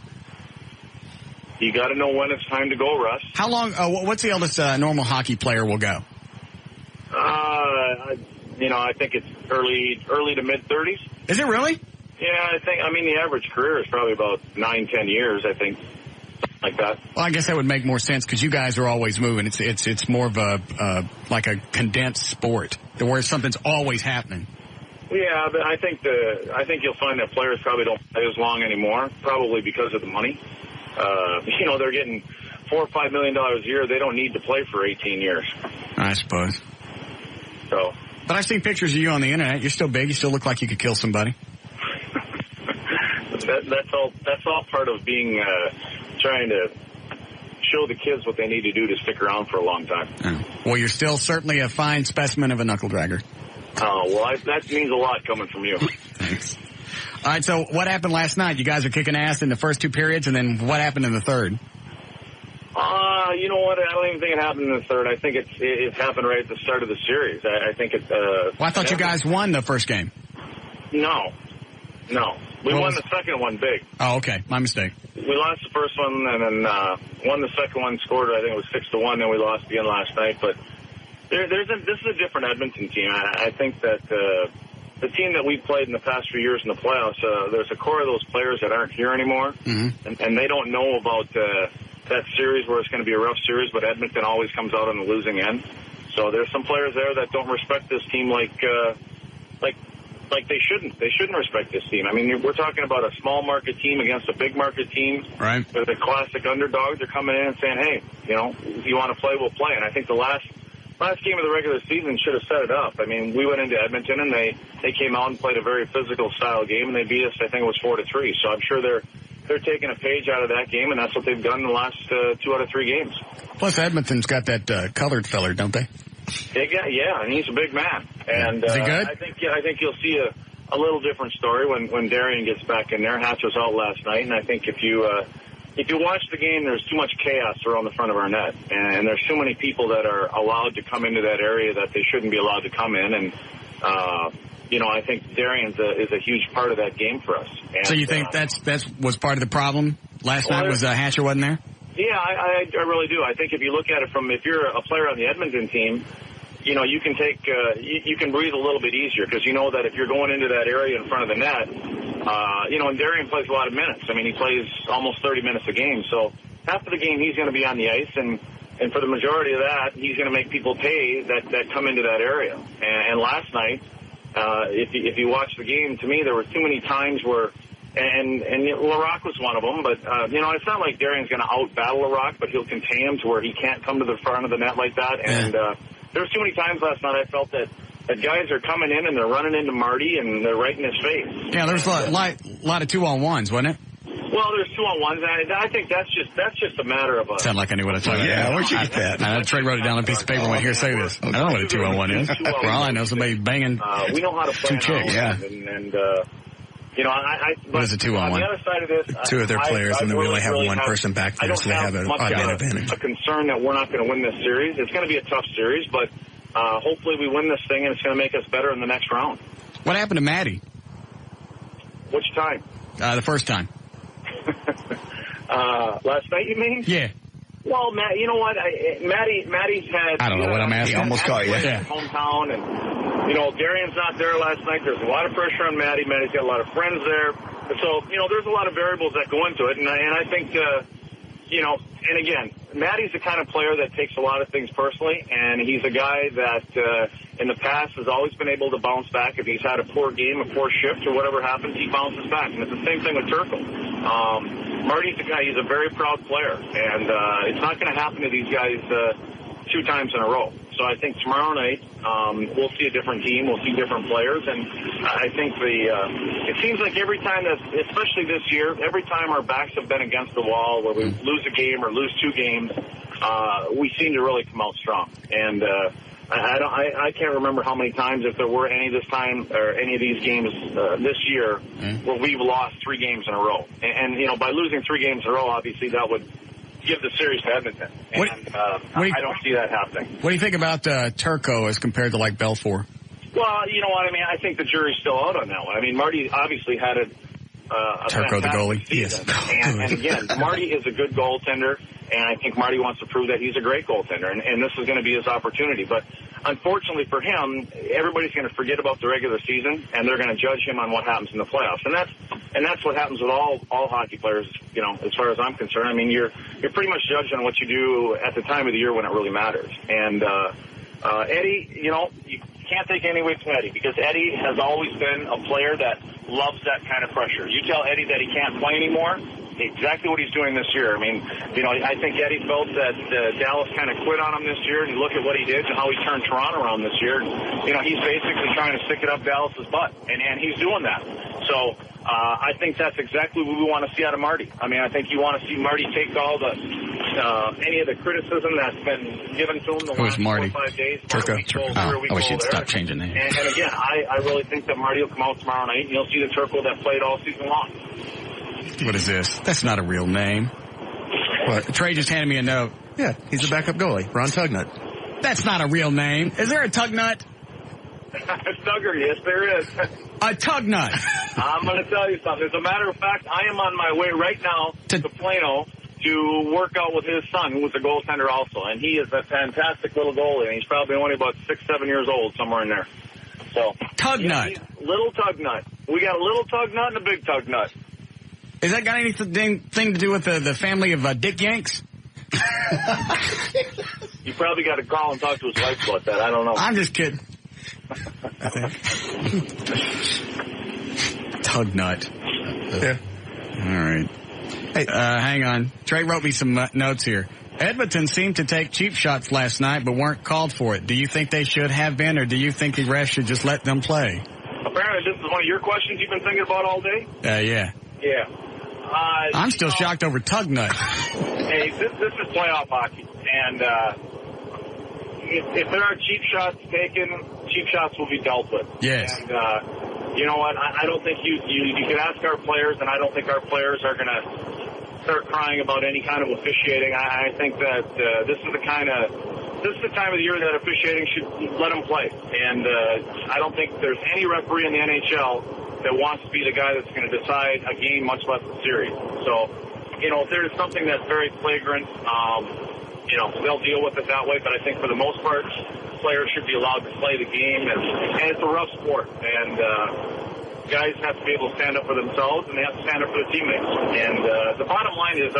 You got to know when it's time to go, Russ. How long? What's the oldest normal hockey player will go? I think it's early to mid-30s. Is it really? Yeah, the average career is probably about 9-10 years, I think. Something like that. Well, I guess that would make more sense because you guys are always moving. It's more of a like a condensed sport where something's always happening. Yeah, but I think you'll find that players probably don't play as long anymore, probably because of the money. They're getting $4 or $5 million a year. They don't need to play for 18 years. I suppose. So. But I've seen pictures of you on the internet. You're still big. You still look like you could kill somebody. That's all part of being trying to show the kids what they need to do to stick around for a long time. Oh. Well, you're still certainly a fine specimen of a knuckle dragger. Oh, well, that means a lot coming from you. Thanks. All right, so what happened last night? You guys are kicking ass in the first 2 periods, and then what happened in the third? You know what? I don't even think it happened in the third. I think it happened right at the start of the series. I think it... well, I thought you guys won the first game. No. We won the second one big. Oh, okay. My mistake. We lost the first one and then won the second one, scored, I think it was 6-1, then we lost again last night. But this is a different Edmonton team. I think that the team that we've played in the past few years in the playoffs, there's a core of those players that aren't here anymore, and they don't know about that series where it's going to be a rough series, but Edmonton always comes out on the losing end. So there's some players there that don't respect this team like they shouldn't. They shouldn't respect this team. I mean, we're talking about a small market team against a big market team. Right. They're the classic underdogs. They're coming in and saying, hey, if you want to play, we'll play. And I think the last game of the regular season should have set it up. I mean, we went into Edmonton and they came out and played a very physical style game, and they beat us, I think it was 4-3. So I'm sure they're taking a page out of that game, and that's what they've done in the last 2 out of 3 games. Plus, Edmonton's got that colored feller, don't they? Yeah, and he's a big man. And is he good? I think you'll see a little different story when Darian gets back in there. Hatch was out last night, and I think if you if you watch the game, there's too much chaos around the front of our net, and there's too many people that are allowed to come into that area that they shouldn't be allowed to come in. And I think Darien's is a huge part of that game for us. And, so you think that was part of the problem last night? Was Hatcher wasn't there? Yeah, I really do. I think if you look at it if you're a player on the Edmonton team, you can take you can breathe a little bit easier because you know that if you're going into that area in front of the net, and Darien plays a lot of minutes. I mean, he plays almost 30 minutes a game, so half of the game he's going to be on the ice, and for the majority of that, he's going to make people pay that come into that area. And last night, if you watch the game, to me there were too many times where. And Larocque was one of them, but, it's not like Darien's going to out-battle Larocque, but he'll contain him to where he can't come to the front of the net like that. And there was too many times last night I felt that guys are coming in and they're running into Marty and they're right in his face. Yeah, there's a lot of 2-on-1s, wasn't it? Well, there's 2-on-1s, and I think that's just a matter of a... Sound like I knew what I was talking about. Yeah, where'd you get that? Trey wrote it down on a piece of paper and went, here, say this. I don't know what a 2-on-1 is. For all I know, somebody banging we know how to play 2 chicks. Yeah. What is a 2-on-1? On the other side of this, 2 of their players, and then we only have one person back there, so they have an advantage. A concern that we're not going to win this series. It's going to be a tough series, but hopefully we win this thing, and it's going to make us better in the next round. What happened to Maddie? Which time? The first time. Last night, you mean? Yeah. Well, Matt, you know what? Maddie's had... I don't know what I'm asking. He almost caught you. Yeah. Hometown, and... Darien's not there last night. There's a lot of pressure on Maddie. Maddie's got a lot of friends there. So, there's a lot of variables that go into it. And I think, and again, Maddie's the kind of player that takes a lot of things personally. And he's a guy that in the past has always been able to bounce back. If he's had a poor game, a poor shift, or whatever happens, he bounces back. And it's the same thing with Turco. Marty's a guy, he's a very proud player. And it's not going to happen to these guys 2 times in a row. So I think tomorrow night we'll see a different team, we'll see different players, and I think it seems like every time that, especially this year, every time our backs have been against the wall, where we lose a game or lose 2 games, we seem to really come out strong. And I can't remember how many times, if there were any this time or any of these games this year, where we've lost 3 games in a row. And by losing 3 games in a row, obviously that would give the series to Edmonton. And I don't see that happening. What do you think about Turco as compared to, like, Belfour? Well, you know what I mean? I think the jury's still out on that one. I mean, Marty obviously had a Turco, the goalie. Yes. And again, Marty is a good goaltender, and I think Marty wants to prove that he's a great goaltender, and this is going to be his opportunity. But unfortunately for him, everybody's going to forget about the regular season, and they're going to judge him on what happens in the playoffs. And that's what happens with all hockey players, as far as I'm concerned. I mean, you're pretty much judged on what you do at the time of the year when it really matters. And Eddie, you can't take any away from Eddie, because Eddie has always been a player that loves that kind of pressure. You tell Eddie that he can't play anymore, exactly what he's doing this year. I mean, I think Eddie felt that Dallas kind of quit on him this year, and you look at what he did and how he turned Toronto around this year. He's basically trying to stick it up Dallas's butt, and he's doing that. So I think that's exactly what we want to see out of Marty. I mean, I think you want to see Marty take all the any of the criticism that's been given to him the last 4 or 5 days. Turco. I wish you'd stop changing that. And again, I really think that Marty will come out tomorrow night, and you'll see the Turco that played all season long. What is this? That's not a real name. What? Trey just handed me a note. Yeah, he's the backup goalie, Ron Tugnut. That's not a real name. Is there a Tugnut? Tugger, yes, there is. A Tugnut. I'm going to tell you something. As a matter of fact, I am on my way right now to Plano to work out with his son, who was a goaltender also. And he is a fantastic little goalie, and he's probably only about 6-7 years old, somewhere in there. So Tugnut. Yeah, little Tugnut. We got a little Tugnut and a big Tugnut. Is that got anything to do with the family of Dick Yanks? You probably got to call and talk to his wife about that. I don't know. I'm just kidding. I think. Tugnut. Yeah. All right. Hey, hang on. Trey wrote me some notes here. Edmonton seemed to take cheap shots last night, but weren't called for it. Do you think they should have been, or do you think the refs should just let them play? Apparently, this is one of your questions you've been thinking about all day? Yeah. Yeah. I'm still shocked over Tugnut. Hey, this is playoff hockey, and if there are cheap shots taken, cheap shots will be dealt with. Yes. And you know what? I don't think you can ask our players, and I don't think our players are going to start crying about any kind of officiating. I think that this is the time of the year that officiating should let them play. And I don't think there's any referee in the NHL that wants to be the guy that's going to decide a game, much less a series. So, if there's something that's very flagrant, they'll deal with it that way. But I think for the most part, players should be allowed to play the game. And it's a rough sport. And guys have to be able to stand up for themselves, and they have to stand up for their teammates. And the bottom line is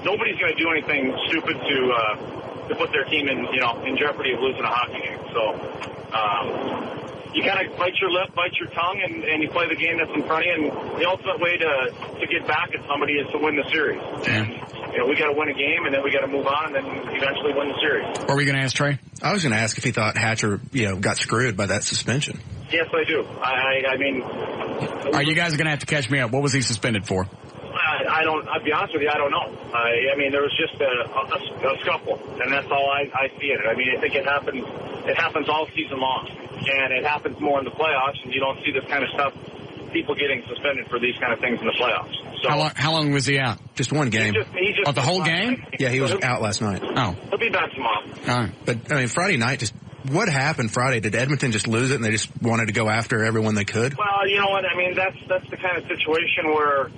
nobody's going to do anything stupid to put their team in jeopardy of losing a hockey game. So you kind of bite your lip, bite your tongue, and you play the game that's in front of you. And the ultimate way to get back at somebody is to win the series. And we got to win a game, and then we got to move on, and then eventually win the series. What were you going to ask, Trey? I was going to ask if he thought Hatcher, got screwed by that suspension. Yes, I do. I mean, all right, you guys are going to have to catch me up. What was he suspended for? I'll be honest with you, I don't know. I mean, there was just a scuffle, and that's all I see in it. I mean, I think it happens all season long, and it happens more in the playoffs, and you don't see this kind of stuff, people getting suspended for these kind of things in the playoffs. So, how long was he out? Just one game. He just the whole game? Yeah, he was out last night. Oh. He'll be back tomorrow. All right. But, I mean, Friday night, what happened Friday? Did Edmonton just lose it and they just wanted to go after everyone they could? Well, you know what? I mean, that's the kind of situation where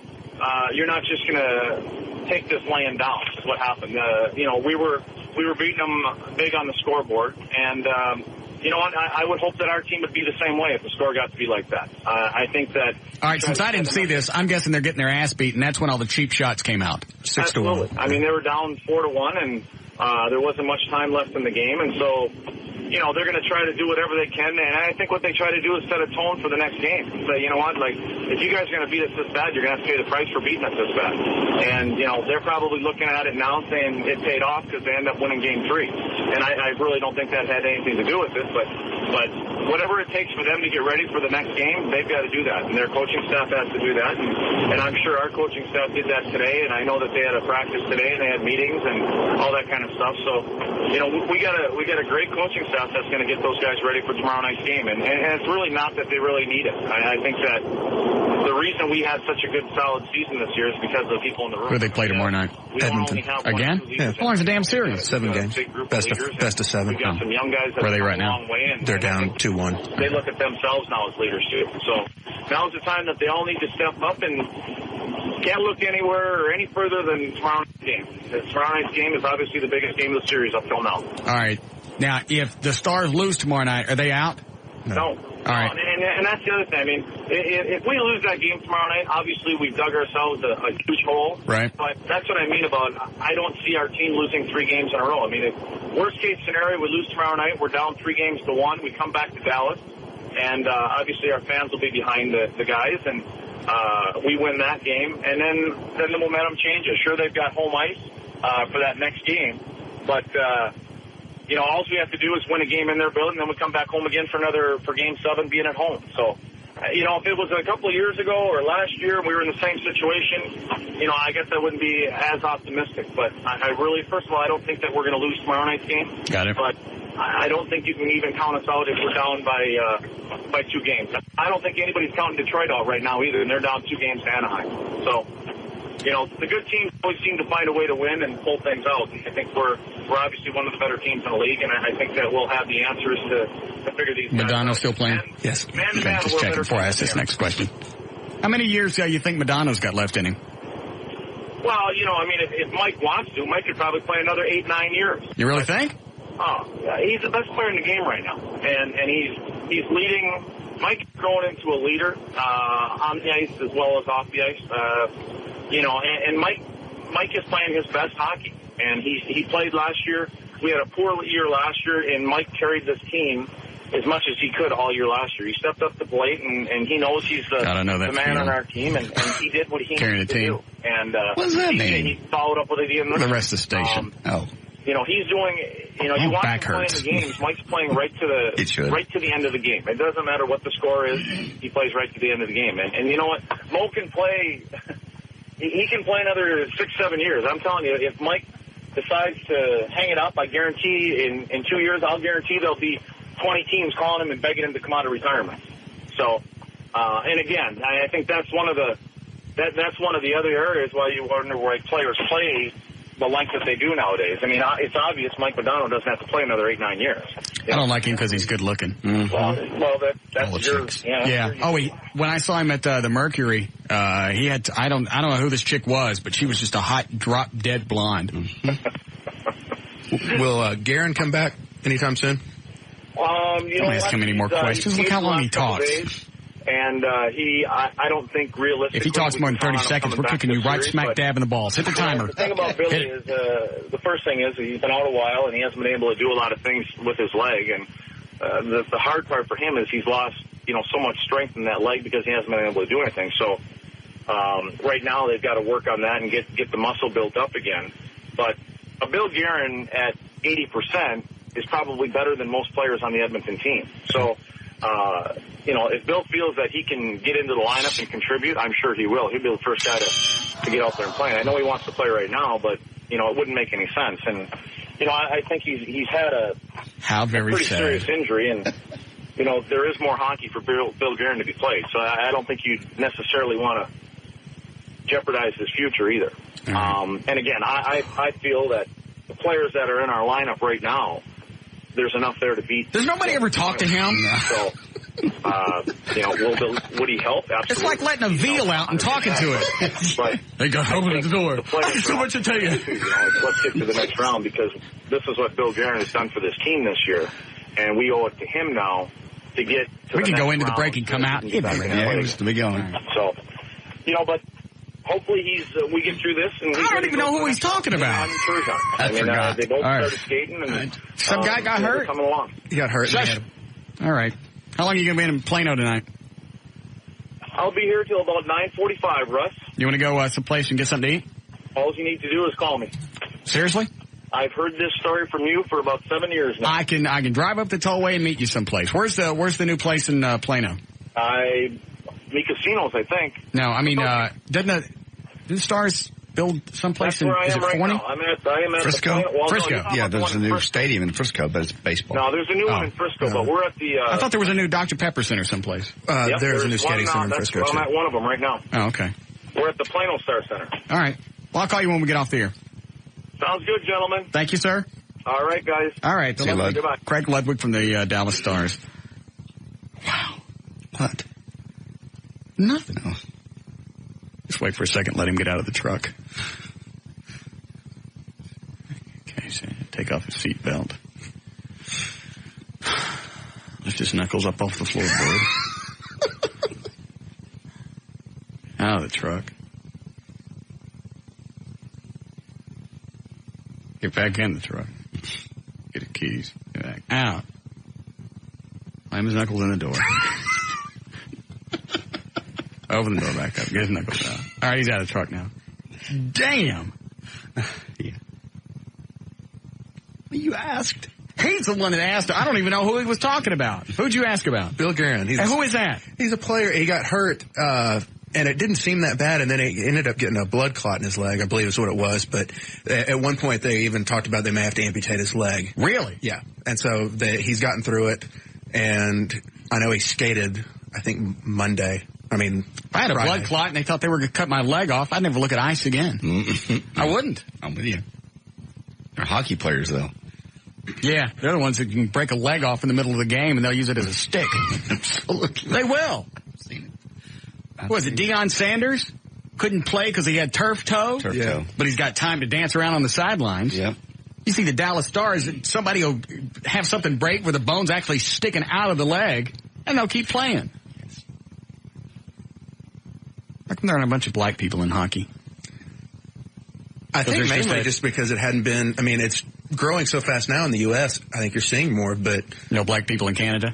you're not just going to take this laying down. Is what happened. We were beating them big on the scoreboard, and you know what? I would hope that our team would be the same way if the score got to be like that. I think that. All right, since I didn't see this, I'm guessing they're getting their ass beat, and that's when all the cheap shots came out. 6-1. I mean, they were down 4-1, and there wasn't much time left in the game, and so. They're going to try to do whatever they can, and I think what they try to do is set a tone for the next game. So, you know what, if you guys are going to beat us this bad, you're going to have to pay the price for beating us this bad. And, they're probably looking at it now saying it paid off because they end up winning Game 3. And I really don't think that had anything to do with it, but whatever it takes for them to get ready for the next game, they've got to do that. And their coaching staff has to do that. And I'm sure our coaching staff did that today, and I know that they had a practice today, and they had meetings and all that kind of stuff. So, we got a great coaching staff that's going to get those guys ready for tomorrow night's game. And it's really not that they really need it. I think that the reason we had such a good, solid season this year is because of the people in the room. Who do they play tomorrow night? Edmonton. Again? Yeah. How long's the damn series? 7 games. Best of 7. We've got some young guys that Where are they right now? a long way. They're down 2-1. They look at themselves now as leaders, too. So now's the time that they all need to step up and can't look anywhere or any further than tomorrow night's game. Tomorrow night's game is obviously the biggest game of the series up till now. All right. Now, if the Stars lose tomorrow night, are they out? No. All right. And that's the other thing. I mean, if we lose that game tomorrow night, obviously we've dug ourselves a huge hole. Right. But that's what I mean about I don't see our team losing 3 games in a row. I mean, worst case scenario, we lose tomorrow night, we're down 3-1. We come back to Dallas, and obviously our fans will be behind the guys, and we win that game, and then the momentum changes. Sure, they've got home ice for that next game, but all we have to do is win a game in their building, then we come back home again for Game 7 being at home. So, if it was a couple of years ago or last year we were in the same situation, I guess I wouldn't be as optimistic. But I really, first of all, I don't think that we're going to lose tomorrow night's game. Got it. But I don't think you can even count us out if we're down by 2 games. I don't think anybody's counting Detroit out right now either, and they're down 2 games to Anaheim. So, the good teams always seem to find a way to win and pull things out. And I think we're obviously one of the better teams in the league, and I think that we'll have the answers to figure these guys out. Madonna's still playing? Yes. Okay, just checking before I ask this next question. How many years do you think Madonna's got left in him? Well, if Mike wants to, Mike could probably play another 8-9 years. You really think? Oh, yeah, he's the best player in the game right now, and he's leading. Mike's growing into a leader on the ice as well as off the ice. And Mike is playing his best hockey, and he played last year. We had a poor year last year, and Mike carried this team as much as he could all year last year. He stepped up to the plate, and he knows he's the man on our team, and he did what he needed to do. And what does that mean? He followed up with it in the rest of the station. He's doing. You watch him play in the games. Mike's playing right to the end of the game. It doesn't matter what the score is. He plays right to the end of the game. And you know what? Mo can play. He can play another 6-7 years. I'm telling you, if Mike decides to hang it up, I guarantee in 2 years, I'll guarantee there'll be 20 teams calling him and begging him to come out of retirement. So, and again, I think that's one of the that's one of the other areas why you wonder why players play the length that they do nowadays. I mean, it's obvious Mike Modano doesn't have to play another 8-9 years. I don't like him because he's good looking. Mm-hmm. Well, that's yours. Yeah. When I saw him at the Mercury, he had I don't know who this chick was, but she was just a hot drop dead blonde. Will Guerin come back anytime soon? Don't ask him any more questions. Look how long he talks. And I don't think realistically. If he talks more than 30 seconds, we're kicking you right smack dab in the balls. Hit the timer. The thing about Billy is, the first thing is he's been out a while and he hasn't been able to do a lot of things with his leg. And the hard part for him is he's lost, so much strength in that leg because he hasn't been able to do anything. So right now they've got to work on that and get the muscle built up again. But a Bill Guerin at 80% is probably better than most players on the Edmonton team. So, if Bill feels that he can get into the lineup and contribute, I'm sure he will. He'll be the first guy to get out there and play. I know he wants to play right now, but, it wouldn't make any sense. And, I think he's had a pretty serious injury, and, there is more hockey for Bill Guerin to be played. So I don't think you necessarily want to jeopardize his future either. And again, I feel that the players that are in our lineup right now, there's enough there to beat. Does nobody ever talk to him? So, would he help? Absolutely. It's like letting a veal out and talking to it. But they got open the door. There's so much to tell you. Let's get to the next round because this is what Bill Guerin has done for this team this year, and we owe it to him now to get to we can go into the break and come out. Yeah, it's the beginning. So, but hopefully we get through this. And I don't even know who he's talking about. I forgot. They both started skating, and some guy got hurt. Coming along. He got hurt. All right. How long are you going to be in Plano tonight? I'll be here till about 9:45, Russ. You want to go someplace and get something to eat? All you need to do is call me. Seriously? I've heard this story from you for about 7 years now. I can drive up the tollway and meet you someplace. Where's the new place in Plano? Me Casinos, I think. No, I mean, didn't the Stars build someplace in is it right Forney? I am at Frisco? Frisco. Yeah, there's a new stadium in Frisco, but it's baseball. No, there's a new one in Frisco, but we're at the... I thought there was a new Dr. Pepper Center someplace. There's a new skating center in Frisco, too. I'm at one of them right now. Oh, okay. We're at the Plano Star Center. All right. Well, I'll call you when we get off the air. Sounds good, gentlemen. Thank you, sir. All right, guys. All right. See you, Lud. Goodbye. Craig Ludwig from the Dallas Stars. Wow. What? Nothing. Oh. Just wait for a second. Let him get out of the truck. Okay, so take off his seatbelt. Lift his knuckles up off the floorboard. Out of the truck. Get back in the truck. Get the keys. Get back out. Slam his knuckles in the door. Open the door back up. Get his knuckles out. All right, he's out of the truck now. Damn. Yeah. Well, you asked. He's the one that asked. I don't even know who he was talking about. Who'd you ask about? Bill Guerin. And who is that? He's a player. He got hurt, and it didn't seem that bad, and then he ended up getting a blood clot in his leg, I believe is what it was. But at one point, they even talked about they may have to amputate his leg. Really? Yeah. And so he's gotten through it, and I know he skated, I think, Monday. I had a blood clot and they thought they were going to cut my leg off, I'd never look at ice again. I wouldn't. I'm with you. They're hockey players, though. Yeah, they're the ones that can break a leg off in the middle of the game and they'll use it as a stick. Absolutely. They will. I've seen it. What was it, Deion Sanders? Couldn't play because he had turf toe? Turf toe. But he's got time to dance around on the sidelines. Yep. You see the Dallas Stars, somebody will have something break where the bone's actually sticking out of the leg, and they'll keep playing. How come there aren't a bunch of black people in hockey? I think mainly just because it hadn't been, it's growing so fast now in the U.S., I think you're seeing more, but... No black people in Canada?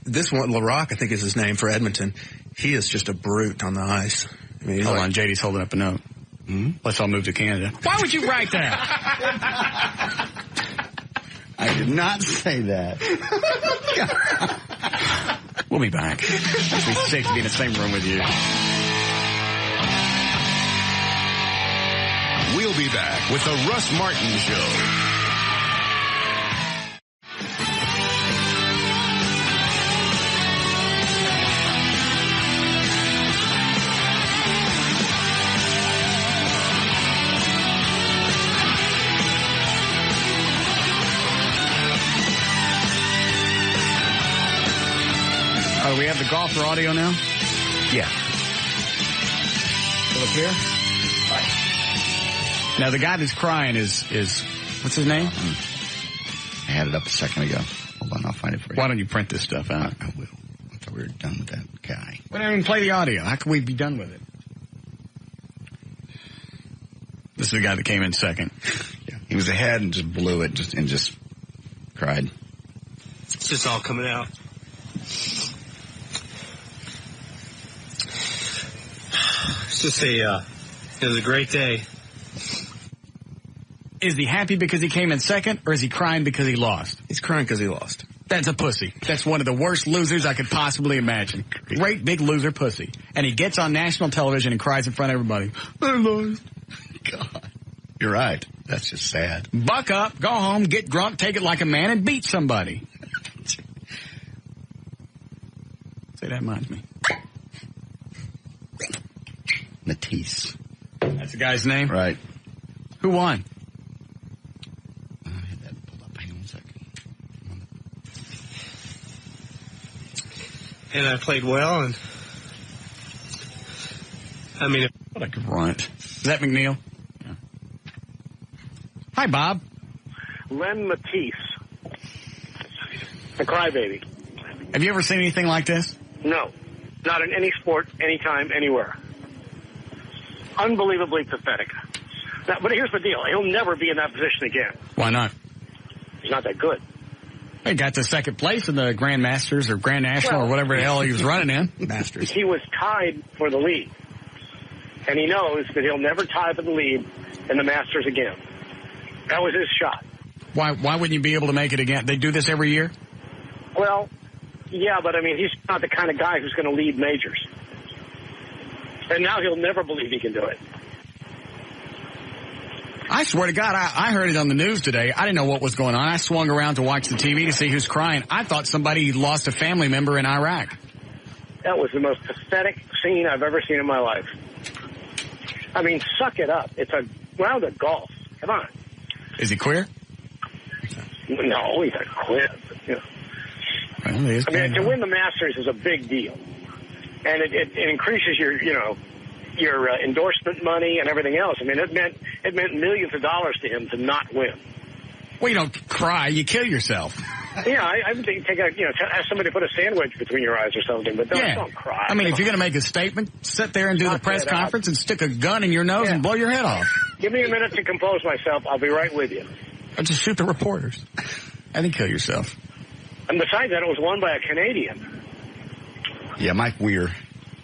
This one, LaRock, I think is his name for Edmonton. He is just a brute on the ice. Hold on, JD's holding up a note. Mm-hmm. Let's all move to Canada. Why would you write that? I did not say that. We'll be back. It's safe to be in the same room with you. We'll be back with the Russ Martin Show. Oh, we have the golfer audio now? Yeah. Still up here? Right. Now, the guy that's crying is what's his name? I had it up a second ago. Hold on, I'll find it for you. Why don't you print this stuff out? I will. I thought we were done with that guy. We didn't even play the audio. How can we be done with it? This is the guy that came in second. Yeah. He was ahead and just blew it and just cried. It's just all coming out. It's just it was a great day. Is he happy because he came in second, or is he crying because he lost? He's crying because he lost. That's a pussy. That's one of the worst losers I could possibly imagine. Great big loser pussy. And he gets on national television and cries in front of everybody. I lost. God. You're right. That's just sad. Buck up, go home, get drunk, take it like a man, and beat somebody. Say, that reminds me. Matisse. That's the guy's name? Right. Who won? I had that pulled up. Hang on a second. And I played well, and I mean, what a grunt. Is that McNeil? Yeah. Hi, Bob. Len Matisse, a crybaby. Have you ever seen anything like this? No, not in any sport, anytime, anywhere. Unbelievably pathetic. Now, but here's the deal. He'll never be in that position again. Why not? He's not that good. He got to second place in the Grand Masters or Grand National or whatever the hell he was running in. Masters. He was tied for the lead. And he knows that he'll never tie for the lead in the Masters again. That was his shot. Why wouldn't you be able to make it again? They do this every year? Well, yeah, but I mean, he's not the kind of guy who's going to lead majors. And now he'll never believe he can do it. I swear to God, I heard it on the news today. I didn't know what was going on. I swung around to watch the TV to see who's crying. I thought somebody lost a family member in Iraq. That was the most pathetic scene I've ever seen in my life. I mean, suck it up. It's a round of golf. Come on. Is he queer? No, he's not queer. You know. Well, I mean, to win the Masters is a big deal. And it increases your endorsement money and everything else. I mean, it meant millions of dollars to him to not win. Well, you don't cry, you kill yourself. Yeah, I would think ask somebody to put a sandwich between your eyes or something, but don't cry. I mean, if you're going to make a statement, sit there and do the press conference and stick a gun in your nose and blow your head off. Give me a minute to compose myself. I'll be right with you. Or just shoot the reporters. And then kill yourself. And besides that, it was won by a Canadian. Yeah, Mike Weir.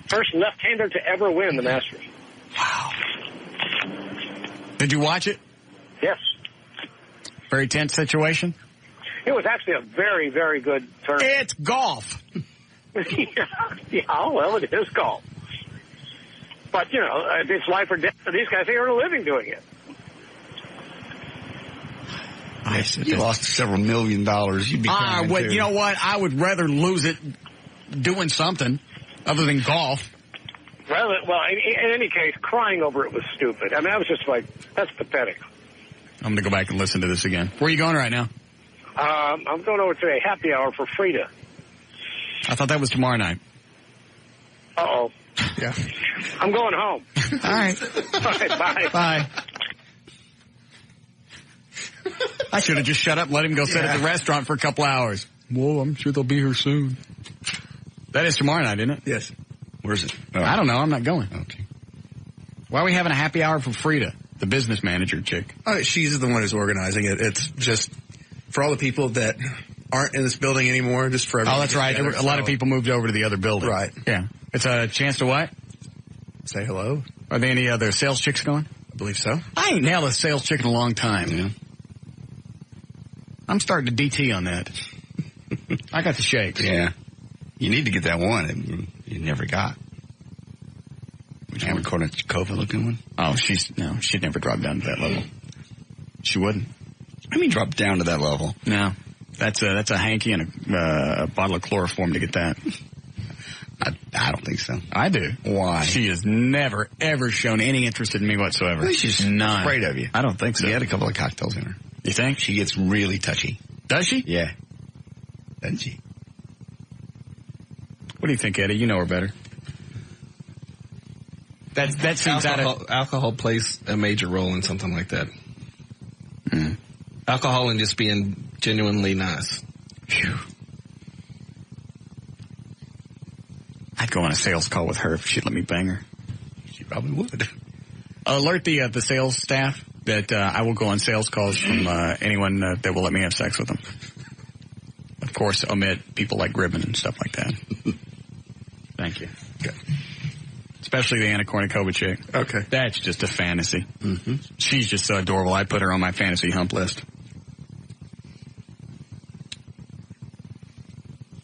First left-hander to ever win the Masters. Wow. Did you watch it? Yes. Very tense situation? It was actually a very, very good tournament. It's golf. Yeah, well, it is golf. But, it's life or death for these guys. They earn a living doing it. You lost several $1 million. You'd be crying too. You know what? I would rather lose it doing something other than golf. Well, in any case, crying over it was stupid. I mean, I was just like, that's pathetic. I'm going to go back and listen to this again. Where are you going right now? I'm going over to a happy hour for Frida. I thought that was tomorrow night. Uh-oh. Yeah. I'm going home. All right. All right, bye. Bye. I should have just shut up and let him go sit at the restaurant for a couple hours. Whoa, I'm sure they'll be here soon. That is tomorrow night, isn't it? Yes. Where's it? Oh. I don't know. I'm not going. Okay. Why are we having a happy hour for Frida, the business manager chick? She's the one who's organizing it. It's just for all the people that aren't in this building anymore, just for everyone. Oh, that's right. A lot of people moved over to the other building. Right. Yeah. It's a chance to what? Say hello. Are there any other sales chicks going? I believe so. I ain't nailed a sales chick in a long time. Yeah. I'm starting to DT on that. I got the shakes. Yeah. You need to get that one you never got. Which one? Cornucova looking one? Oh, she'd never drop down to that level. She wouldn't. I mean, drop down to that level. No. That's a hanky and a bottle of chloroform to get that. I don't think so. I do. Why? She has never, ever shown any interest in me whatsoever. She's none. afraid of you. I don't think so. You had a couple of cocktails in her. You think? She gets really touchy. Does she? Yeah. Doesn't she? What What do you think, Eddie? You know her better. That seems alcohol plays a major role in something like that. Mm. Alcohol and just being genuinely nice. Phew. I'd go on a sales call with her if she'd let me bang her. She probably would. Alert the sales staff that I will go on sales calls from anyone that will let me have sex with them. Of course, omit people like Gribben and stuff like that. Thank you. Good. Especially the Anna Kournikova chick. Okay. That's just a fantasy. Mm-hmm. She's just so adorable. I put her on my fantasy hump list.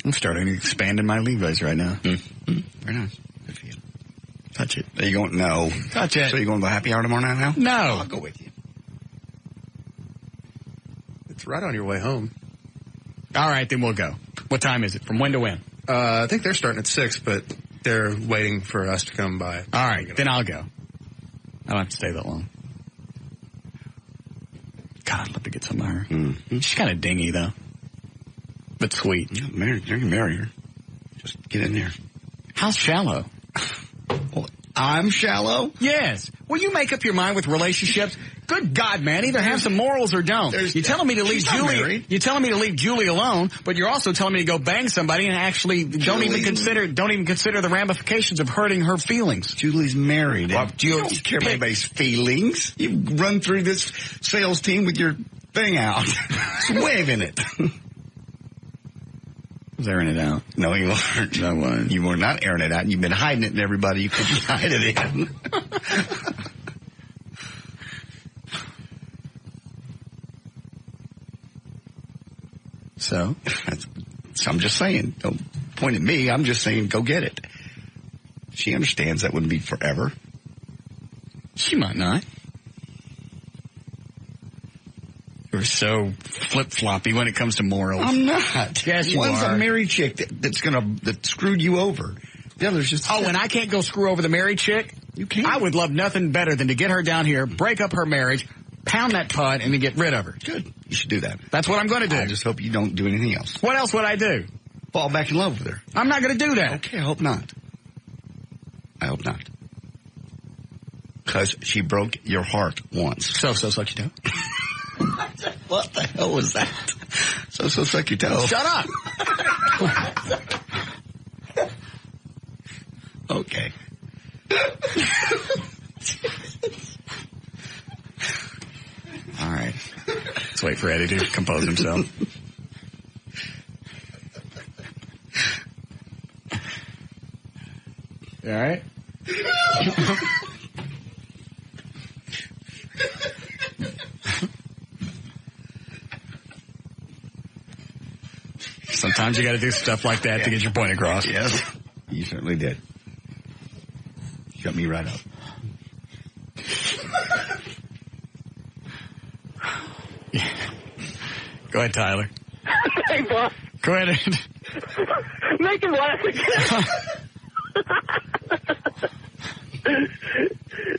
I'm starting to expand in my Levi's right now. Mm-hmm. Very nice. Good for you. Touch it. Are you going? No. Touch it. So you going to the happy hour tomorrow night now? No. I'll go with you. It's right on your way home. All right, then we'll go. What time is it? From when to when? I think they're starting at 6, but they're waiting for us to come by. All right, then I'll go. I don't have to stay that long. God, I'd love to get some of her. Mm-hmm. She's kind of dingy, though. But sweet. You can marry her. Just get in there. How's shallow? Well, I'm shallow? Yes. Will you make up your mind with relationships? Good God, man. Either have some morals or don't. You're telling me to leave Julie. You're telling me to leave Julie alone, but you're also telling me to go bang somebody and actually don't even consider the ramifications of hurting her feelings. Julie's married. Well, you don't care about anybody's feelings. You run through this sales team with your thing out. Just waving it. I was airing it out. No, you weren't. No, I wasn't. You were not airing it out. You've been hiding it in everybody you could hide it in. So I'm just saying, don't point at me. I'm just saying, go get it. She understands that wouldn't be forever. She might not. You're so flip-floppy when it comes to morals. I'm not. Yes, you One's are. a married chick that screwed you over. The other's just... Oh, and I can't go screw over the married chick? You can't. I would love nothing better than to get her down here, break up her marriage, pound that putt, and then get rid of her. Good. You should do that. That's what I'm going to do. I just hope you don't do anything else. What else would I do? Fall back in love with her. I'm not going to do that. Okay, I hope not. I hope not. Because she broke your heart once. So suck your toe. What the hell was that? So suck your toe. Shut up. Okay. All right. Let's wait for Eddie to compose himself. You all right? Sometimes you got to do stuff like that to get your point across. Yes, you certainly did. Shut me right up. Go ahead, Tyler. Hey, boss. Go ahead. Make him laugh again.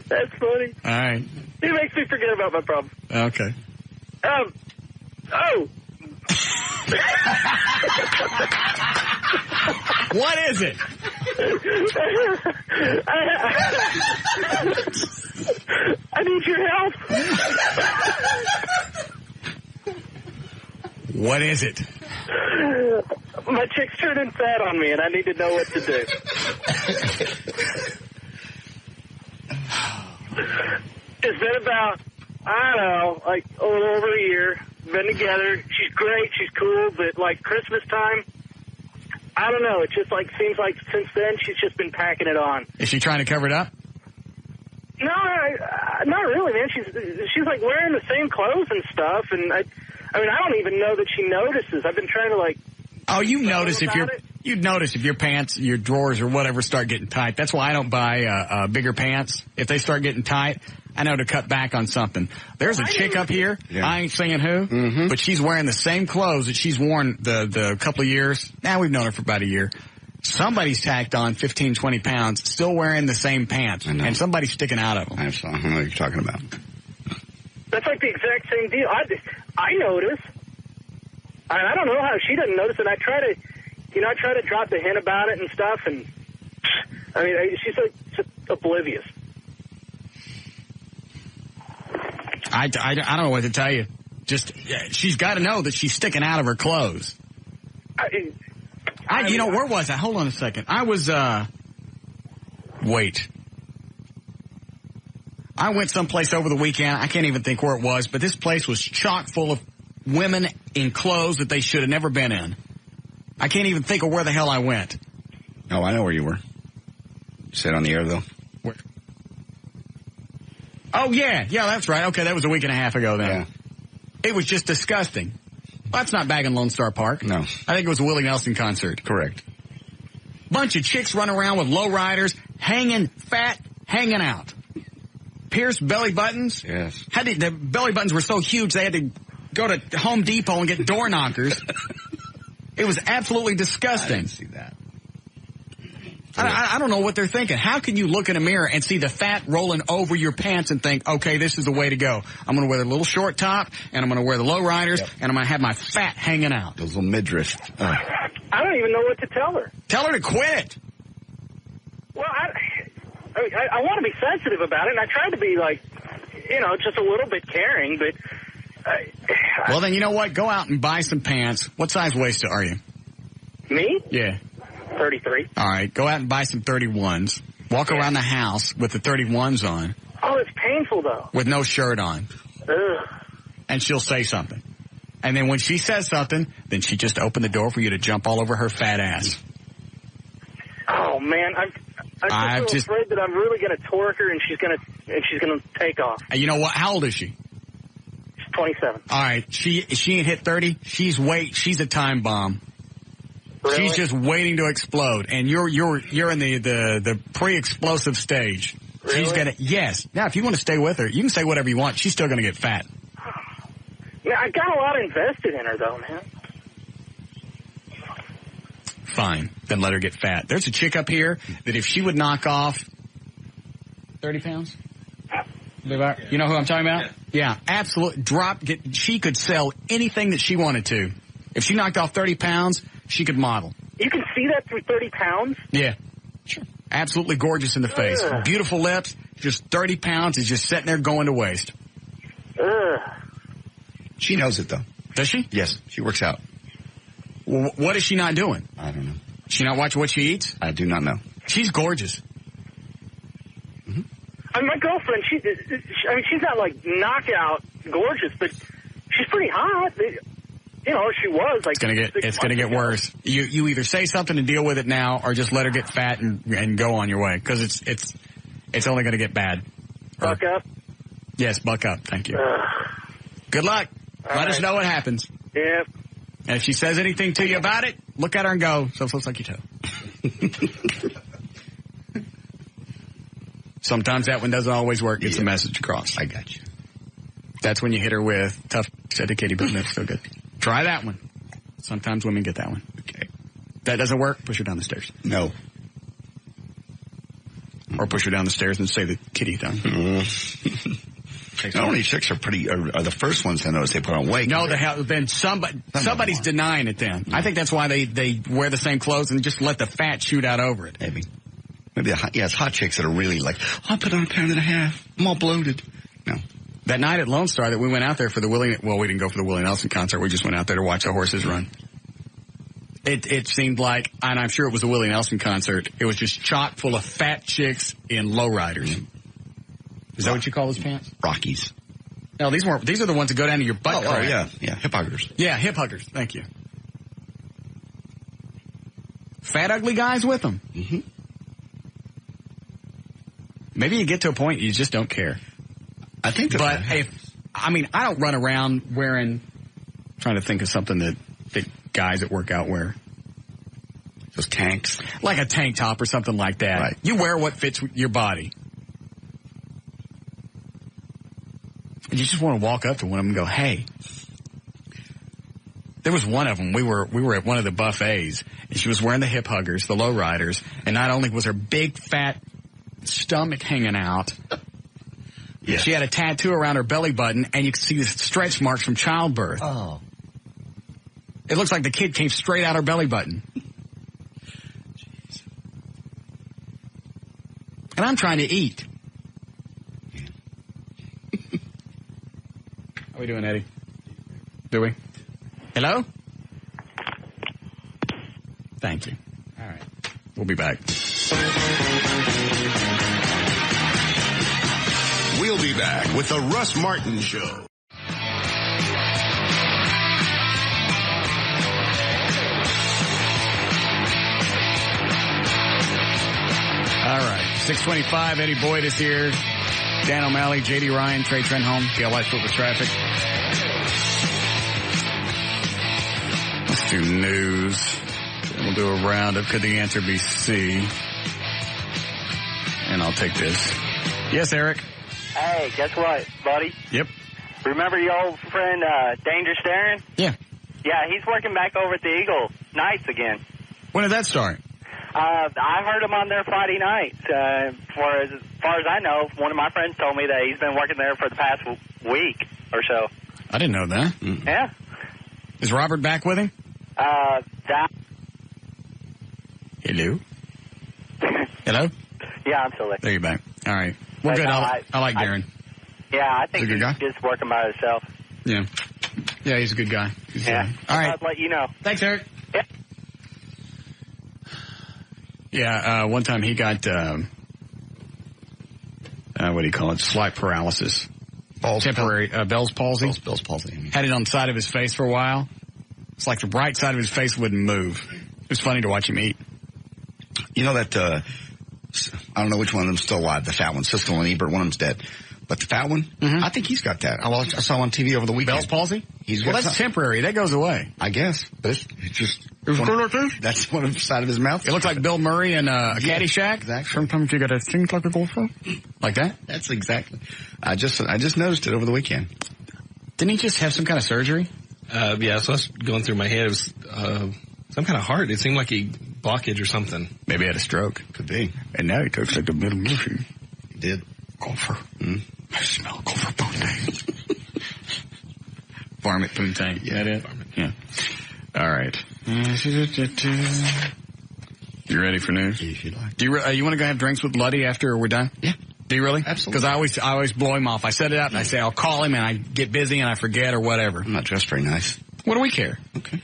That's funny. All right. He makes me forget about my problem. Okay. What is it? I need your help. What is it? My chick's turning fat on me, and I need to know what to do. It's been about, I don't know, like a little over a year. Been together. She's great. She's cool. But like Christmas time, I don't know. It just like seems like since then she's just been packing it on. Is she trying to cover it up? No, not really, man. She's like wearing the same clothes and stuff, and I mean, I don't even know that she notices. I've been trying to like. Oh, you'd notice if your pants, your drawers, or whatever start getting tight. That's why I don't buy bigger pants. If they start getting tight, I know to cut back on something. There's a chick up here. Yeah. I ain't saying who, but she's wearing the same clothes that she's worn the couple of years. Now we've known her for about a year. Somebody's tacked on 15, 20 pounds, still wearing the same pants, and somebody's sticking out of them. I don't know what you're talking about. That's like the exact same deal. I notice. I don't know how she doesn't notice it. I try to, you know, I try to drop the hint about it and stuff, and I mean, she's just oblivious. I don't know what to tell you. Just, she's got to know that she's sticking out of her clothes. You know, where was I? Hold on a second. I was, wait. I went someplace over the weekend. I can't even think where it was, but this place was chock full of women in clothes that they should have never been in. I can't even think of where the hell I went. Oh, I know where you were. You said on the air, though. Where? Oh, yeah. Yeah, that's right. Okay, that was a week and a half ago then. Yeah. It was just disgusting. Well, that's not bagging Lone Star Park. No. I think it was a Willie Nelson concert. Correct. Bunch of chicks running around with lowriders, hanging out. Pierced belly buttons. Yes. The belly buttons were so huge they had to go to Home Depot and get door knockers. It was absolutely disgusting. I didn't see that. I don't know what they're thinking. How can you look in a mirror and see the fat rolling over your pants and think, okay, this is the way to go. I'm going to wear the little short top, and I'm going to wear the low riders, and I'm going to have my fat hanging out. Those little midriff. I don't even know what to tell her. Tell her to quit. Well, I want to be sensitive about it, and I try to be, like, you know, just a little bit caring, but... well, then, you know what? Go out and buy some pants. What size waist are you? Me? Yeah. 33. All right. Go out and buy some 31s. Walk around the house with the 31s on. Oh, it's painful, though. With no shirt on. Ugh. And she'll say something. And then when she says something, then she just opened the door for you to jump all over her fat ass. Oh, man. I'm just afraid that I'm really going to torque her and she's going to take off. And you know what? How old is she? 27. All right. She ain't hit 30. She's a time bomb. Really? She's just waiting to explode, and you're in the pre-explosive stage. Really? She's yes. Now, if you want to stay with her, you can say whatever you want. She's still gonna get fat. Yeah, I got a lot invested in her, though, man. Fine, then let her get fat. There's a chick up here that if she would knock off 30 pounds, you know who I'm talking about? Yeah, absolute drop. She could sell anything that she wanted to. If she knocked off 30 pounds. She could model. You can see that through 30 pounds? Yeah. Sure. Absolutely gorgeous in the face. Ugh. Beautiful lips. Just 30 pounds is just sitting there going to waste. Ugh. She knows it, though. Does she? Yes. She works out. Well, what is she not doing? I don't know. She not watching what she eats? I do not know. She's gorgeous. Mm-hmm. I mean, my girlfriend, she's not like knockout gorgeous, but she's pretty hot. You know, she was like. It's gonna get worse. You either say something and deal with it now, or just let her get fat and go on your way, because it's only gonna get bad. Buck up. Yes, buck up. Thank you. Good luck. Let us know what happens. Yep. And if she says anything to you about it, look at her and go, so it looks like your toe. Sometimes that one doesn't always work. Gets the message across. I got you. That's when you hit her with tough, said to Kitty, but that's still good. Try that one. Sometimes women get that one. Okay. That doesn't work, push her down the stairs. No. Or push her down the stairs and say the kitty done. Not only chicks are the first ones I notice they put on weight. No, then somebody's denying it then. I think that's why they wear the same clothes and just let the fat shoot out over it. Maybe it's hot chicks that are really like, I put on 1.5 pounds. I'm all bloated. No. That night at Lone Star that we went out there for we didn't go for the Willie Nelson concert. We just went out there to watch the horses run. It seemed like, and I'm sure it was a Willie Nelson concert, it was just chock full of fat chicks in lowriders. Is that what you call those pants? Rockies. No, these are the ones that go down to your butt crack. Oh, yeah, hip huggers. Yeah, hip huggers. Thank you. Fat, ugly guys with them. Mm-hmm. Maybe you get to a point you just don't care. I think I don't run around trying to think of something that guys that work out wear. Those tanks. Like a tank top or something like that. Right. You wear what fits your body. And you just want to walk up to one of them and go, hey. There was one of them. We were at one of the buffets, and she was wearing the hip huggers, the low riders, and not only was her big fat stomach hanging out, yes. She had a tattoo around her belly button, and you could see the stretch marks from childbirth. Oh. It looks like the kid came straight out her belly button. But I'm trying to eat. How we doing, Eddie? Do we? Hello? Thank you. All right. We'll be back. We'll be back with the Russ Martin Show. All right. 625, Eddie Boyd is here. Dan O'Malley, J.D. Ryan, Trey Trenholm, KLLI Foot with Traffic. Let's do news. We'll do a roundup. Could the answer be C? And I'll take this. Yes, Eric? Hey, guess what, buddy? Yep. Remember your old friend, Dangerous Darren? Yeah. Yeah, he's working back over at the Eagle Nights again. When did that start? I heard him on there Friday night. For as far as I know, one of my friends told me that he's been working there for the past week or so. I didn't know that. Yeah. Is Robert back with him? Hello? Hello? Yeah, I'm still there. There you're back. All right. We're good. I like Darren. I think he's he's just working by himself. Yeah. Yeah, he's a good guy. All right. I'll let you know. Thanks, Eric. Yeah. Yeah, one time he got, what do you call it? Slight paralysis. Temporary, Bell's palsy. Bell's palsy. Had it on the side of his face for a while. It's like the right side of his face wouldn't move. It was funny to watch him eat. You know that, I don't know which one of them's still alive, the fat one, Siskel and Ebert, one of them's dead. But the fat one, I think he's got that. I saw him on TV over the weekend. Bell's palsy? Well, that's temporary. That goes away. I guess. But it's just... That's one of the side of his mouth. It looks like Bill Murray in Caddyshack. Exactly. Sometimes you gotta think like a golfer. Like that? That's exactly. I just noticed it over the weekend. Didn't he just have some kind of surgery? Yeah, so I was going through my head. It was some kind of heart. It seemed like a blockage or something. Maybe he had a stroke. Could be. And now he talks like a Bill Murray. He did. Golfer. I smell golfer poontang. Varmint poontang. Yeah, that it? Varmint. Yeah. All right. You ready for news? If you like. Do you want to go have drinks with Luddy after we're done? Yeah. Do you really? Absolutely. Because I always blow him off. I set it up and I say I'll call him and I get busy and I forget or whatever. I'm not dressed very nice. What do we care? Okay.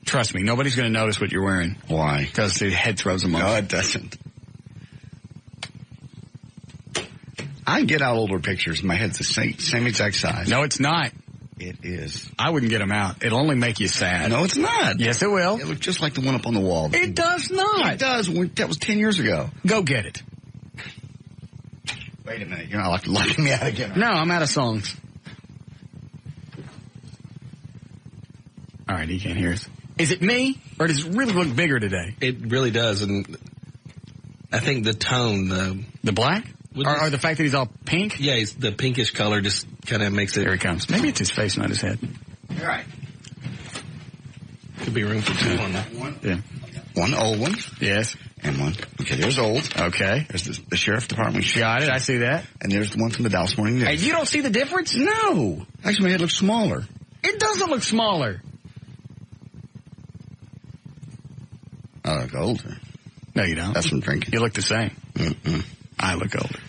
Trust me, nobody's going to notice what you're wearing. Why? Because the head throws them off. No, it doesn't. I can get out older pictures. My head's the same exact size. No, it's not. It is. I wouldn't get them out. It'll only make you sad. No, it's not. Yes, it will. It looks just like the one up on the wall. It does not. It does. That was 10 years ago. Go get it. Wait a minute. You're not locking me out again. No, I'm out of songs. All right, he can't hear us. Is it me, or does it really look bigger today? It really does, and I think the tone, the black, or the fact that he's all pink. Yeah, the pinkish color just kind of makes it. Here he comes. Maybe it's his face, not his head. All right. Could be room for two on that one. Yeah. One old one. Yes. And one. Okay, there's old. Okay. There's the sheriff department. Got it. I see that. And there's the one from the Dallas Morning News. Hey, you don't see the difference? No. Actually, my head looks smaller. It doesn't look smaller. I look older. No, you don't. That's from drinking. You look the same. Mm-mm. I look older.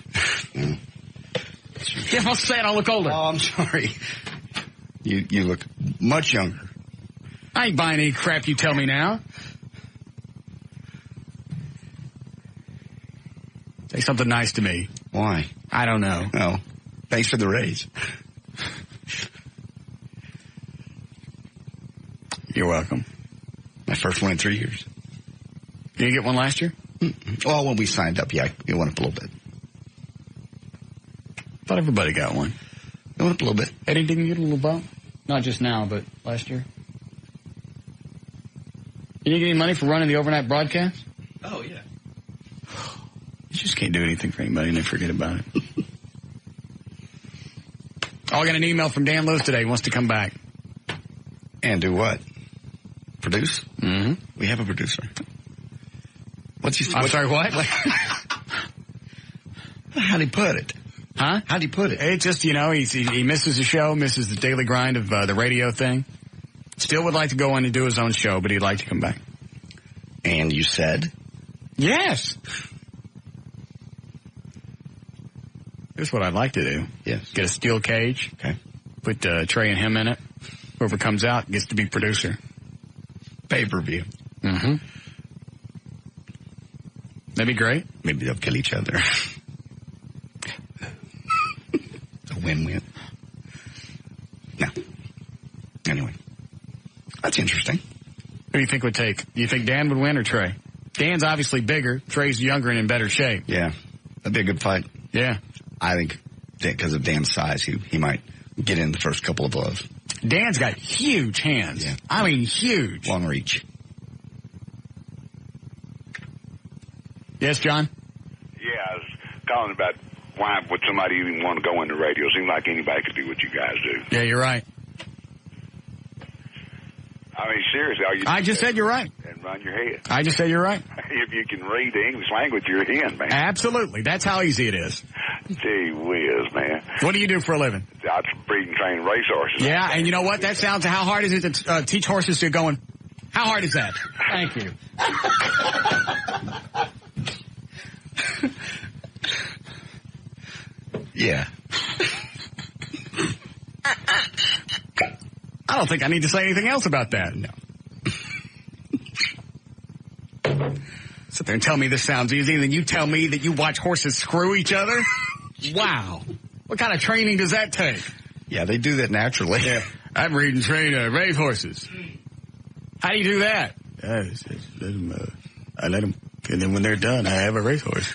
Yeah, I'm saying I look older. Oh, I'm sorry. You look much younger. I ain't buying any crap you tell me now. Say something nice to me. Why? I don't know. Oh, thanks for the raise. You're welcome. My first one in 3 years. Did you get one last year? Mm-mm. Well, when we signed up, yeah, it went up a little bit. Thought everybody got one. It went up a little bit. Eddie, didn't you get a little bump? Not just now, but last year. You didn't get any money for running the overnight broadcast? Oh, yeah. You just can't do anything for anybody and they forget about it. Oh, I got an email from Dan Lewis today. He wants to come back. And do what? Produce? Mm-hmm. We have a producer. I'm sorry, what? How'd he put it? Huh? How'd he put it? It's just, he misses the show, misses the daily grind of the radio thing. Still would like to go in and do his own show, but he'd like to come back. And you said? Yes. Here's what I'd like to do. Yes. Get a steel cage. Okay. Put Trey and him in it. Whoever comes out gets to be producer. Pay-per-view. Mm-hmm. That'd be great. Maybe they'll kill each other. It's a win-win. No. Anyway. That's interesting. Who do you think would take? Do you think Dan would win or Trey? Dan's obviously bigger. Trey's younger and in better shape. Yeah. That'd be a good fight. Yeah. I think because of Dan's size, he might get in the first couple of blows. Dan's got huge hands. Yeah. I mean, huge. Long reach. Yes, John? Yeah, I was calling about why would somebody even want to go into radio? It seems like anybody could do what you guys do. Yeah, you're right. I mean, seriously. I just said you're right. And run your head. I just said you're right. If you can read the English language, you're in, man. Absolutely. That's how easy it is. Gee whiz, man. What do you do for a living? I breed and train racehorses. Yeah, and you know what? That sounds, how hard is it to teach horses to go in? How hard is that? Thank you. Yeah. I don't think I need to say anything else about that. No. Sit there and tell me this sounds easy, and then you tell me that you watch horses screw each other? Wow. What kind of training does that take? Yeah, they do that naturally. Yeah. I breed and train race horses. How do you do that? I let them, and then when they're done, I have a racehorse.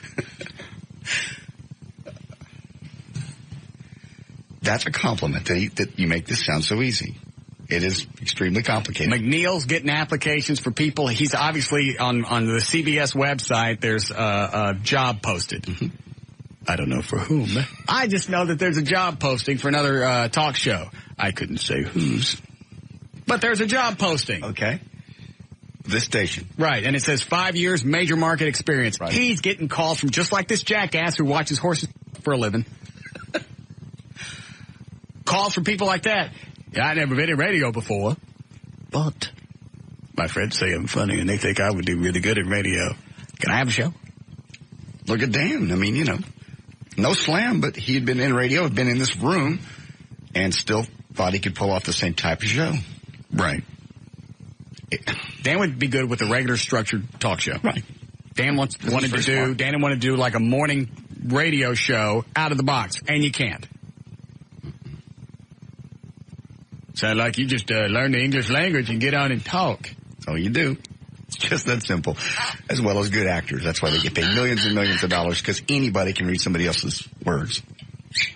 That's a compliment that you make this sound so easy. It is extremely complicated. McNeil's getting applications for people. He's obviously on the CBS website. There's a job posted. Mm-hmm. I don't know for whom. I just know that there's a job posting for another talk show. I couldn't say whose. But there's a job posting. Okay. This station. Right, and it says 5 years major market experience. Right. He's getting calls from just like this jackass who watches horses for a living. Calls from people like that. Yeah, I never been in radio before, but my friends say I'm funny and they think I would do really good in radio. Can I have a show? Look at Dan. I mean, no slam, but he had been in radio, had been in this room, and still thought he could pull off the same type of show. Right. Dan would be good with a regular structured talk show. Right. Dan wanted to do like a morning radio show out of the box, and you can't. Sound like you just learn the English language and get on and talk. That's all you do. It's just that simple. As well as good actors. That's why they get paid millions and millions of dollars, because anybody can read somebody else's words.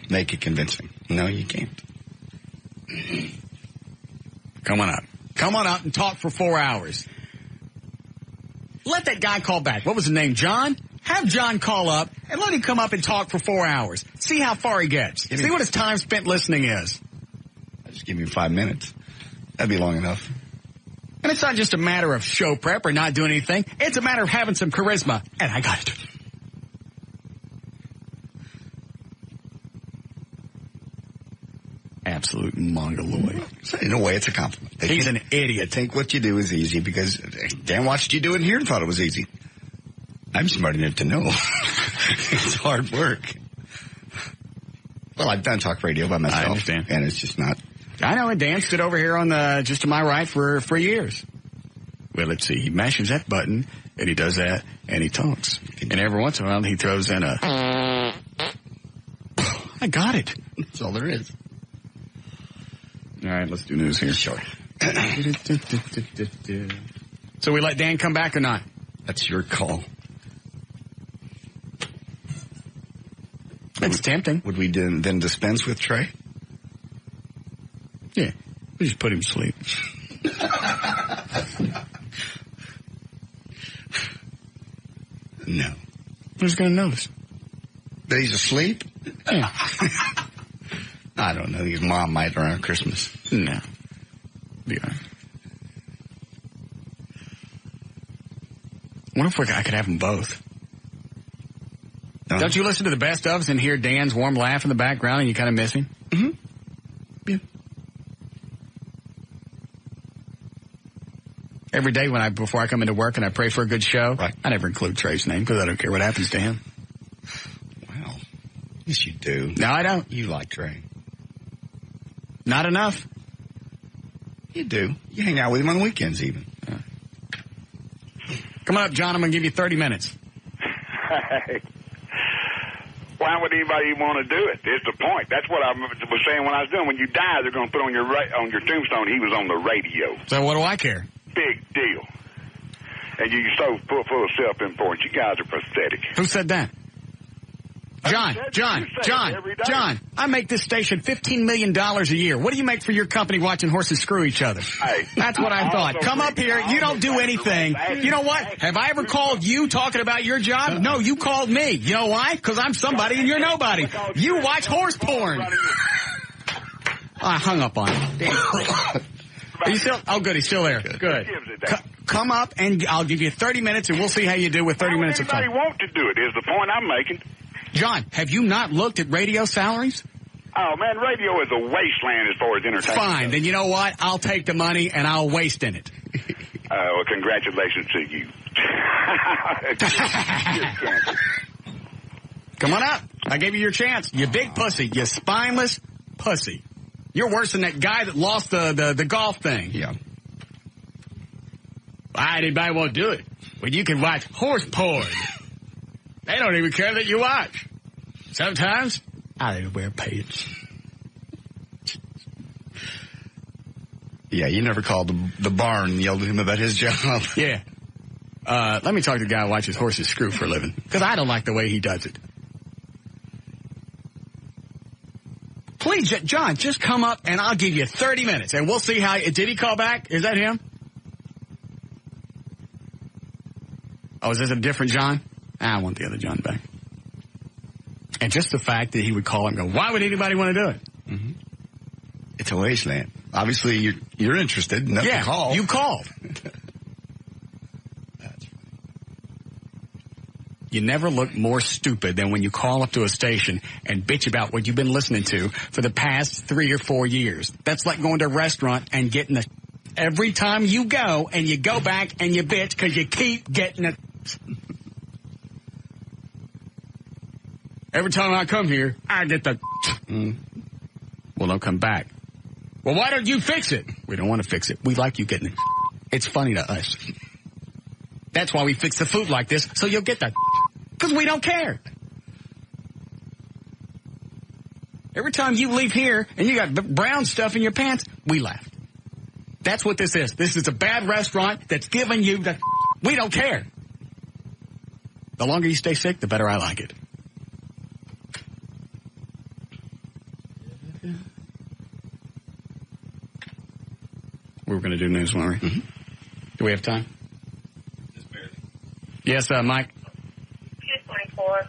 Make it convincing. No, you can't. Come on up. Come on up and talk for 4 hours. Let that guy call back. What was his name? John? Have John call up and let him come up and talk for 4 hours. See how far he gets. See what his time spent listening is. Just give him 5 minutes. That'd be long enough. And it's not just a matter of show prep or not doing anything. It's a matter of having some charisma. And I got it. Absolute mongoloid. So in a way, it's a compliment. He's an idiot. Think what you do is easy because Dan watched you do it here and thought it was easy. I'm smart enough to know. It's hard work. Well, I've done talk radio by myself. I understand. And it's just not. I know, and Dan stood over here on just to my right for years. Well, let's see. He mashes that button, and he does that, and he talks. And every once in a while, he throws in a... I got it. That's all there is. All right, let's do news here. Sure. So we let Dan come back or not? That's your call. It's tempting. Would we then dispense with Trey? Yeah. We just put him to sleep. No. Who's going to notice? That he's asleep? Yeah. I don't know. His mom might around Christmas. No. Be all right. What if I could have them both? Don't you listen to the best ofs and hear Dan's warm laugh in the background and you kind of miss him? Mm-hmm. Yeah. Every day before I come into work and I pray for a good show, right. I never include Trey's name because I don't care what happens to him. Wow. Yes, you do. No, I don't. You like Trey. Not enough? You do. You hang out with him on weekends even. Come on up, John. I'm going to give you 30 minutes. Hey. Why would anybody want to do it? It's the point. That's what I was saying when I was doing. When you die, they're going to put on your tombstone, he was on the radio. So what do I care? Big deal. And you're so full of self-importance. You guys are pathetic. Who said that? John, I make this station $15 million a year. What do you make for your company watching horses screw each other? Hey, that's what I thought. Come up here. You don't do anything. You know what? Have I ever called you talking about your job? No, you called me. You know why? Because I'm somebody and you're nobody. You watch horse porn. I hung up on him. Are you still? Oh, good. He's still there. Good. Come up and I'll give you 30 minutes and we'll see how you do with 30 minutes of time. Anybody want to do it is the point I'm making. John, have you not looked at radio salaries? Oh, man, radio is a wasteland as far as entertainment. Fine. Then you know what? I'll take the money and I'll waste in it. Well, congratulations to you. Come on up. I gave you your chance. You big pussy. You spineless pussy. You're worse than that guy that lost the golf thing. Yeah. Why anybody won't do it? When you can watch horse porn. They don't even care that you watch. Sometimes, I don't even wear pants. Yeah, you never called the barn and yelled at him about his job. Yeah. Let me talk to the guy who watches horses screw for a living. Because I don't like the way he does it. Please, John, just come up and I'll give you 30 minutes. And we'll see how... Did he call back? Is that him? Oh, is this a different John? I want the other John back. And just the fact that he would call and go, why would anybody want to do it? Mm-hmm. It's a wasteland. Obviously, you're interested enough to call. You called. That's funny. You never look more stupid than when you call up to a station and bitch about what you've been listening to for the past 3 or 4 years. That's like going to a restaurant and getting the... Every time you go and you go back and you bitch because you keep getting it. Every time I come here, I get the... Well, don't come back. Well, why don't you fix it? We don't want to fix it. We like you getting it. It's funny to us. That's why we fix the food like this, so you'll get that. Because we don't care. Every time you leave here and you got brown stuff in your pants, we laugh. That's what this is. This is a bad restaurant that's giving you the... We don't care. The longer you stay sick, the better I like it. We were going to do news, weren't we? Mm-hmm. Do we have time? Just barely. Yes, Mike. 224,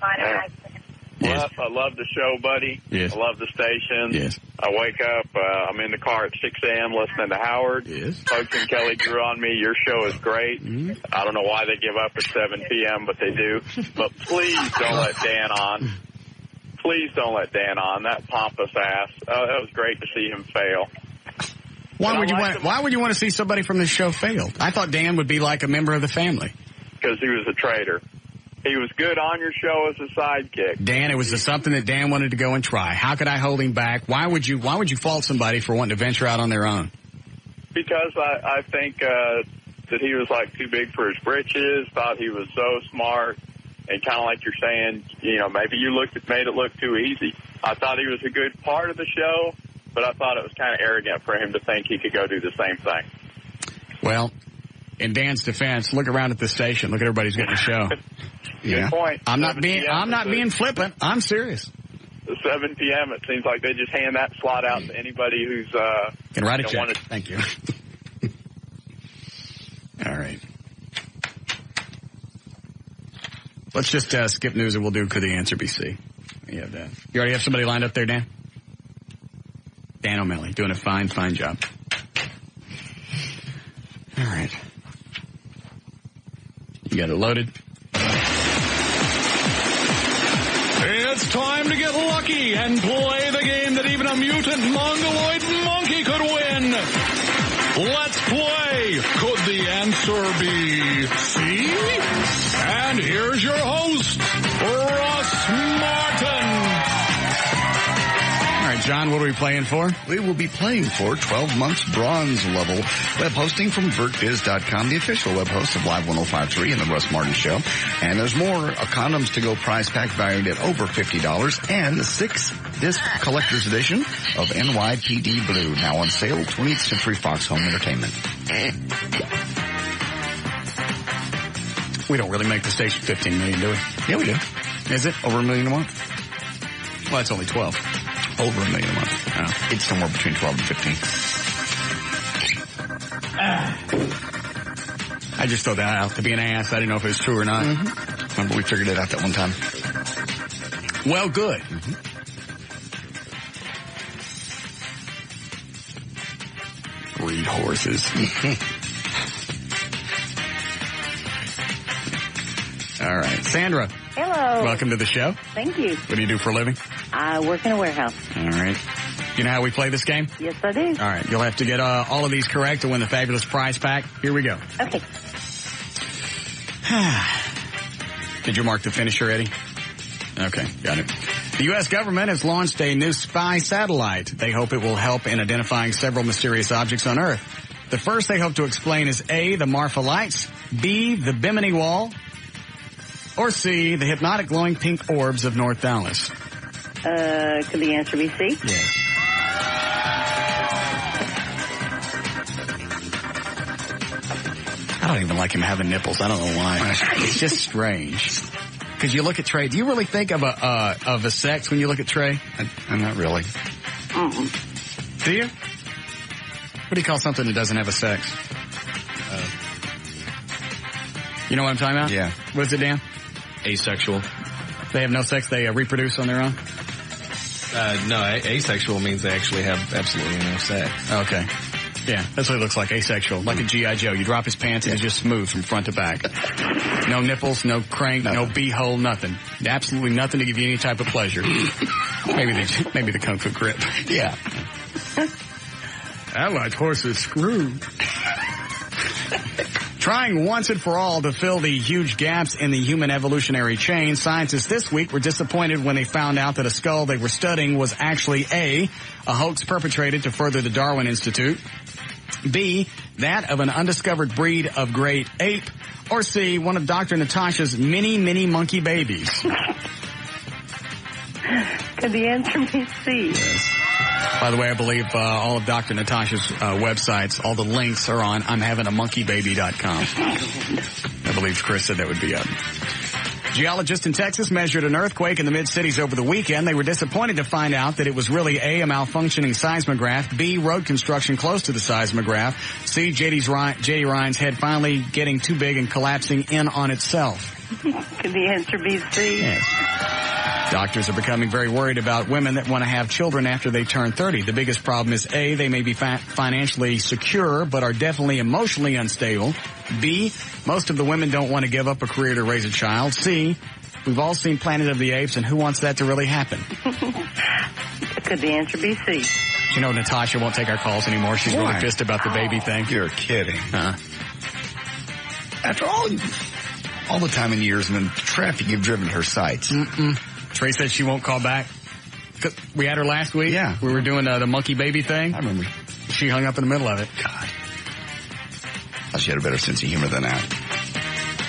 Yes. I love the show, buddy. Yes. I love the station. Yes. I wake up, I'm in the car at 6 a.m. listening to Howard. Yes. Folks and Kelly drew on me. Your show is great. Mm-hmm. I don't know why they give up at 7 p.m., but they do. But please don't let Dan on. Please don't let Dan on. That pompous ass. That was great to see him fail. Why would you want to see somebody from this show fail? I thought Dan would be like a member of the family. Because he was a traitor. He was good on your show as a sidekick. Dan, it was something that Dan wanted to go and try. How could I hold him back? Why would you fault somebody for wanting to venture out on their own? Because I think that he was like too big for his britches, thought he was so smart, and kind of like you're saying, maybe you made it look too easy. I thought he was a good part of the show, but I thought it was kind of arrogant for him to think he could go do the same thing. Well, in Dan's defense, look around at the station. Look at everybody's getting a show. Good point. I'm not being flippant. I'm serious. At 7 p.m., it seems like they just hand that slot out to anybody who's can write a check. Thank you. All right. Let's just skip news and we'll do Could the Answer Be C? You already have somebody lined up there, Dan? Dan O'Malley, doing a fine job. All right. You got it loaded? It's time to get lucky and play the game that even a mutant mongoloid monkey could win. Let's play Could the Answer Be C? And here's your host, Russ Martin. John, what are we playing for? We will be playing for 12 months bronze level web hosting from VertBiz.com, the official web host of Live 105.3 and the Russ Martin Show. And there's more, a condoms to go prize pack valued at over $50 and the 6-disc collector's edition of NYPD Blue, now on sale, 20th Century Fox Home Entertainment. We don't really make the station $15 million, do we? Yeah, we do. Is it? Over $1 million a month? Well, it's only 12. Over $1 million a month. Oh. It's somewhere between 12 and 15. I just thought that out to be an ass. I didn't know if it was true or not. Mm-hmm. Remember, we figured it out that one time. Well, good. Mm-hmm. Breed horses. All right. Sandra. Hello. Welcome to the show. Thank you. What do you do for a living? I work in a warehouse. All right. You know how we play this game? Yes, I do. All right. You'll have to get all of these correct to win the fabulous prize pack. Here we go. Okay. Did you mark the finisher, Eddie? Okay, got it. The U.S. government has launched a new spy satellite. They hope it will help in identifying several mysterious objects on Earth. The first they hope to explain is A, the Marfa Lights, B, the Bimini Wall, or C, the hypnotic glowing pink orbs of North Dallas. Could the answer be C? Yes. I don't even like him having nipples. I don't know why. It's just strange. Because you look at Trey. Do you really think of a sex when you look at Trey? I'm not really. Mm-mm. Do you? What do you call something that doesn't have a sex? You know what I'm talking about? Yeah. What is it, Dan? Asexual. They have no sex. They reproduce on their own? No, asexual means they actually have absolutely no sex. Okay. Yeah, that's what it looks like, asexual. Like a G.I. Joe. You drop his pants and it's just smooth from front to back. No nipples, no crank, no bee-hole, nothing. Absolutely nothing to give you any type of pleasure. Maybe the Kung Fu grip. Yeah. I like horses screwed. Trying once and for all to fill the huge gaps in the human evolutionary chain, scientists this week were disappointed when they found out that a skull they were studying was actually A, hoax perpetrated to further the Darwin Institute, B, that of an undiscovered breed of great ape, or C, one of Dr. Natasha's mini monkey babies. Could the answer be C? Yes. By the way, I believe all of Dr. Natasha's websites, all the links are on I'mHavingAMonkeyBaby.com. I believe Chris said that would be up. Geologists in Texas measured an earthquake in the mid-cities over the weekend. They were disappointed to find out that it was really A, a malfunctioning seismograph, B, road construction close to the seismograph, C, J.D. Ryan's head finally getting too big and collapsing in on itself. Could the answer be C? Yes. Doctors are becoming very worried about women that want to have children after they turn 30. The biggest problem is A, they may be financially secure, but are definitely emotionally unstable. B, most of the women don't want to give up a career to raise a child. C, we've all seen Planet of the Apes, and who wants that to really happen? Could the answer be C? You know, Natasha won't take our calls anymore. She's really pissed about the baby thing. You're kidding. After all the time and years and the traffic you've driven her sites. Trey said she won't call back. We had her last week. Yeah. We were doing the monkey baby thing. I remember. She hung up in the middle of it. God. She had a better sense of humor than that.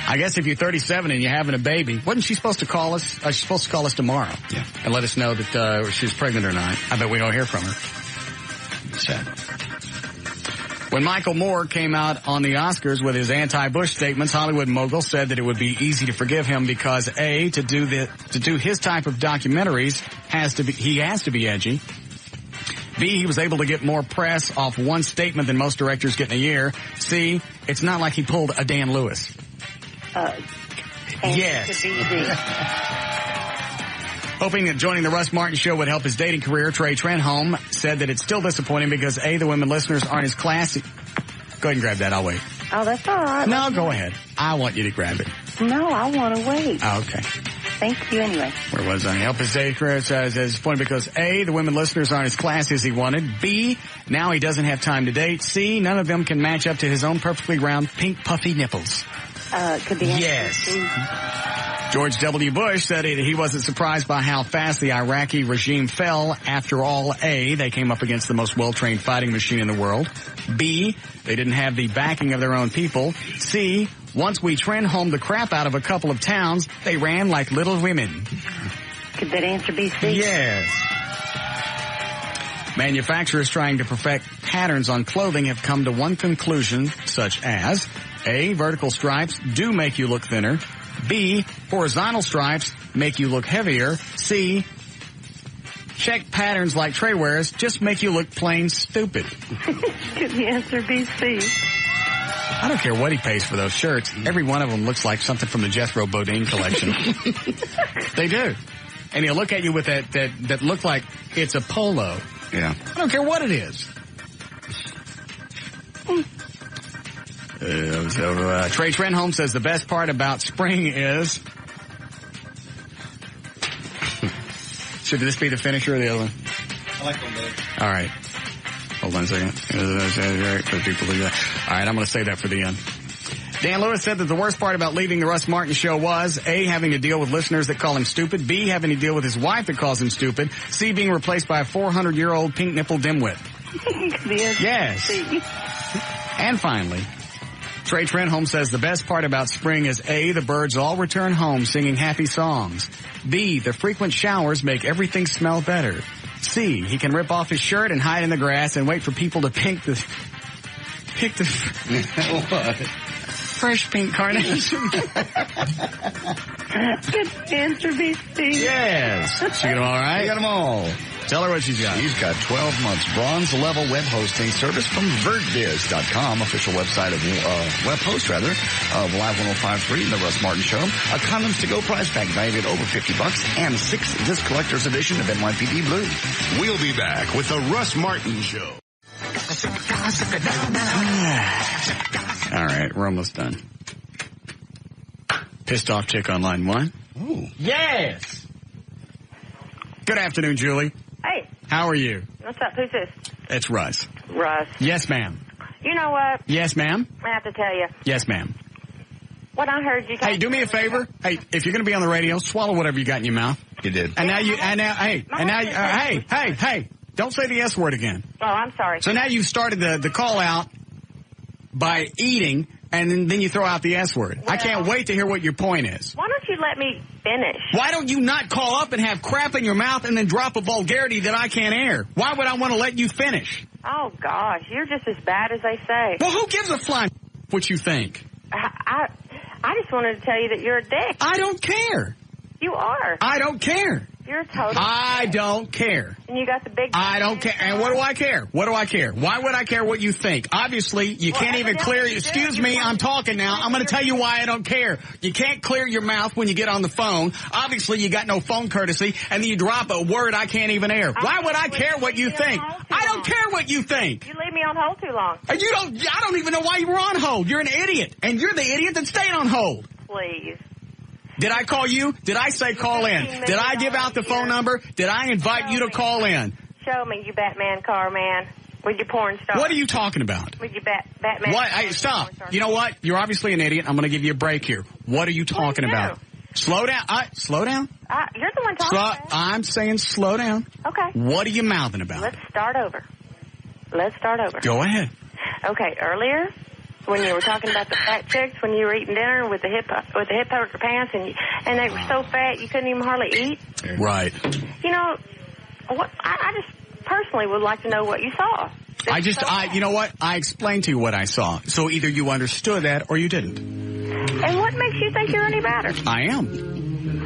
I guess if you're 37 and you're having a baby, wasn't she supposed to call us? She's supposed to call us tomorrow. Yeah. And let us know that she's pregnant or not. I bet we don't hear from her. Sad. When Michael Moore came out on the Oscars with his anti-Bush statements, Hollywood mogul said that it would be easy to forgive him because A, to do his type of documentaries he has to be edgy. B, he was able to get more press off one statement than most directors get in a year. C, it's not like he pulled a Dan Lewis. Yes. Hoping that joining the Russ Martin Show would help his dating career, Trey Trenholm said that it's still disappointing because A, the women listeners aren't as classy. Go ahead and grab that. I'll wait. Oh, that's all right. No, go ahead. I want you to grab it. No, I want to wait. Oh, okay. Thank you anyway. Where was I? Help his dating career says it's disappointing because A, the women listeners aren't as classy as he wanted. B, now he doesn't have time to date. C, none of them can match up to his own perfectly round pink puffy nipples. Could the answer yes. be C? George W. Bush said he wasn't surprised by how fast the Iraqi regime fell. After all, A, they came up against the most well-trained fighting machine in the world. B, they didn't have the backing of their own people. C, once we trend home the crap out of a couple of towns, they ran like little women. Could that answer be C? Yes. Manufacturers trying to perfect patterns on clothing have come to one conclusion, such as A, vertical stripes do make you look thinner. B, horizontal stripes make you look heavier. C, check patterns like tray wears just make you look plain stupid. Could the answer be C? I don't care what he pays for those shirts. Every one of them looks like something from the Jethro Bodine collection. They do. And he'll look at you with that look like it's a polo. Yeah. I don't care what it is. Trey Trenholm says the best part about spring is... Should this be the finisher or the other one? I like one better. All right. Hold on a second. All right, I'm going to say that for the end. Dan Lewis said that the worst part about leaving the Russ Martin Show was, A, having to deal with listeners that call him stupid, B, having to deal with his wife that calls him stupid, C, being replaced by a 400-year-old pink-nipple dimwit. Yes. And finally, Trey Trenholm says the best part about spring is A, the birds all return home singing happy songs. B, the frequent showers make everything smell better. C, he can rip off his shirt and hide in the grass and wait for people to pick the fresh pink carnation. Could answer be C? Yes. She got them all right? You got them all. Tell her what she's got. She's got 12 months bronze level web hosting service from VerdBiz.com, official website of, web host rather, of Live 105.3 and the Russ Martin Show. A condoms to go prize pack valued at over $50 and 6 disc collector's edition of NYPD Blue. We'll be back with the Russ Martin Show. All right, we're almost done. Pissed off chick on line 1. Oh. Yes. Good afternoon, Julie. Hey. How are you? What's up? Who's this? It's Russ. Russ. Yes, ma'am. You know what? Yes, ma'am. I have to tell you. Yes, ma'am. What I heard you. Hey, do me a favor. Hey, if you're going to be on the radio, swallow whatever you got in your mouth. You did. And now hey, don't say the S word again. Oh, I'm sorry. So now you've started the call out by eating, and then you throw out the S word. Well, I can't wait to hear what your point is. Why don't you let me finish? Why don't you not call up and have crap in your mouth and then drop a vulgarity that I can't air? Why would I want to let you finish? Oh, gosh, you're just as bad as they say. Well, who gives a flying what you think? I just wanted to tell you that you're a dick. I don't care. You are. I don't care. You're a total. I don't care. And you got the big. I don't care. And what do I care? What do I care? Why would I care what you think? Obviously, you can't even clear. Excuse me, I'm talking now. I'm going to tell you why I don't care. You can't clear your mouth when you get on the phone. Obviously, you got no phone courtesy, and then you drop a word I can't even air. Why would I care what you think? I don't care what you think. You leave me on hold too long. I don't even know why you were on hold. You're an idiot, and you're the idiot that stayed on hold. Please. Did I call you? Did I say call in? Did I give out the phone number? Did I invite you to call in? Show me, you Batman car man. With your porn star. What are you talking about? With your Batman. What? Hey, stop. You know what? You're obviously an idiot. I'm going to give you a break here. What are you talking about? Slow down. Slow down. You're the one talking. I'm saying slow down. Okay. What are you mouthing about? Let's start over. Go ahead. Okay, earlier, when you were talking about the fat chicks, when you were eating dinner with the hip poker pants, and they were so fat you couldn't even hardly eat. Right. You know, I just personally would like to know what you saw. You know what? I explained to you what I saw. So either you understood that or you didn't. And what makes you think you're any better? I am.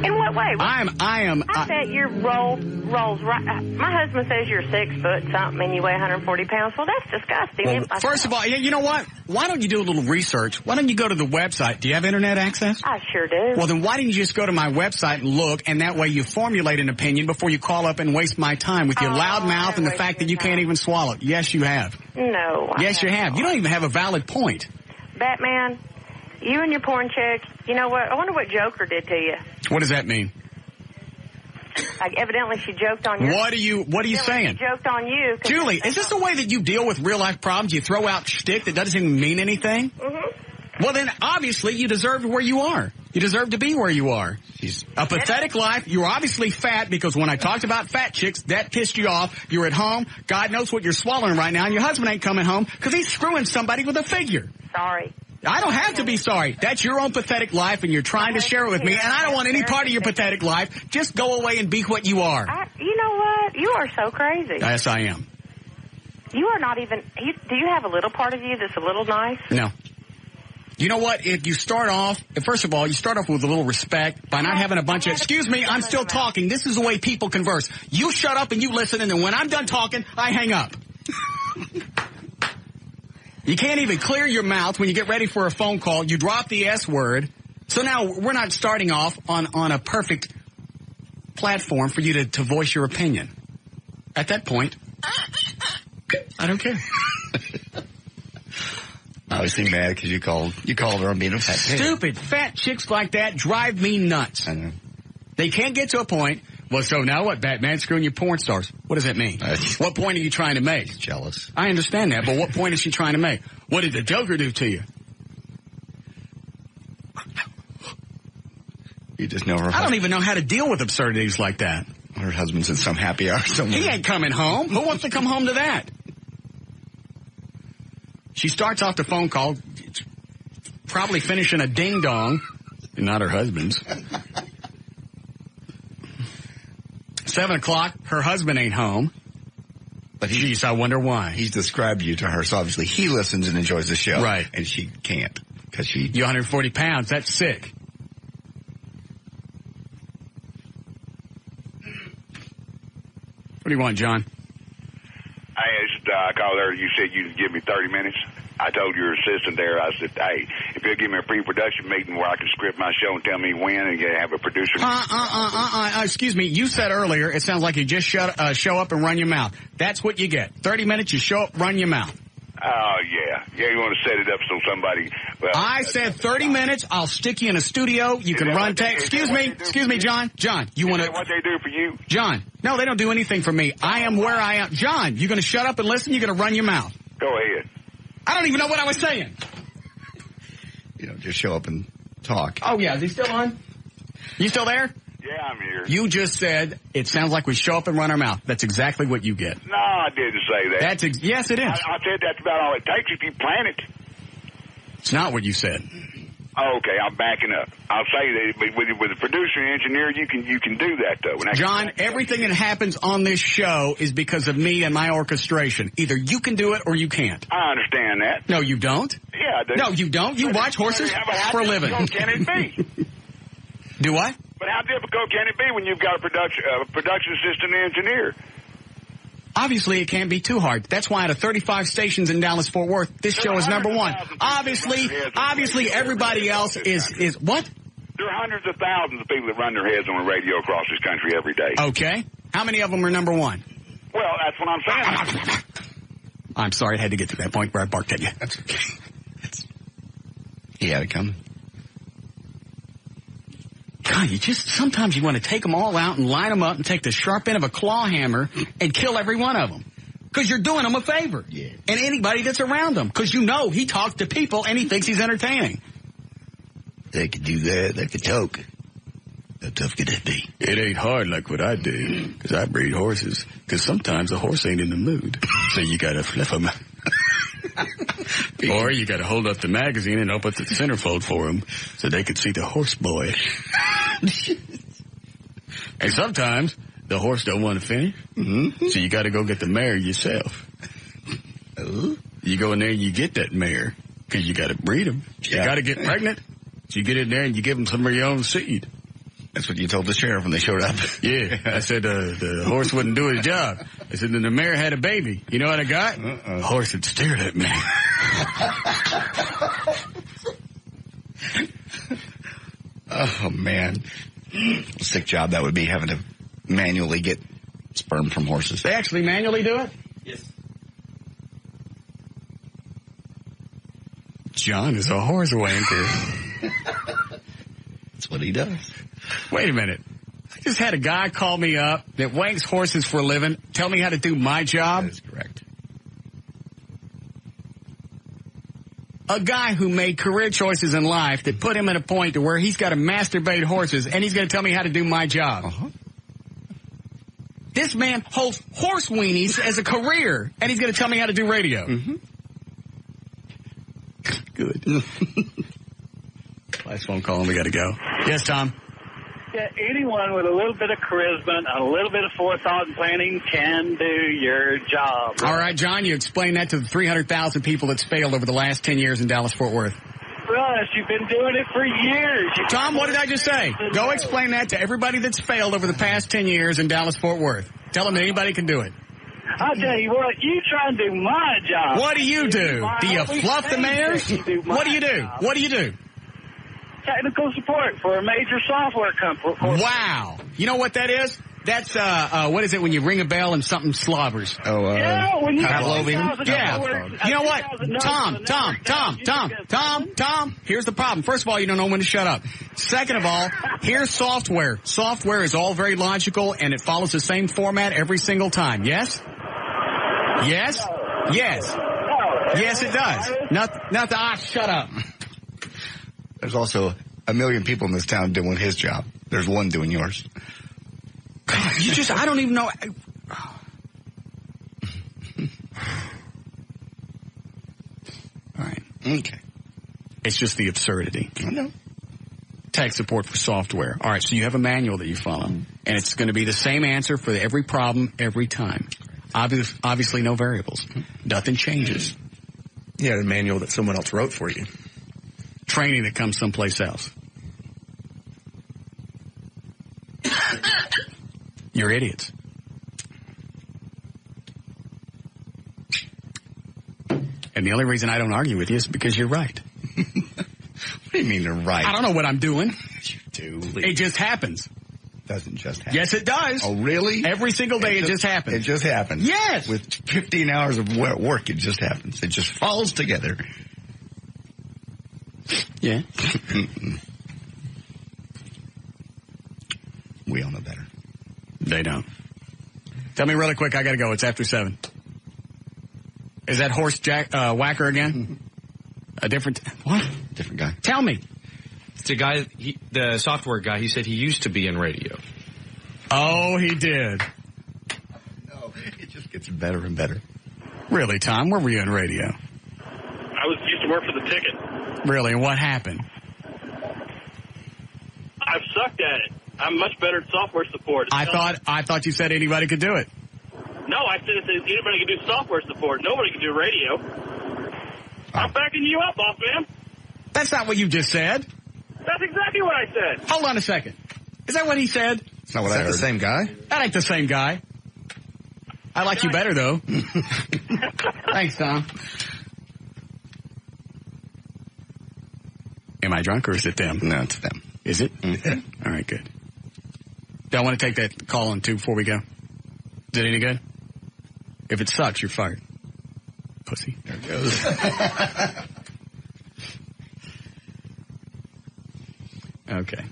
In what way? I am. I bet your rolls right. My husband says you're 6 foot something and you weigh 140 pounds. Well, that's disgusting. Well, first of all, you know what? Why don't you do a little research? Why don't you go to the website? Do you have internet access? I sure do. Well, then why didn't you just go to my website and look, and that way you formulate an opinion before you call up and waste my time with your loud mouth and the fact that you can't even swallow. Yes, you have. No. Yes, you have. You don't even have a valid point. Batman, you and your porn chick, you know what? I wonder what Joker did to you. What does that mean? Evidently, she joked on you. What are you saying? She joked on you. Julie, is this the way that you deal with real life problems? You throw out shtick that doesn't even mean anything? Mm-hmm. Well, then obviously you deserve where you are. You deserve to be where you are. A pathetic life. You're obviously fat because when I talked about fat chicks, that pissed you off. You're at home. God knows what you're swallowing right now, and your husband ain't coming home because he's screwing somebody with a figure. Sorry. I don't have to be sorry. That's your own pathetic life, and you're trying to share it with me, and I don't want any part of your pathetic life. Just go away and be what you are. You know what? You are so crazy. Yes, I am. You are not even... do you have a little part of you that's a little nice? No. You know what? If you start off, first of all, you start off with a little respect by not having a bunch of, excuse me, I'm still talking. This is the way people converse. You shut up and you listen, and then when I'm done talking, I hang up. You can't even clear your mouth when you get ready for a phone call. You drop the S word. So now we're not starting off on a perfect platform for you to voice your opinion. At that point, I don't care. Obviously mad because you called her on being a fat pig. Stupid fat chicks like that drive me nuts. I know. They can't get to a point. Well, so now what, Batman? Screwing your porn stars. What does that mean? What point are you trying to make? He's jealous. I understand that, but what point is she trying to make? What did the Joker do to you? You just know her. I don't even know how to deal with absurdities like that. Her husband's in some happy hour somewhere. He ain't coming home. Who wants to come home to that? She starts off the phone call, probably finishing a ding-dong, not her husband's. 7 o'clock, her husband ain't home. But jeez, I wonder why. He's described you to her, so obviously he listens and enjoys the show. Right. And she can't. Because You're 140 pounds, that's sick. What do you want, John? I called her. You said you'd give me 30 minutes. I told your assistant there, I said, hey, if you'll give me a pre-production meeting where I can script my show and tell me when and have a producer. Excuse me. You said earlier, it sounds like you just show up and run your mouth. That's what you get. 30 minutes, you show up, run your mouth. Oh, yeah. Yeah, you want to set it up so somebody... Well, I said 30 minutes. I'll stick you in a studio. You can run tape. Excuse me, John. John, you want to... what they do for you? John, no, they don't do anything for me. I am where I am. John, you going to shut up and listen? You're going to run your mouth. Go ahead. I don't even know what I was saying. Just show up and talk. Oh, yeah. Is he still on? You still there? Yeah, I'm here. You just said, it sounds like we show up and run our mouth. That's exactly what you get. No, I didn't say that. Yes, it is. I said that's about all it takes if you plan it. It's not what you said. Okay, I'm backing up. I'll say that with the producer and engineer, you can do that, though. John, everything that happens on this show is because of me and my orchestration. Either you can do it or you can't. I understand that. No, you don't. Yeah, I do. No, you don't. You watch horses for a living. How difficult can it be? Do what? But how difficult can it be when you've got a production assistant and engineer? Obviously, it can't be too hard. That's why out of 35 stations in Dallas-Fort Worth, this show is number one. Obviously, everybody else is what? There are hundreds of thousands of people that run their heads on the radio across this country every day. Okay. How many of them are number one? Well, that's what I'm saying. I'm sorry, I had to get to that point where I barked at you. That's okay. He had it coming. God, sometimes you want to take them all out and line them up and take the sharp end of a claw hammer and kill every one of them. Because you're doing them a favor. Yeah. And anybody that's around them. Because he talks to people and he thinks he's entertaining. They could do that. They could talk. How tough could that be? It ain't hard like what I do. Because I breed horses. Because sometimes a horse ain't in the mood. So you got to flip them. Or you got to hold up the magazine and open the centerfold for them so they could see the horse boy. And sometimes the horse don't want to finish, so you got to go get the mare yourself. You go in there and you get that mare because you got to breed them. You got to get pregnant, so you get in there and you give them some of your own seed. That's what you told the sheriff when they showed up. Yeah, I said the horse wouldn't do his job. I said then the mare had a baby. You know what I got? A horse that stared at me. Oh, man. Sick job that would be, having to manually get sperm from horses. They actually manually do it? Yes. John is a horse wanker. That's what he does. Wait a minute. I just had a guy call me up that wanks horses for a living, tell me how to do my job. That is correct. a guy who made career choices in life that put him at a point to where he's got to masturbate horses, and he's going to tell me how to do my job. Uh-huh. This man holds horse weenies as a career, and he's going to tell me how to do radio. Mm-hmm. Good. Last phone call, and we got to go. Yes, Tom? Yeah, anyone with a little bit of charisma and a little bit of forethought and planning can do your job. All right, John, you explain that to the 300,000 people that's failed over the last 10 years in Dallas-Fort Worth. Russ, you've been doing it for years. Tom, what did I just say? Go explain that to everybody that's failed over the past 10 years in Dallas-Fort Worth. Tell them that anybody can do it. I'll tell you what, you try and do my job. What do you do? Do you fluff the mares? What do you do? What do you do? Technical support for a major software company. Wow. You know what that is? That's, what is it when you ring a bell and something slobbers? Yeah, when you Pavlovian? Yeah. You know what? Tom, here's the problem. First of all, you don't know when to shut up. Second of all, here's software. Software is all very logical, and it follows the same format every single time. Yes? Yes? Yes. Yes, it does. Nothing. Shut up. There's also a million people in this town doing his job. There's one doing yours. God, I don't even know. All right. Okay. It's just the absurdity. I know. Tech support for software. All right, so you have a manual that you follow, and it's going to be the same answer for every problem every time. Obviously, no variables. Nothing changes. You had a manual that someone else wrote for you. Training that comes someplace else. You're idiots. And the only reason I don't argue with you is because you're right. What do you mean you're right? I don't know what I'm doing. You do. It just happens. Doesn't just happen. Yes, it does. Oh, really? Every single day it just happens. It just happens. Yes. With 15 hours of work, it just happens. It just falls together. Yeah. We all know better. They don't. Tell me really quick, I gotta go. It's after 7. Is that horse whacker again? A different... What? Different guy. Tell me. It's a guy, the software guy, he said he used to be in radio. Oh, he did. No, it just gets better and better. Really, Tom? Where were you in radio? I used to work for the ticket. Really? And what happened? I've sucked at it. I'm much better at software support. I thought you said anybody could do it. No, I said anybody can do software support. Nobody can do radio. I'm backing you up, boss man. That's not what you just said. That's exactly what I said. Hold on a second. Is that what he said? It's not what I heard. Is that the same guy? That ain't the same guy. I like you better, though. Thanks, Tom. Am I drunk or is it them? No, it's them. Is it? Mm-hmm. All right, good. Do I want to take that call on 2 before we go? Is it any good? If it sucks, you're fired. Pussy. There it goes. Okay.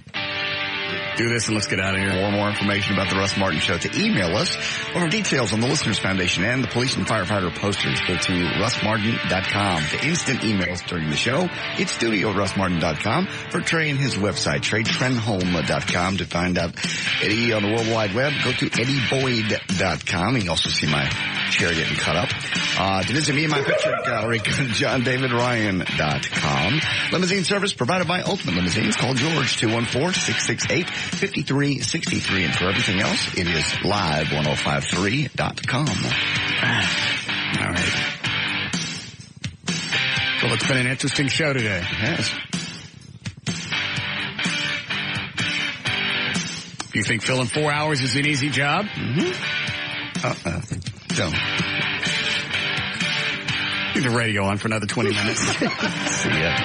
Do this and let's get out of here. For more information about the Russ Martin Show, to email us or details on the Listeners Foundation and the police and firefighter posters, go to russmartin.com. The instant emails during the show, it's studio@russmartin.com. For Trey and his website, TreyTrenholm.com. To find out Eddie on the World Wide Web, go to eddieboyd.com. You can also see my chair getting cut up. To visit me in my picture gallery, go to johndavidryan.com. Limousine service provided by Ultimate Limousines. Call George, 214-668-5363. And for everything else, it is live1053.com. All right. Well, it's been an interesting show today. It has. Do you think filling 4 hours is an easy job? Mm-hmm. Don't. Leave the radio on for another 20 minutes. See ya.